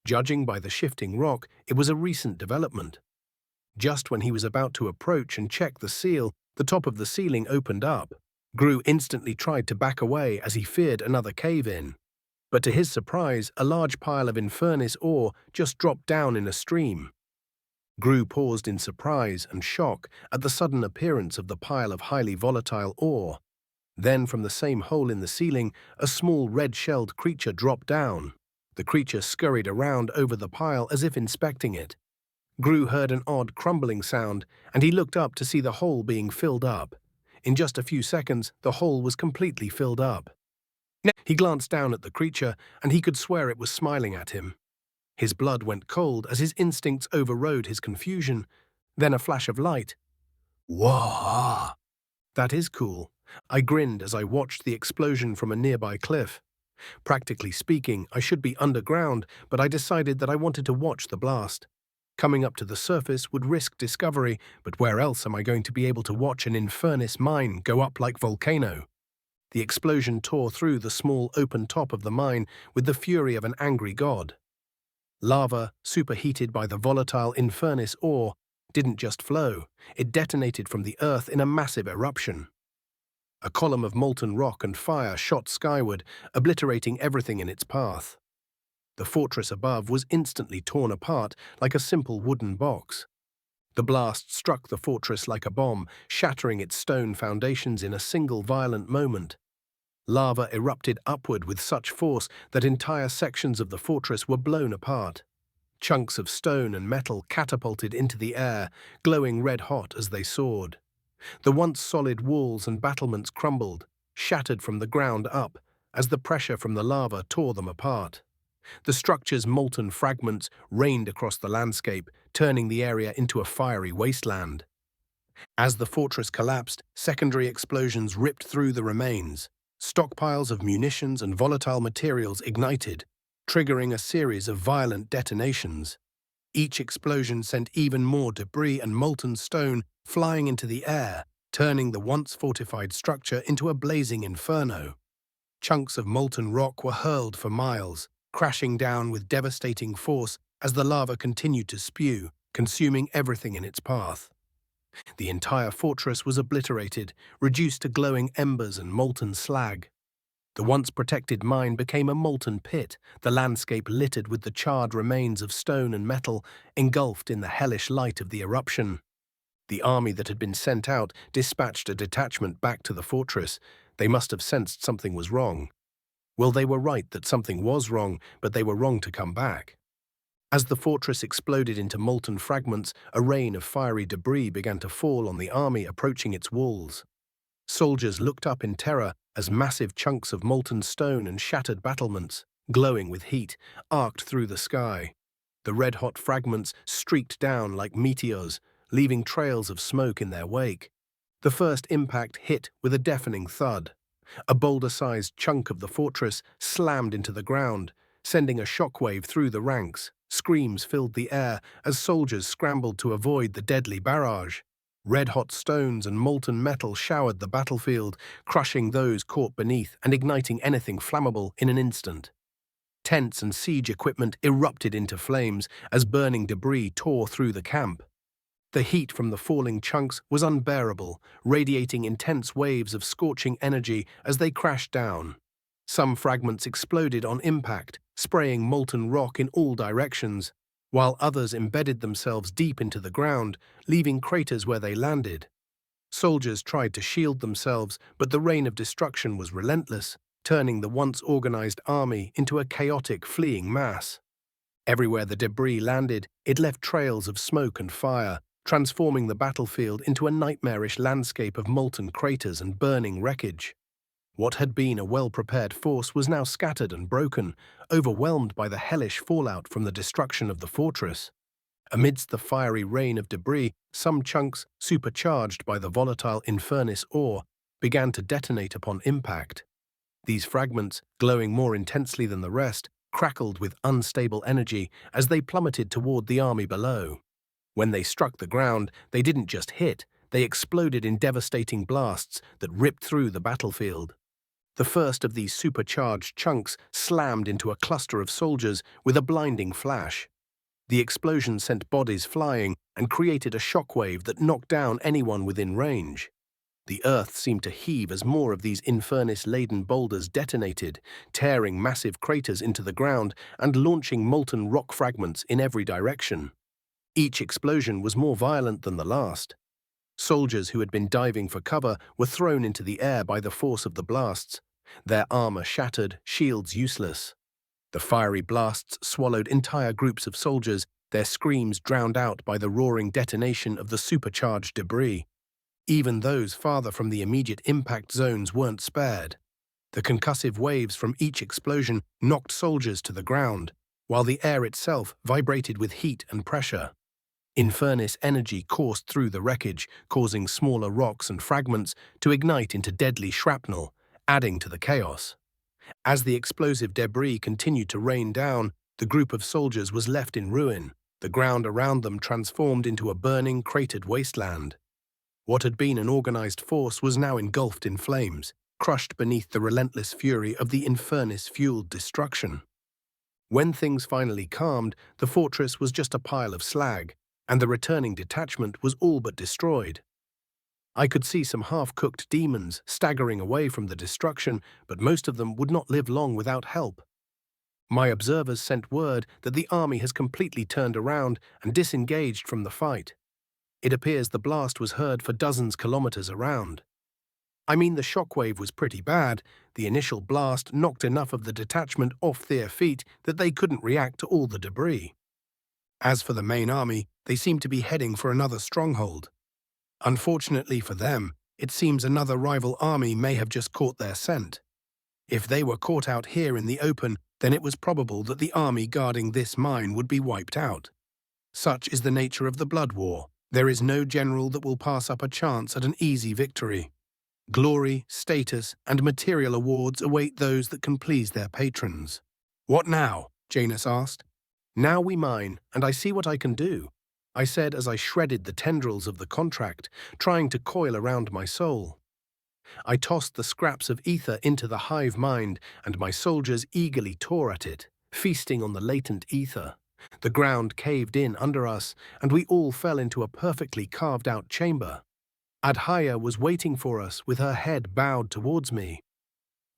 S1: Judging by the shifting rock, it was a recent development. Just when he was about to approach and check the seal, the top of the ceiling opened up. Gru instantly tried to back away as he feared another cave-in. But to his surprise, a large pile of Infernus ore just dropped down in a stream. Gru paused in surprise and shock at the sudden appearance of the pile of highly volatile ore. Then, from the same hole in the ceiling, a small red-shelled creature dropped down. The creature scurried around over the pile as if inspecting it. Gru heard an odd crumbling sound, and he looked up to see the hole being filled up. In just a few seconds, the hole was completely filled up. He glanced down at the creature, and he could swear it was smiling at him. His blood went cold as his instincts overrode his confusion. Then a flash of light. Whoa! That is cool. I grinned as I watched the explosion from a nearby cliff. Practically speaking, I should be underground, but I decided that I wanted to watch the blast. Coming up to the surface would risk discovery, but where else am I going to be able to watch an Infernus mine go up like volcano? The explosion tore through the small open top of the mine with the fury of an angry god. Lava, superheated by the volatile Infernus ore, didn't just flow, it detonated from the earth in a massive eruption. A column of molten rock and fire shot skyward, obliterating everything in its path. The fortress above was instantly torn apart like a simple wooden box. The blast struck the fortress like a bomb, shattering its stone foundations in a single violent moment. Lava erupted upward with such force that entire sections of the fortress were blown apart. Chunks of stone and metal catapulted into the air, glowing red-hot as they soared. The once solid walls and battlements crumbled, shattered from the ground up, as the pressure from the lava tore them apart. The structure's molten fragments rained across the landscape, turning the area into a fiery wasteland. As the fortress collapsed, secondary explosions ripped through the remains. Stockpiles of munitions and volatile materials ignited, triggering a series of violent detonations. Each explosion sent even more debris and molten stone flying into the air, turning the once fortified structure into a blazing inferno. Chunks of molten rock were hurled for miles, crashing down with devastating force as the lava continued to spew, consuming everything in its path. The entire fortress was obliterated, reduced to glowing embers and molten slag. The once protected mine became a molten pit, the landscape littered with the charred remains of stone and metal, engulfed in the hellish light of the eruption. The army that had been sent out dispatched a detachment back to the fortress. They must have sensed something was wrong. Well, they were right that something was wrong, but they were wrong to come back. As the fortress exploded into molten fragments, a rain of fiery debris began to fall on the army approaching its walls. Soldiers looked up in terror as massive chunks of molten stone and shattered battlements, glowing with heat, arced through the sky. The red-hot fragments streaked down like meteors, leaving trails of smoke in their wake. The first impact hit with a deafening thud. A boulder-sized chunk of the fortress slammed into the ground, sending a shockwave through the ranks. Screams filled the air as soldiers scrambled to avoid the deadly barrage. Red-hot stones and molten metal showered the battlefield, crushing those caught beneath and igniting anything flammable in an instant. Tents and siege equipment erupted into flames as burning debris tore through the camp. The heat from the falling chunks was unbearable, radiating intense waves of scorching energy as they crashed down. Some fragments exploded on impact, spraying molten rock in all directions, while others embedded themselves deep into the ground, leaving craters where they landed. Soldiers tried to shield themselves, but the rain of destruction was relentless, turning the once organized army into a chaotic, fleeing mass. Everywhere the debris landed, it left trails of smoke and fire, transforming the battlefield into a nightmarish landscape of molten craters and burning wreckage. What had been a well-prepared force was now scattered and broken, overwhelmed by the hellish fallout from the destruction of the fortress. Amidst the fiery rain of debris, some chunks, supercharged by the volatile Infernus ore, began to detonate upon impact. These fragments, glowing more intensely than the rest, crackled with unstable energy as they plummeted toward the army below. When they struck the ground, they didn't just hit, they exploded in devastating blasts that ripped through the battlefield. The first of these supercharged chunks slammed into a cluster of soldiers with a blinding flash. The explosion sent bodies flying and created a shockwave that knocked down anyone within range. The earth seemed to heave as more of these infernus-laden boulders detonated, tearing massive craters into the ground and launching molten rock fragments in every direction. Each explosion was more violent than the last. Soldiers who had been diving for cover were thrown into the air by the force of the blasts, their armor shattered, shields useless. The fiery blasts swallowed entire groups of soldiers, their screams drowned out by the roaring detonation of the supercharged debris. Even those farther from the immediate impact zones weren't spared. The concussive waves from each explosion knocked soldiers to the ground, while the air itself vibrated with heat and pressure. Infernus energy coursed through the wreckage, causing smaller rocks and fragments to ignite into deadly shrapnel, adding to the chaos. As the explosive debris continued to rain down, the group of soldiers was left in ruin, the ground around them transformed into a burning, cratered wasteland. What had been an organized force was now engulfed in flames, crushed beneath the relentless fury of the infernus-fueled destruction. When things finally calmed, the fortress was just a pile of slag, and the returning detachment was all but destroyed. I could see some half-cooked demons staggering away from the destruction, but most of them would not live long without help. My observers sent word that the army has completely turned around and disengaged from the fight. It appears the blast was heard for dozens kilometers around. I mean, the shockwave was pretty bad. The initial blast knocked enough of the detachment off their feet that they couldn't react to all the debris. As for the main army, they seemed to be heading for another stronghold. Unfortunately for them, it seems another rival army may have just caught their scent. If they were caught out here in the open, then it was probable that the army guarding this mine would be wiped out. Such is the nature of the blood war. There is no general that will pass up a chance at an easy victory. Glory, status, and material awards await those that can please their patrons. "What now?" Janus asked. "Now we mine, and I see what I can do," I said as I shredded the tendrils of the contract, trying to coil around my soul. I tossed the scraps of ether into the hive mind, and my soldiers eagerly tore at it, feasting on the latent ether. The ground caved in under us, and we all fell into a perfectly carved-out chamber. Adhaya was waiting for us with her head bowed towards me.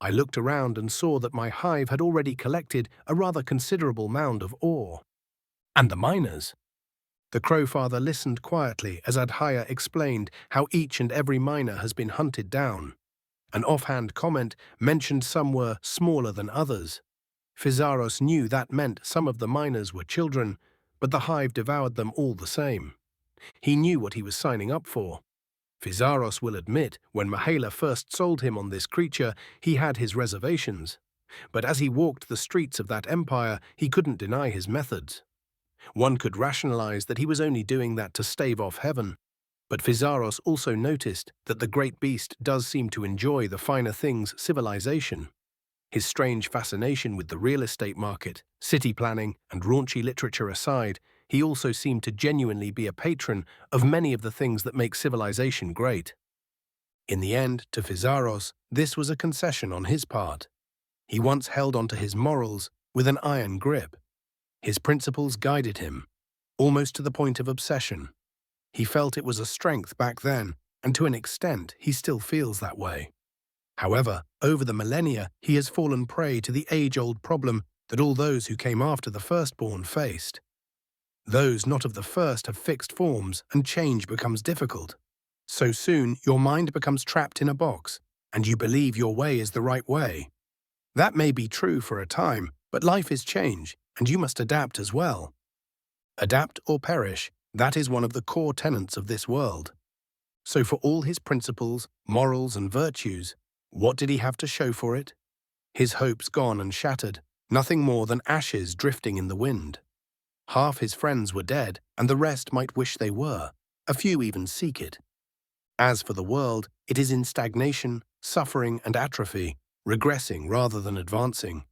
S1: I looked around and saw that my hive had already collected a rather considerable mound of ore. And the miners? The Crowfather listened quietly as Adhaya explained how each and every miner has been hunted down. An offhand comment mentioned some were smaller than others. Physaros knew that meant some of the miners were children, but the hive devoured them all the same. He knew what he was signing up for. Physaros will admit when Mahala first sold him on this creature, he had his reservations. But as he walked the streets of that empire, he couldn't deny his methods. One could rationalize that he was only doing that to stave off heaven. But Physaros also noticed that the great beast does seem to enjoy the finer things civilization. His strange fascination with the real estate market, city planning, and raunchy literature aside, he also seemed to genuinely be a patron of many of the things that make civilization great. In the end, to Physaros, this was a concession on his part. He once held onto his morals with an iron grip. His principles guided him, almost to the point of obsession. He felt it was a strength back then, and to an extent, he still feels that way. However, over the millennia, he has fallen prey to the age-old problem that all those who came after the firstborn faced. Those not of the first have fixed forms, and change becomes difficult. So soon, your mind becomes trapped in a box, and you believe your way is the right way. That may be true for a time, but life is change, and you must adapt as well. Adapt or perish, that is one of the core tenets of this world. So for all his principles, morals, and virtues, what did he have to show for it? His hopes gone and shattered, nothing more than ashes drifting in the wind. Half his friends were dead, and the rest might wish they were. A few even seek it. As for the world, it is in stagnation, suffering, and atrophy, regressing rather than advancing.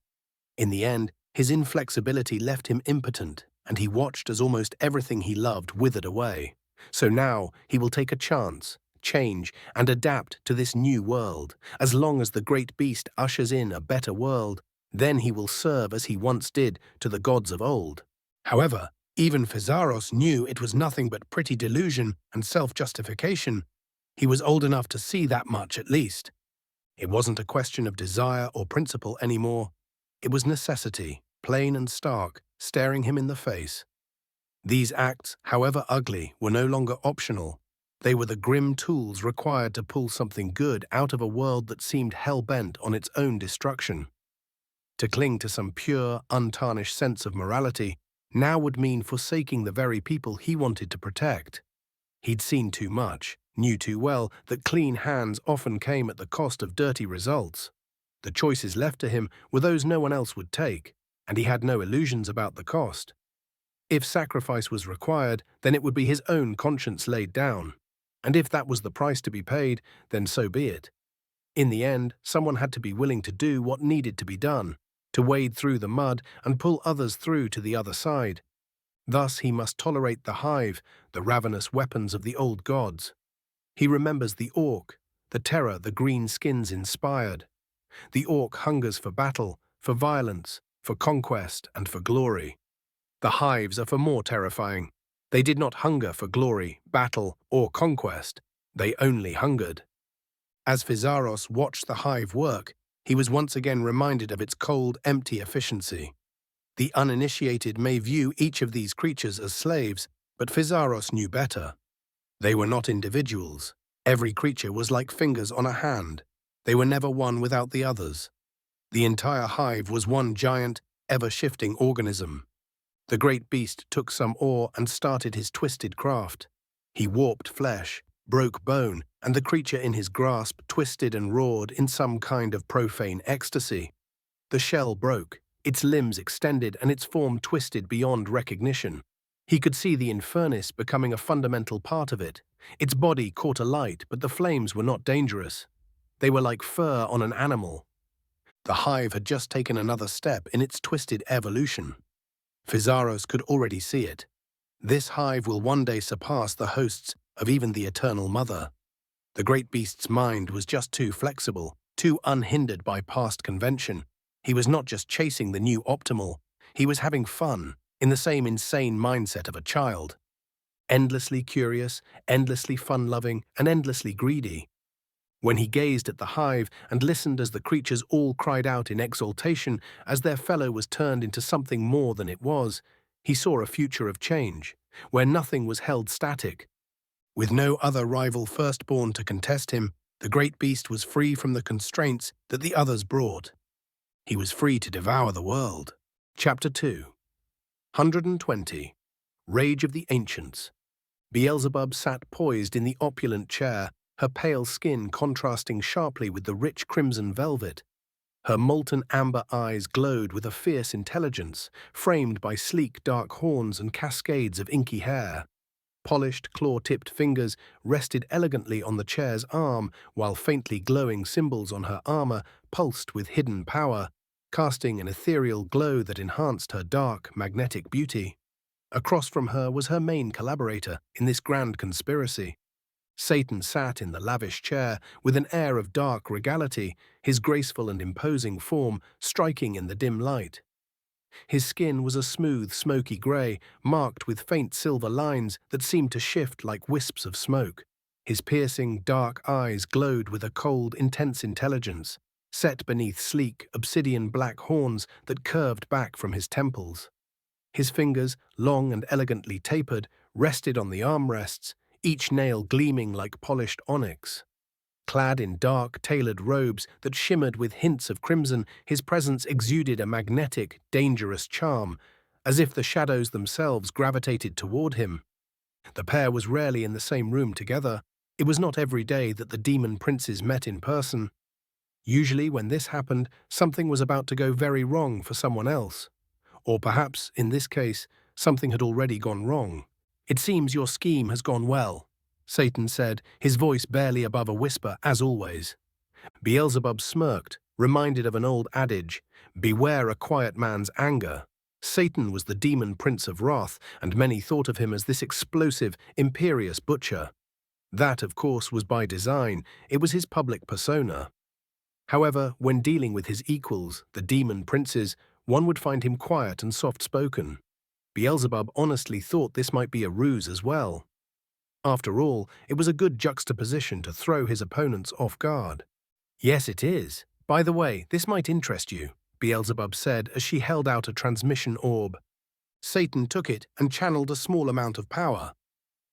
S1: In the end, his inflexibility left him impotent, and he watched as almost everything he loved withered away. So now he will take a chance, change, and adapt to this new world. As long as the great beast ushers in a better world, then he will serve as he once did to the gods of old. However, even Physaros knew it was nothing but pretty delusion and self-justification. He was old enough to see that much at least. It wasn't a question of desire or principle anymore. It was necessity, plain and stark, staring him in the face. These acts, however ugly, were no longer optional. They were the grim tools required to pull something good out of a world that seemed hell-bent on its own destruction. To cling to some pure, untarnished sense of morality now would mean forsaking the very people he wanted to protect. He'd seen too much, knew too well that clean hands often came at the cost of dirty results. The choices left to him were those no one else would take, and he had no illusions about the cost. If sacrifice was required, then it would be his own conscience laid down. And if that was the price to be paid, then so be it. In the end, someone had to be willing to do what needed to be done, to wade through the mud and pull others through to the other side. Thus he must tolerate the hive, the ravenous weapons of the old gods. He remembers the orc, the terror the green skins inspired. The orc hungers for battle, for violence, for conquest, and for glory. The hives are far more terrifying. They did not hunger for glory, battle, or conquest. They only hungered. As Physaros watched the hive work, he was once again reminded of its cold, empty efficiency. The uninitiated may view each of these creatures as slaves, but Physaros knew better. They were not individuals. Every creature was like fingers on a hand. They were never one without the others. The entire hive was one giant, ever-shifting organism. The great beast took some ore and started his twisted craft. He warped flesh, broke bone, and the creature in his grasp twisted and roared in some kind of profane ecstasy. The shell broke, its limbs extended and its form twisted beyond recognition. He could see the infernis becoming a fundamental part of it. Its body caught alight, but the flames were not dangerous. They were like fur on an animal. The hive had just taken another step in its twisted evolution. Physaros could already see it. This hive will one day surpass the hosts of even the Eternal Mother. The great beast's mind was just too flexible, too unhindered by past convention. He was not just chasing the new optimal, he was having fun, in the same insane mindset of a child. Endlessly curious, endlessly fun-loving, and endlessly greedy. When he gazed at the hive and listened as the creatures all cried out in exultation as their fellow was turned into something more than it was, he saw a future of change, where nothing was held static. With no other rival firstborn to contest him, the great beast was free from the constraints that the others brought. He was free to devour the world. Chapter 2. 120. Rage of the Ancients. Beelzebub sat poised in the opulent chair, her pale skin contrasting sharply with the rich crimson velvet. Her molten amber eyes glowed with a fierce intelligence, framed by sleek dark horns and cascades of inky hair. Polished, claw-tipped fingers rested elegantly on the chair's arm, while faintly glowing symbols on her armor pulsed with hidden power, casting an ethereal glow that enhanced her dark, magnetic beauty. Across from her was her main collaborator in this grand conspiracy. Satan sat in the lavish chair with an air of dark regality, his graceful and imposing form striking in the dim light. His skin was a smooth, smoky grey, marked with faint silver lines that seemed to shift like wisps of smoke. His piercing, dark eyes glowed with a cold, intense intelligence, set beneath sleek, obsidian-black horns that curved back from his temples. His fingers, long and elegantly tapered, rested on the armrests, each nail gleaming like polished onyx. Clad in dark, tailored robes that shimmered with hints of crimson, his presence exuded a magnetic, dangerous charm, as if the shadows themselves gravitated toward him. The pair was rarely in the same room together. It was not every day that the demon princes met in person. Usually when this happened, something was about to go very wrong for someone else. Or perhaps, in this case, something had already gone wrong. "It seems your scheme has gone well," Satan said, his voice barely above a whisper, as always. Beelzebub smirked, reminded of an old adage, "Beware a quiet man's anger." Satan was the demon prince of wrath, and many thought of him as this explosive, imperious butcher. That, of course, was by design. It was his public persona. However, when dealing with his equals, the demon princes, one would find him quiet and soft-spoken. Beelzebub honestly thought this might be a ruse as well. After all, it was a good juxtaposition to throw his opponents off guard. "Yes, it is. By the way, this might interest you," Beelzebub said as she held out a transmission orb. Satan took it and channeled a small amount of power.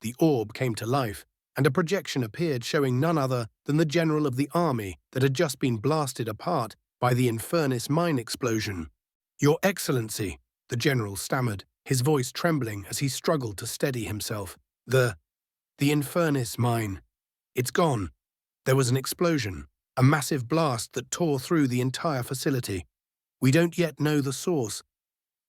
S1: The orb came to life, and a projection appeared showing none other than the general of the army that had just been blasted apart by the Infernus mine explosion. "Your Excellency," the general stammered, his voice trembling as he struggled to steady himself. The Infernus mine. It's gone." There was an explosion, a massive blast that tore through the entire facility. "We don't yet know the source,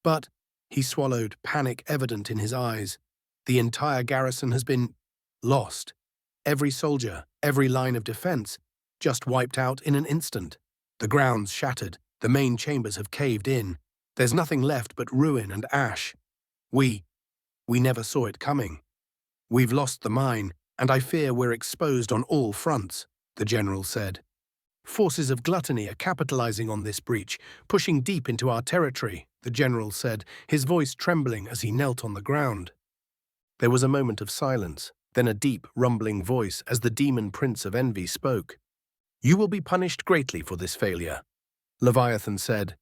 S1: but," he swallowed, panic evident in his eyes, "the entire garrison has been lost. Every soldier, every line of defense, just wiped out in an instant. The ground's shattered, the main chambers have caved in. There's nothing left but ruin and ash. We never saw it coming. We've lost the mine, and I fear we're exposed on all fronts," the general said. "Forces of gluttony are capitalizing on this breach, pushing deep into our territory," the general said, his voice trembling as he knelt on the ground. There was a moment of silence, then a deep, rumbling voice as the demon prince of envy spoke. "You will be punished greatly for this failure," Leviathan said.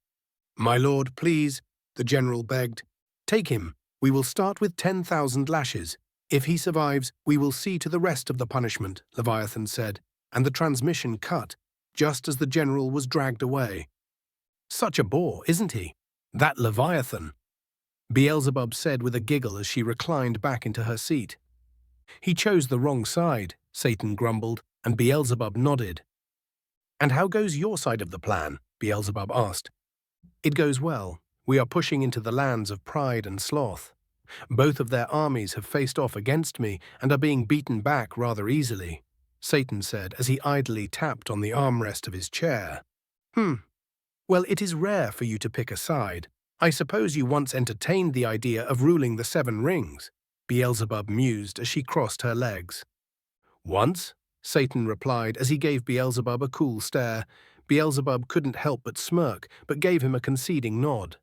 S1: "My lord, please," the general begged. "Take him. We will start with 10,000 lashes. If he survives, we will see to the rest of the punishment," Leviathan said, and the transmission cut, just as the general was dragged away. "Such a bore, isn't he? That Leviathan," Beelzebub said with a giggle as she reclined back into her seat. "He chose the wrong side," Satan grumbled, and Beelzebub nodded. "And how goes your side of the plan?" Beelzebub asked. "It goes well. We are pushing into the lands of Pride and Sloth. Both of their armies have faced off against me and are being beaten back rather easily," Satan said as he idly tapped on the armrest of his chair. Well, it is rare for you to pick a side. I suppose you once entertained the idea of ruling the 7 rings," Beelzebub mused as she crossed her legs. "Once?" Satan replied as he gave Beelzebub a cool stare. Beelzebub couldn't help but smirk, but gave him a conceding nod.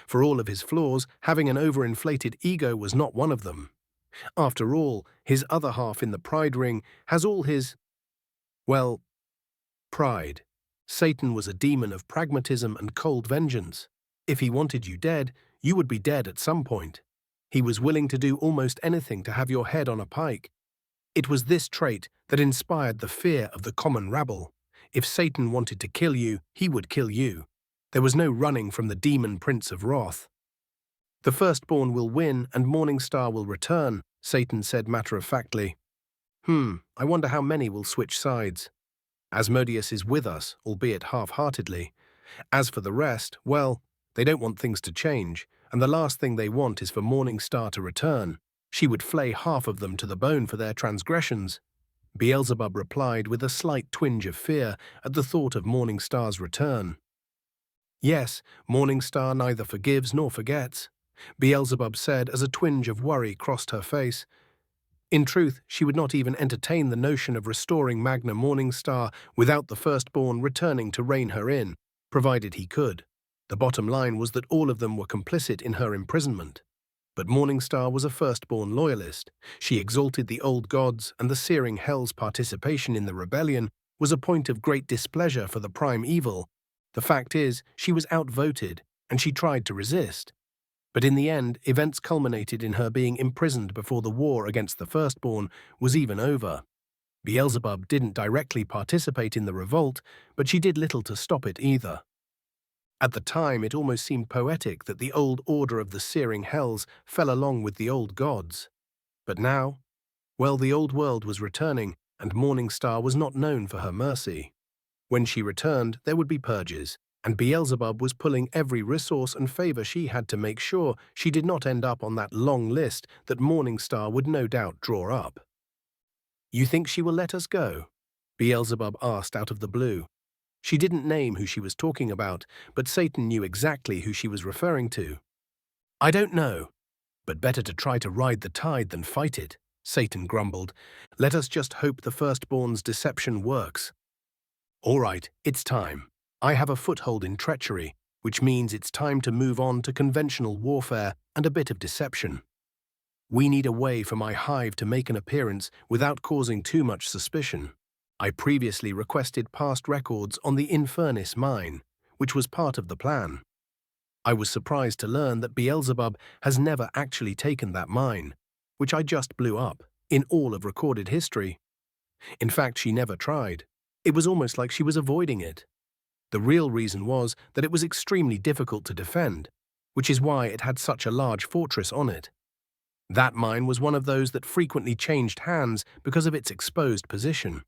S1: For all of his flaws, having an overinflated ego was not one of them. After all, his other half in the Pride Ring has all his, well, pride. Satan was a demon of pragmatism and cold vengeance. If he wanted you dead, you would be dead at some point. He was willing to do almost anything to have your head on a pike. It was this trait that inspired the fear of the common rabble. If Satan wanted to kill you, he would kill you. There was no running from the demon prince of wrath. "The firstborn will win and Morningstar will return," Satan said matter-of-factly. I wonder how many will switch sides. Asmodeus is with us, albeit half-heartedly. As for the rest, well, they don't want things to change, and the last thing they want is for Morningstar to return. She would flay half of them to the bone for their transgressions. Beelzebub replied with a slight twinge of fear at the thought of Morningstar's return. "Yes, Morningstar neither forgives nor forgets," Beelzebub said as a twinge of worry crossed her face. In truth, she would not even entertain the notion of restoring Magna Morningstar without the firstborn returning to rein her in, provided he could. The bottom line was that all of them were complicit in her imprisonment. But Morningstar was a firstborn loyalist. She exalted the old gods, and the searing hell's participation in the rebellion was a point of great displeasure for the prime evil. The fact is, she was outvoted, and she tried to resist. But in the end, events culminated in her being imprisoned before the war against the firstborn was even over. Beelzebub didn't directly participate in the revolt, but she did little to stop it either. At the time, it almost seemed poetic that the old order of the searing hells fell along with the old gods. But now, well, the old world was returning, and Morningstar was not known for her mercy. When she returned, there would be purges, and Beelzebub was pulling every resource and favor she had to make sure she did not end up on that long list that Morningstar would no doubt draw up. "You think she will let us go?" Beelzebub asked out of the blue. She didn't name who she was talking about, but Satan knew exactly who she was referring to. "I don't know, but better to try to ride the tide than fight it," Satan grumbled. Let us just hope the firstborn's deception works. All right, it's time. I have a foothold in treachery, which means it's time to move on to conventional warfare and a bit of deception. We need a way for my hive to make an appearance without causing too much suspicion. I previously requested past records on the Infernus mine, which was part of the plan. I was surprised to learn that Beelzebub has never actually taken that mine, which I just blew up, in all of recorded history. In fact, she never tried. It was almost like she was avoiding it. The real reason was that it was extremely difficult to defend, which is why it had such a large fortress on it. That mine was one of those that frequently changed hands because of its exposed position.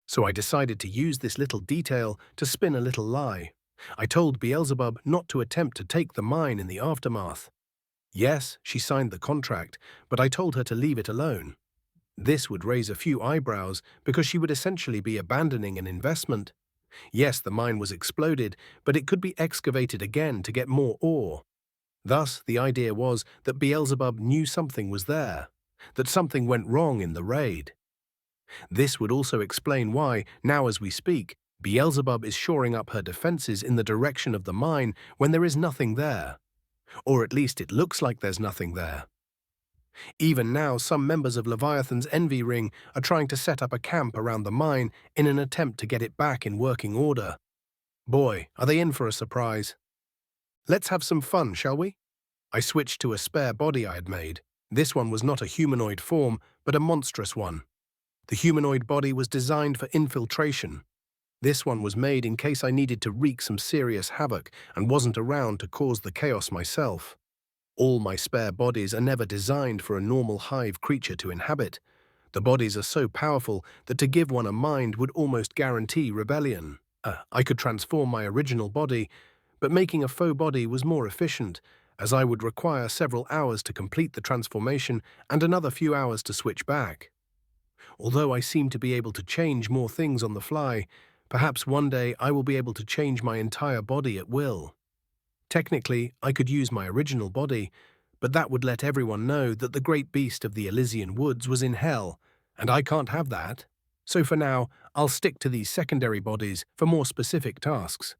S1: So I decided to use this little detail to spin a little lie. I told Beelzebub not to attempt to take the mine in the aftermath. Yes, she signed the contract, but I told her to leave it alone. This would raise a few eyebrows because she would essentially be abandoning an investment. Yes, the mine was exploded, but it could be excavated again to get more ore. Thus, the idea was that Beelzebub knew something was there, that something went wrong in the raid. This would also explain why, now as we speak, Beelzebub is shoring up her defenses in the direction of the mine when there is nothing there. Or at least it looks like there's nothing there. Even now, some members of Leviathan's Envy Ring are trying to set up a camp around the mine in an attempt to get it back in working order. Boy, are they in for a surprise. Let's have some fun, shall we? I switched to a spare body I had made. This one was not a humanoid form, but a monstrous one. The humanoid body was designed for infiltration. This one was made in case I needed to wreak some serious havoc and wasn't around to cause the chaos myself. All my spare bodies are never designed for a normal hive creature to inhabit. The bodies are so powerful that to give one a mind would almost guarantee rebellion. I could transform my original body, but making a faux body was more efficient, as I would require several hours to complete the transformation and another few hours to switch back. Although I seem to be able to change more things on the fly, perhaps one day I will be able to change my entire body at will. Technically, I could use my original body, but that would let everyone know that the great beast of the Elysian woods was in hell, and I can't have that. So for now, I'll stick to these secondary bodies for more specific tasks.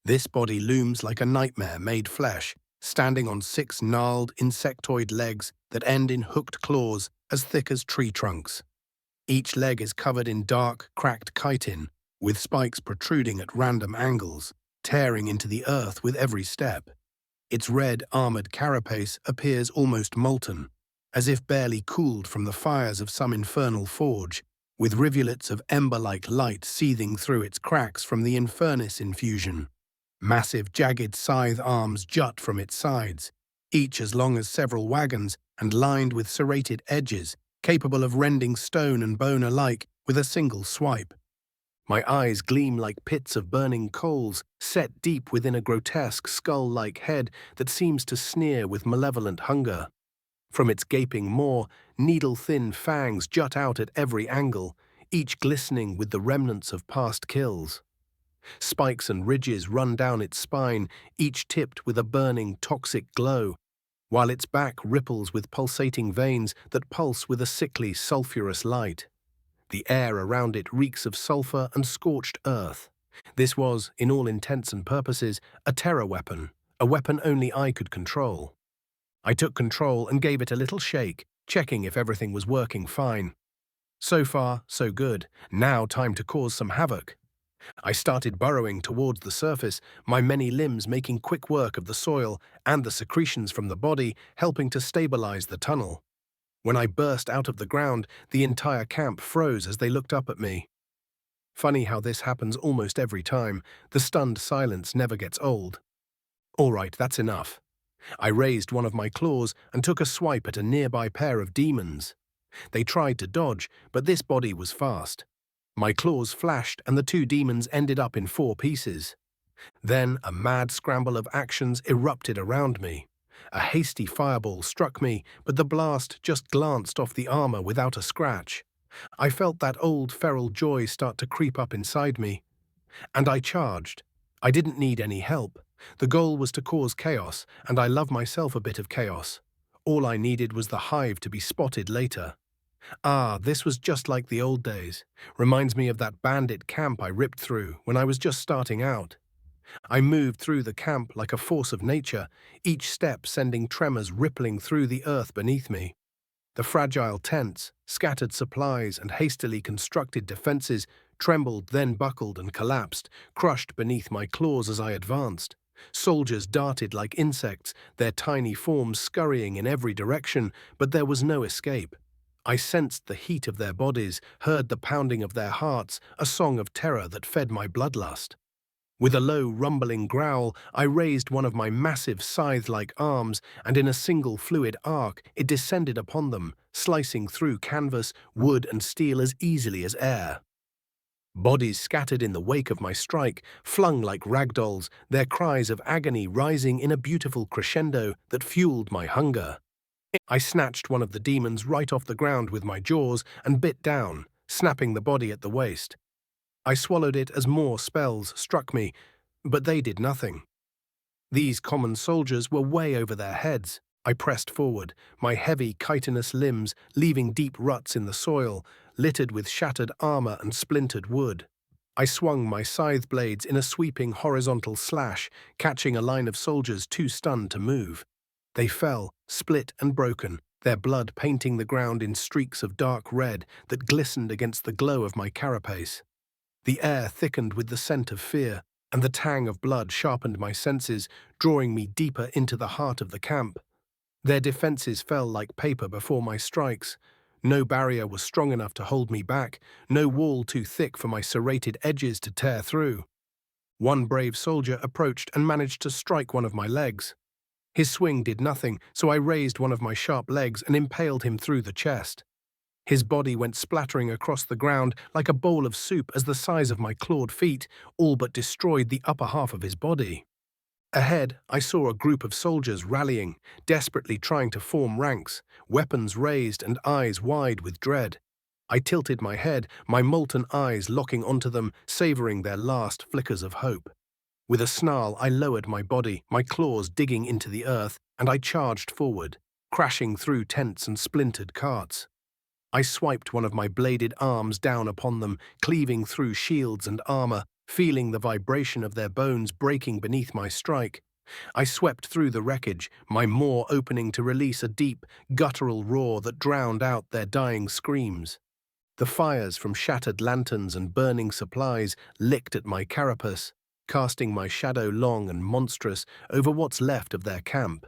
S1: This body looms like a nightmare made flesh, standing on 6 gnarled insectoid legs that end in hooked claws as thick as tree trunks. Each leg is covered in dark, cracked chitin, with spikes protruding at random angles, tearing into the earth with every step. Its red, armored carapace appears almost molten, as if barely cooled from the fires of some infernal forge, with rivulets of ember-like light seething through its cracks from the Infernus infusion. Massive, jagged scythe arms jut from its sides, each as long as several wagons and lined with serrated edges, capable of rending stone and bone alike with a single swipe. My eyes gleam like pits of burning coals, set deep within a grotesque skull-like head that seems to sneer with malevolent hunger. From its gaping maw, needle-thin fangs jut out at every angle, each glistening with the remnants of past kills. Spikes and ridges run down its spine, each tipped with a burning, toxic glow, while its back ripples with pulsating veins that pulse with a sickly, sulphurous light. The air around it reeks of sulfur and scorched earth. This was, in all intents and purposes, a terror weapon, a weapon only I could control. I took control and gave it a little shake, checking if everything was working fine. So far, so good. Now time to cause some havoc. I started burrowing towards the surface, my many limbs making quick work of the soil and the secretions from the body helping to stabilize the tunnel. When I burst out of the ground, the entire camp froze as they looked up at me. Funny how this happens almost every time. The stunned silence never gets old. All right, that's enough. I raised one of my claws and took a swipe at a nearby pair of demons. They tried to dodge, but this body was fast. My claws flashed and the 2 demons ended up in 4 pieces. Then a mad scramble of actions erupted around me. A hasty fireball struck me, but the blast just glanced off the armor without a scratch. I felt that old feral joy start to creep up inside me. And I charged. I didn't need any help. The goal was to cause chaos, and I love myself a bit of chaos. All I needed was the hive to be spotted later. Ah, this was just like the old days. Reminds me of that bandit camp I ripped through when I was just starting out. I moved through the camp like a force of nature, each step sending tremors rippling through the earth beneath me. The fragile tents, scattered supplies, and hastily constructed defenses trembled, then buckled and collapsed, crushed beneath my claws as I advanced. Soldiers darted like insects, their tiny forms scurrying in every direction, but there was no escape. I sensed the heat of their bodies, heard the pounding of their hearts, a song of terror that fed my bloodlust. With a low, rumbling growl, I raised one of my massive scythe-like arms, and in a single fluid arc, it descended upon them, slicing through canvas, wood, and steel as easily as air. Bodies scattered in the wake of my strike, flung like ragdolls, their cries of agony rising in a beautiful crescendo that fueled my hunger. I snatched one of the demons right off the ground with my jaws and bit down, snapping the body at the waist. I swallowed it as more spells struck me, but they did nothing. These common soldiers were way over their heads. I pressed forward, my heavy, chitinous limbs leaving deep ruts in the soil, littered with shattered armor and splintered wood. I swung my scythe blades in a sweeping horizontal slash, catching a line of soldiers too stunned to move. They fell, split and broken, their blood painting the ground in streaks of dark red that glistened against the glow of my carapace. The air thickened with the scent of fear, and the tang of blood sharpened my senses, drawing me deeper into the heart of the camp. Their defenses fell like paper before my strikes. No barrier was strong enough to hold me back, no wall too thick for my serrated edges to tear through. One brave soldier approached and managed to strike one of my legs. His swing did nothing, so I raised one of my sharp legs and impaled him through the chest. His body went splattering across the ground like a bowl of soup as the size of my clawed feet all but destroyed the upper half of his body. Ahead, I saw a group of soldiers rallying, desperately trying to form ranks, weapons raised and eyes wide with dread. I tilted my head, my molten eyes locking onto them, savoring their last flickers of hope. With a snarl, I lowered my body, my claws digging into the earth, and I charged forward, crashing through tents and splintered carts. I swiped one of my bladed arms down upon them, cleaving through shields and armor, feeling the vibration of their bones breaking beneath my strike. I swept through the wreckage, my maw opening to release a deep, guttural roar that drowned out their dying screams. The fires from shattered lanterns and burning supplies licked at my carapace, casting my shadow long and monstrous over what's left of their camp.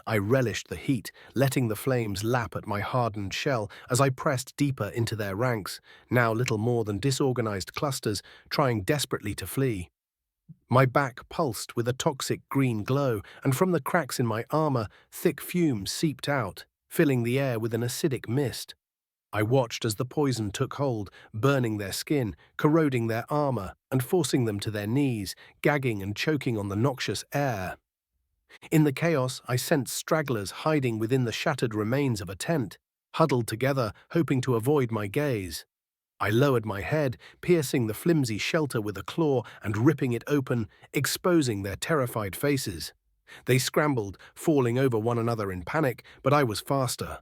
S1: I relished the heat, letting the flames lap at my hardened shell as I pressed deeper into their ranks, now little more than disorganized clusters, trying desperately to flee. My back pulsed with a toxic green glow, and from the cracks in my armor, thick fumes seeped out, filling the air with an acidic mist. I watched as the poison took hold, burning their skin, corroding their armor, and forcing them to their knees, gagging and choking on the noxious air. In the chaos, I sensed stragglers hiding within the shattered remains of a tent, huddled together, hoping to avoid my gaze. I lowered my head, piercing the flimsy shelter with a claw and ripping it open, exposing their terrified faces. They scrambled, falling over one another in panic, but I was faster.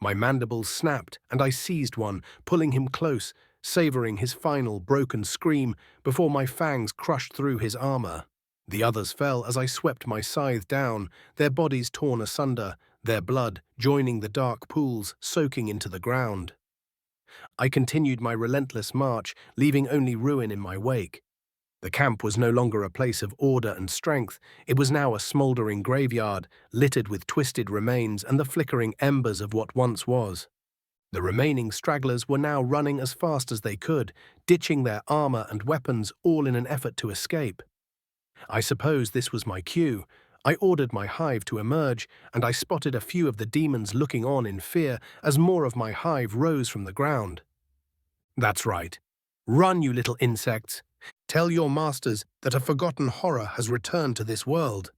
S1: My mandibles snapped, and I seized one, pulling him close, savoring his final broken scream before my fangs crushed through his armor. The others fell as I swept my scythe down, their bodies torn asunder, their blood joining the dark pools soaking into the ground. I continued my relentless march, leaving only ruin in my wake. The camp was no longer a place of order and strength. It was now a smoldering graveyard, littered with twisted remains and the flickering embers of what once was. The remaining stragglers were now running as fast as they could, ditching their armor and weapons all in an effort to escape. I suppose this was my cue. I ordered my hive to emerge, and I spotted a few of the demons looking on in fear as more of my hive rose from the ground. That's right. Run, you little insects. Tell your masters that a forgotten horror has returned to this world.